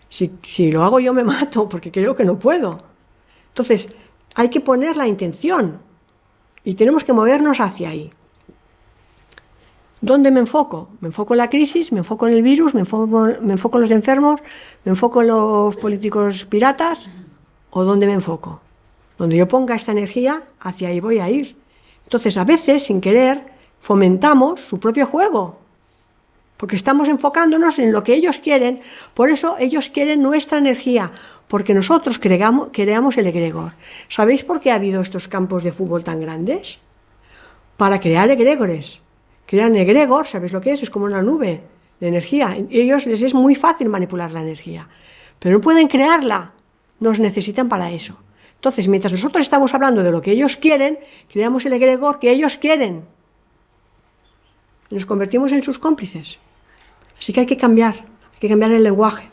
Si lo hago yo me mato, porque creo que no puedo. Entonces, hay que poner la intención y tenemos que movernos hacia ahí. ¿Dónde me enfoco? Me enfoco en la crisis, me enfoco en el virus, me enfoco en los enfermos, me enfoco en los políticos piratas, ¿o dónde me enfoco? Donde yo ponga esta energía, hacia ahí voy a ir. Entonces, a veces, sin querer, fomentamos su propio juego, porque estamos enfocándonos en lo que ellos quieren. Por eso ellos quieren nuestra energía, porque nosotros creamos el egregor. ¿Sabéis por qué ha habido estos campos de fútbol tan grandes? Para crear egregores. Crean egregor, ¿sabéis lo que es? Es como una nube de energía. A ellos les es muy fácil manipular la energía, pero no pueden crearla, nos necesitan para eso. Entonces, mientras nosotros estamos hablando de lo que ellos quieren, creamos el egregor que ellos quieren. Y nos convertimos en sus cómplices. Así que hay que cambiar el lenguaje,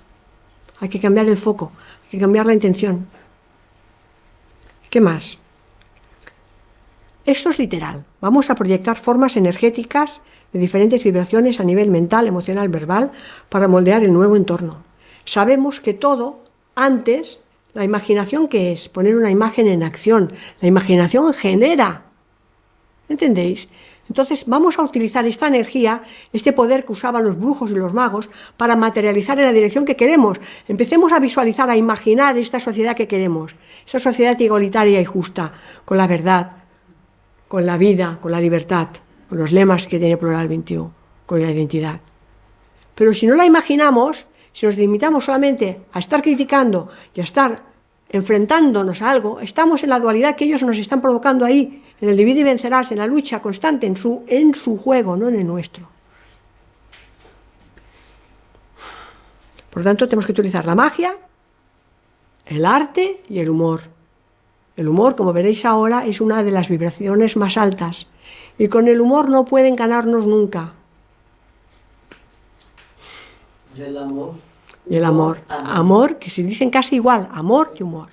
hay que cambiar el foco, hay que cambiar la intención. ¿Qué más? Esto es literal. Vamos a proyectar formas energéticas de diferentes vibraciones a nivel mental, emocional, verbal, para moldear el nuevo entorno. Sabemos que todo, antes, la imaginación, ¿qué es? Poner una imagen en acción. La imaginación genera. ¿Entendéis? Entonces vamos a utilizar esta energía, este poder que usaban los brujos y los magos para materializar en la dirección que queremos. Empecemos a visualizar, a imaginar esta sociedad que queremos, esa sociedad igualitaria y justa, con la verdad, con la vida, con la libertad, con los lemas que tiene Plural 21, con la identidad. Pero si no la imaginamos, si nos limitamos solamente a estar criticando y a estar enfrentándonos a algo, estamos en la dualidad que ellos nos están provocando ahí, en el divide y vencerás, en la lucha constante, en su juego, no en el nuestro. Por lo tanto, tenemos que utilizar la magia, el arte y el humor. El humor, como veréis ahora, es una de las vibraciones más altas. Y con el humor no pueden ganarnos nunca. Y el amor. Y el amor. Amor, que se dicen casi igual, amor y humor.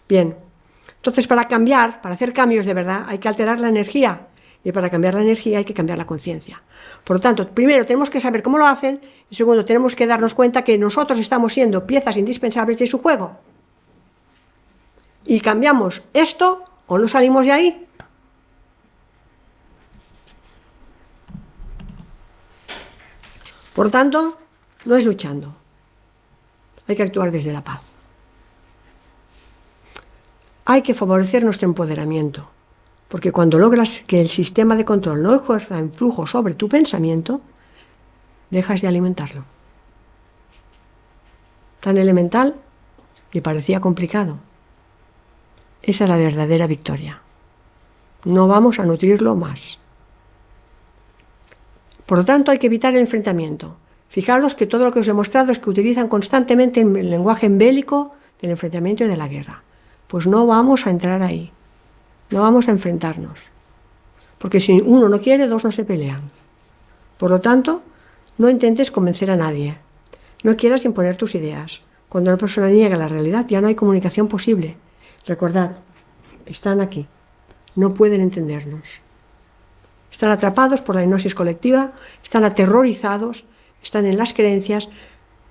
Bien, entonces para hacer cambios de verdad, hay que alterar la energía. Y para cambiar la energía hay que cambiar la conciencia. Por lo tanto, primero tenemos que saber cómo lo hacen, y segundo, tenemos que darnos cuenta que nosotros estamos siendo piezas indispensables de su juego. Y cambiamos esto o no salimos de ahí. Por lo tanto, no es luchando. Hay que actuar desde la paz. Hay que favorecer nuestro empoderamiento, porque cuando logras que el sistema de control no ejerza influjo sobre tu pensamiento, dejas de alimentarlo. Tan elemental y parecía complicado. Esa es la verdadera victoria. No vamos a nutrirlo más. Por lo tanto, hay que evitar el enfrentamiento. Fijaros que todo lo que os he mostrado es que utilizan constantemente el lenguaje bélico del enfrentamiento y de la guerra. Pues no vamos a entrar ahí. No vamos a enfrentarnos. Porque si uno no quiere, dos no se pelean. Por lo tanto, no intentes convencer a nadie. No quieras imponer tus ideas. Cuando una persona niega la realidad, ya no hay comunicación posible. Recordad, están aquí. No pueden entendernos. Están atrapados por la hipnosis colectiva, están aterrorizados, están en las creencias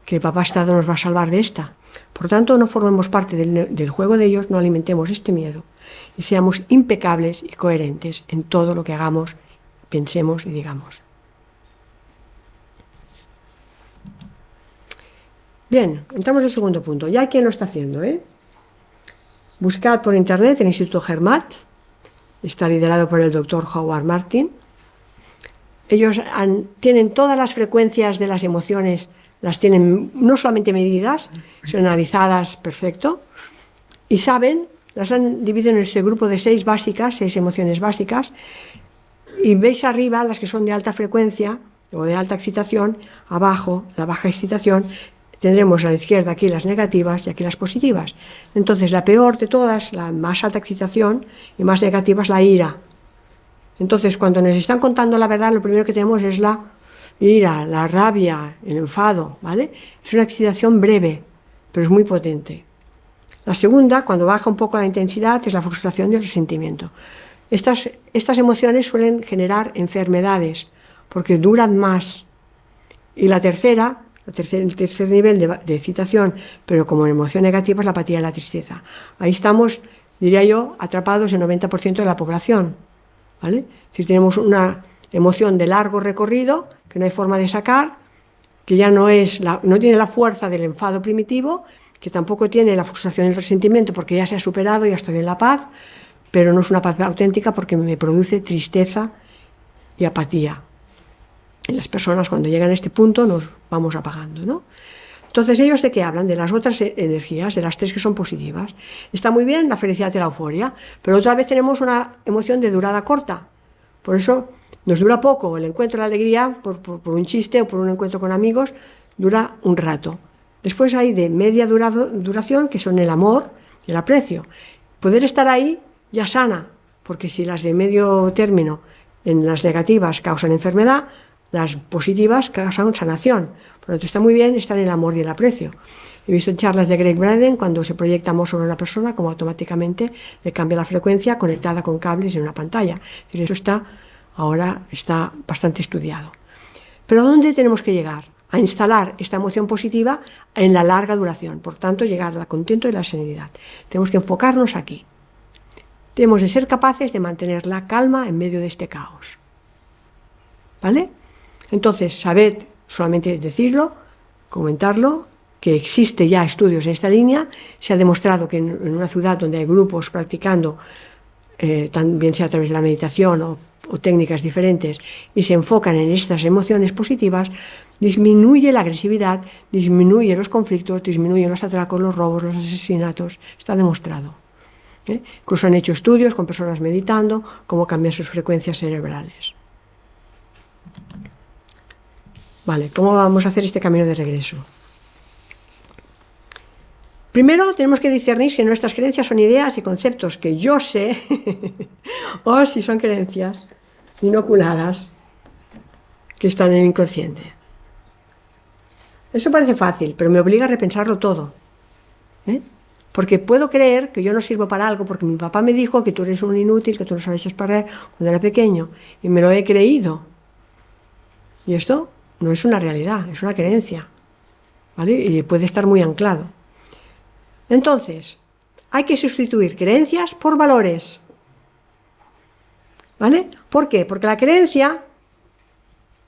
que Papá Estado nos va a salvar de esta. Por tanto, no formemos parte del juego de ellos, no alimentemos este miedo y seamos impecables y coherentes en todo lo que hagamos, pensemos y digamos. Bien, entramos al segundo punto. Ya hay quien lo está haciendo, Buscad por internet el Instituto Hermat, está liderado por el Dr. Howard Martin. Ellos tienen todas las frecuencias de las emociones, las tienen no solamente medidas, sino analizadas perfecto, y saben, las han dividido en este grupo de 6 emociones básicas, y veis arriba las que son de alta frecuencia o de alta excitación, abajo la baja excitación. Tendremos a la izquierda aquí las negativas y aquí las positivas. Entonces, la peor de todas, la más alta excitación y más negativa, es la ira. Entonces, cuando nos están contando la verdad, lo primero que tenemos es la ira, la rabia, el enfado, ¿vale? Es una excitación breve, pero es muy potente. La segunda, cuando baja un poco la intensidad, es la frustración y el resentimiento. Estas emociones suelen generar enfermedades, porque duran más. Y el tercer nivel de excitación, pero como emoción negativa, es la apatía y la tristeza. Ahí estamos, diría yo, atrapados el 90% de la población, ¿vale? Es decir, tenemos una emoción de largo recorrido que no hay forma de sacar, que ya no tiene la fuerza del enfado primitivo, que tampoco tiene la frustración y el resentimiento, porque ya se ha superado, ya estoy en la paz, pero no es una paz auténtica porque me produce tristeza y apatía. Y las personas, cuando llegan a este punto, nos vamos apagando, ¿no? Entonces, ¿ellos de qué hablan? De las otras energías, de las 3 que son positivas. Está muy bien la felicidad y la euforia, pero otra vez tenemos una emoción de durada corta. Por eso nos dura poco el encuentro, la alegría, por un chiste o por un encuentro con amigos, dura un rato. Después hay de media duración, que son el amor y el aprecio. Poder estar ahí ya sana, porque si las de medio término, en las negativas, causan enfermedad, las positivas causan sanación. Por lo tanto, está muy bien estar en el amor y el aprecio. He visto en charlas de Greg Braden, cuando se proyecta amor sobre una persona, como automáticamente le cambia la frecuencia conectada con cables en una pantalla. Es decir, eso ahora está bastante estudiado. Pero ¿a dónde tenemos que llegar? A instalar esta emoción positiva en la larga duración. Por tanto, llegar al contento y la serenidad. Tenemos que enfocarnos aquí. Tenemos de ser capaces de mantener la calma en medio de este caos. ¿Vale? Entonces, sabed, solamente decirlo, comentarlo, que existe ya estudios en esta línea. Se ha demostrado que en una ciudad donde hay grupos practicando también sea a través de la meditación o técnicas diferentes, y se enfocan en estas emociones positivas, disminuye la agresividad, disminuye los conflictos, disminuyen los atracos, los robos, los asesinatos. Está demostrado. Incluso han hecho estudios con personas meditando cómo cambian sus frecuencias cerebrales. Vale, ¿cómo vamos a hacer este camino de regreso? Primero tenemos que discernir si nuestras creencias son ideas y conceptos que yo sé o si son creencias inoculadas que están en el inconsciente. Eso parece fácil, pero me obliga a repensarlo todo. Porque puedo creer que yo no sirvo para algo porque mi papá me dijo que tú eres un inútil, que tú no sabes disparar cuando era pequeño, y me lo he creído. Y esto no es una realidad, es una creencia, ¿vale? Y puede estar muy anclado. Entonces, hay que sustituir creencias por valores, ¿vale? ¿Por qué? Porque la creencia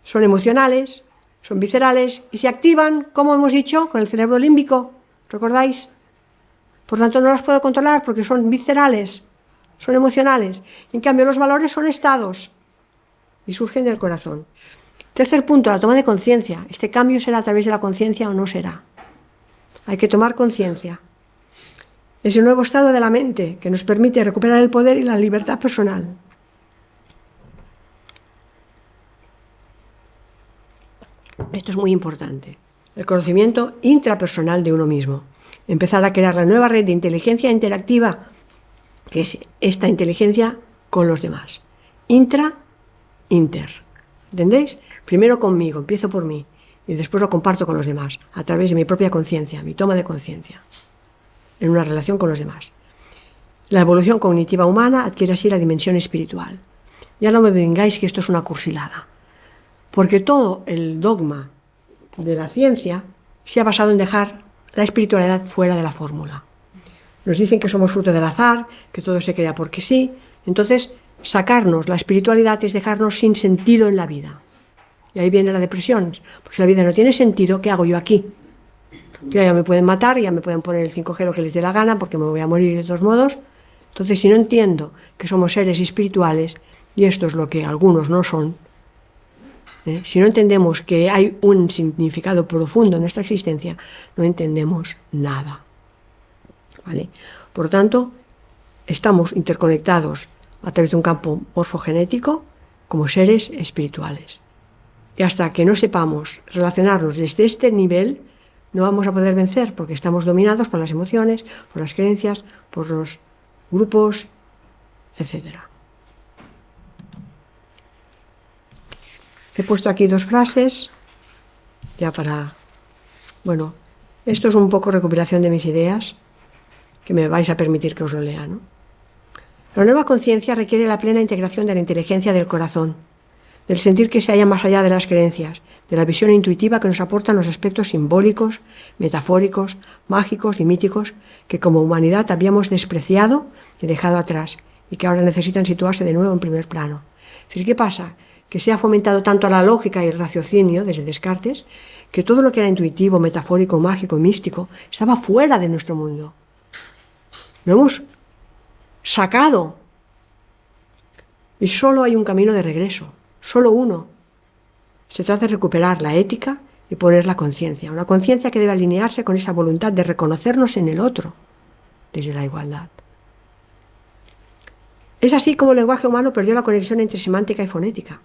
son emocionales, son viscerales y se activan, como hemos dicho, con el cerebro límbico, ¿recordáis? Por tanto, no las puedo controlar porque son viscerales, son emocionales. En cambio, los valores son estados y surgen del corazón. Tercer punto, la toma de conciencia. ¿Este cambio será a través de la conciencia o no será? Hay que tomar conciencia. Es el nuevo estado de la mente que nos permite recuperar el poder y la libertad personal. Esto es muy importante. El conocimiento intrapersonal de uno mismo. Empezar a crear la nueva red de inteligencia interactiva, que es esta inteligencia con los demás. Inter. ¿Entendéis? Primero conmigo, empiezo por mí, y después lo comparto con los demás, a través de mi propia conciencia, mi toma de conciencia, en una relación con los demás. La evolución cognitiva humana adquiere así la dimensión espiritual. Ya no me vengáis que esto es una cursilada, porque todo el dogma de la ciencia se ha basado en dejar la espiritualidad fuera de la fórmula. Nos dicen que somos fruto del azar, que todo se crea porque sí. Entonces, sacarnos la espiritualidad es dejarnos sin sentido en la vida. Y ahí viene la depresión, porque si la vida no tiene sentido, ¿qué hago yo aquí? Ya me pueden matar, ya me pueden poner el 5G lo que les dé la gana, porque me voy a morir de todos modos. Entonces, si no entiendo que somos seres espirituales, y esto es lo que algunos no son, si no entendemos que hay un significado profundo en nuestra existencia, no entendemos nada. ¿Vale? Por lo tanto, estamos interconectados a través de un campo morfogenético como seres espirituales. Y hasta que no sepamos relacionarnos desde este nivel, no vamos a poder vencer, porque estamos dominados por las emociones, por las creencias, por los grupos, etc. He puesto aquí 2 frases, ya para... Bueno, esto es un poco recuperación de mis ideas, que me vais a permitir que os lo lea, ¿no? La nueva conciencia requiere la plena integración de la inteligencia del corazón, del sentir que se halla más allá de las creencias, de la visión intuitiva que nos aportan los aspectos simbólicos, metafóricos, mágicos y míticos que como humanidad habíamos despreciado y dejado atrás y que ahora necesitan situarse de nuevo en primer plano. Es decir, ¿qué pasa? Que se ha fomentado tanto la lógica y el raciocinio desde Descartes, que todo lo que era intuitivo, metafórico, mágico y místico estaba fuera de nuestro mundo. Lo hemos sacado. Y solo hay un camino de regreso, solo uno. Se trata de recuperar la ética y poner la conciencia, una conciencia que debe alinearse con esa voluntad de reconocernos en el otro, desde la igualdad. Es así como el lenguaje humano perdió la conexión entre semántica y fonética.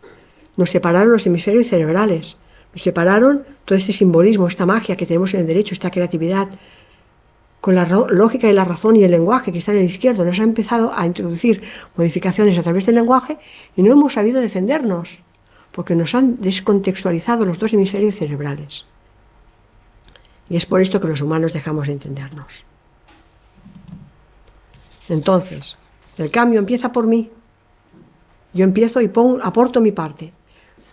Nos separaron los hemisferios cerebrales, nos separaron todo este simbolismo, esta magia que tenemos en el derecho, esta creatividad, con la lógica y la razón y el lenguaje que está en el izquierdo. Nos ha empezado a introducir modificaciones a través del lenguaje y no hemos sabido defendernos, porque nos han descontextualizado los 2 hemisferios cerebrales. Y es por esto que los humanos dejamos de entendernos. Entonces, el cambio empieza por mí. Yo empiezo y aporto mi parte.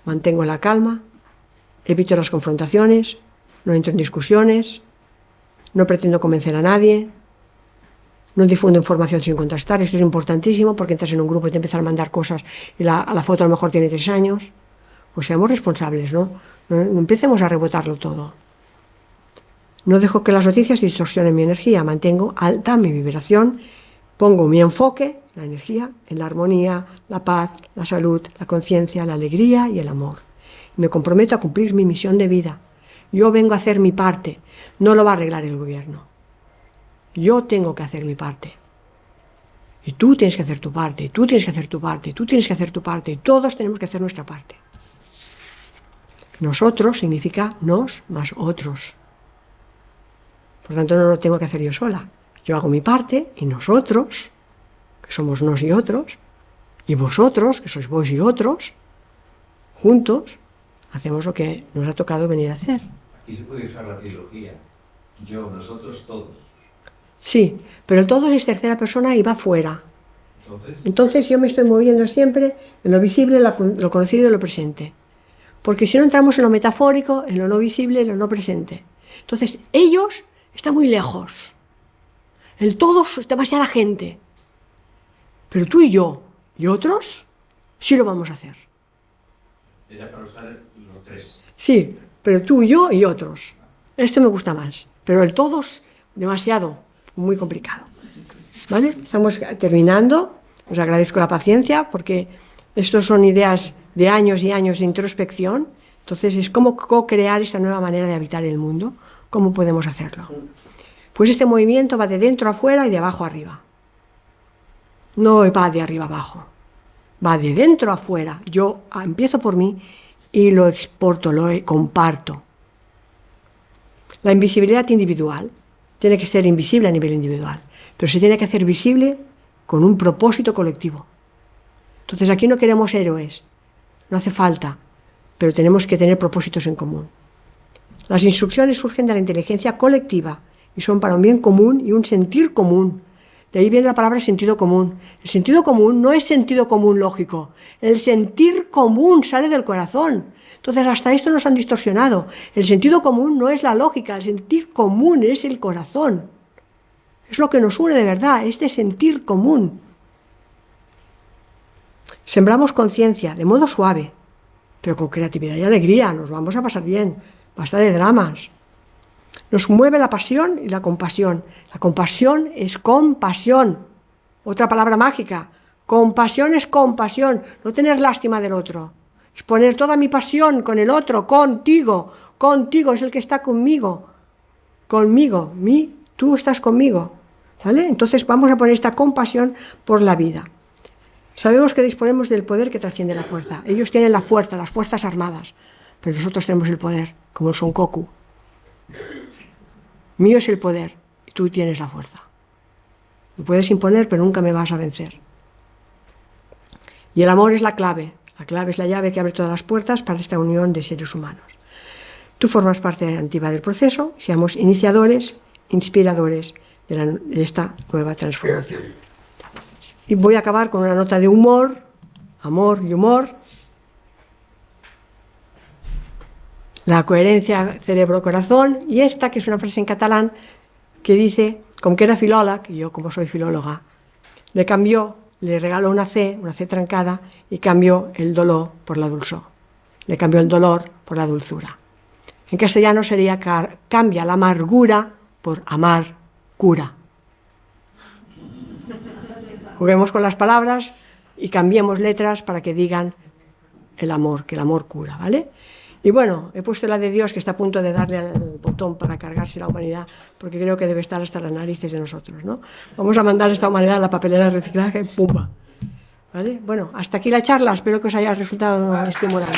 Mantengo la calma, evito las confrontaciones, no entro en discusiones, no pretendo convencer a nadie, no difundo información sin contrastar. Esto es importantísimo porque entras en un grupo y te empiezan a mandar cosas y la foto a lo mejor tiene 3 años. Pues seamos responsables, ¿no? No empecemos a rebotarlo todo. No dejo que las noticias distorsionen mi energía, mantengo alta mi vibración Pongo mi enfoque, la energía, en la armonía, la paz, la salud, la conciencia, la alegría y el amor. Me comprometo a cumplir mi misión de vida. Yo vengo a hacer mi parte, no lo va a arreglar el gobierno. Yo tengo que hacer mi parte. Y tú tienes que hacer tu parte, y tú tienes que hacer tu parte, y tú tienes que hacer tu parte, y todos tenemos que hacer nuestra parte. Nosotros significa nos más otros. Por tanto, no lo tengo que hacer yo sola. Yo hago mi parte y nosotros, que somos nos y otros, y vosotros, que sois vos y otros, juntos, hacemos lo que nos ha tocado venir a hacer. Aquí se puede usar la trilogía. Yo, nosotros, todos. Sí, pero el todos es tercera persona y va fuera. Entonces yo me estoy moviendo siempre en lo visible, lo conocido y lo presente. Porque si no entramos en lo metafórico, en lo no visible, en lo no presente. Entonces ellos están muy lejos. El todos es demasiada gente. Pero tú y yo y otros sí lo vamos a hacer. Era para usar los tres. Sí, pero tú, yo y otros. Esto me gusta más. Pero el todos, demasiado, muy complicado. ¿Vale? Estamos terminando. Os agradezco la paciencia porque estos son ideas de años y años de introspección. Entonces es cómo co-crear esta nueva manera de habitar el mundo. ¿Cómo podemos hacerlo? Pues este movimiento va de dentro a afuera y de abajo a arriba. No va de arriba a abajo. Va de dentro a afuera. Yo empiezo por mí y lo exporto, lo comparto. La invisibilidad individual tiene que ser invisible a nivel individual, pero se tiene que hacer visible con un propósito colectivo. Entonces aquí no queremos héroes, no hace falta, pero tenemos que tener propósitos en común. Las instrucciones surgen de la inteligencia colectiva y son para un bien común y un sentir común. De ahí viene la palabra sentido común. El sentido común no es sentido común lógico. El sentir común sale del corazón. Entonces hasta esto nos han distorsionado. El sentido común no es la lógica, el sentir común es el corazón. Es lo que nos une de verdad, este sentir común. Sembramos conciencia de modo suave, pero con creatividad y alegría. Nos vamos a pasar bien. Basta de dramas. Nos mueve la pasión y la compasión. La compasión es compasión. Otra palabra mágica. Compasión es compasión. No tener lástima del otro. Es poner toda mi pasión con el otro, contigo. Contigo es el que está conmigo. Conmigo. Tú estás conmigo. ¿Vale? Entonces vamos a poner esta compasión por la vida. Sabemos que disponemos del poder que trasciende la fuerza. Ellos tienen la fuerza, las fuerzas armadas. Pero nosotros tenemos el poder, como el Son Goku. Mío es el poder y tú tienes la fuerza. Me puedes imponer, pero nunca me vas a vencer. Y el amor es la clave. La clave es la llave que abre todas las puertas para esta unión de seres humanos. Tú formas parte activa del proceso. Seamos iniciadores, inspiradores de esta nueva transformación. Y voy a acabar con una nota de humor, amor y humor. La coherencia cerebro-corazón, y esta, que es una frase en catalán, que dice, com que era filòleg, y yo como soy filóloga, le regaló una C trancada, y cambió el dolor por la dulzor. Le cambió el dolor por la dulzura. En castellano sería cambia la amargura por amar cura. Juguemos con las palabras y cambiemos letras para que digan el amor, que el amor cura, ¿vale? Y bueno, he puesto la de Dios, que está a punto de darle al botón para cargarse la humanidad, porque creo que debe estar hasta las narices de nosotros, ¿no? Vamos a mandar esta humanidad a la papelera de reciclaje, ¡pumba! ¿Vale? Bueno, hasta aquí la charla, espero que os haya resultado estimulante.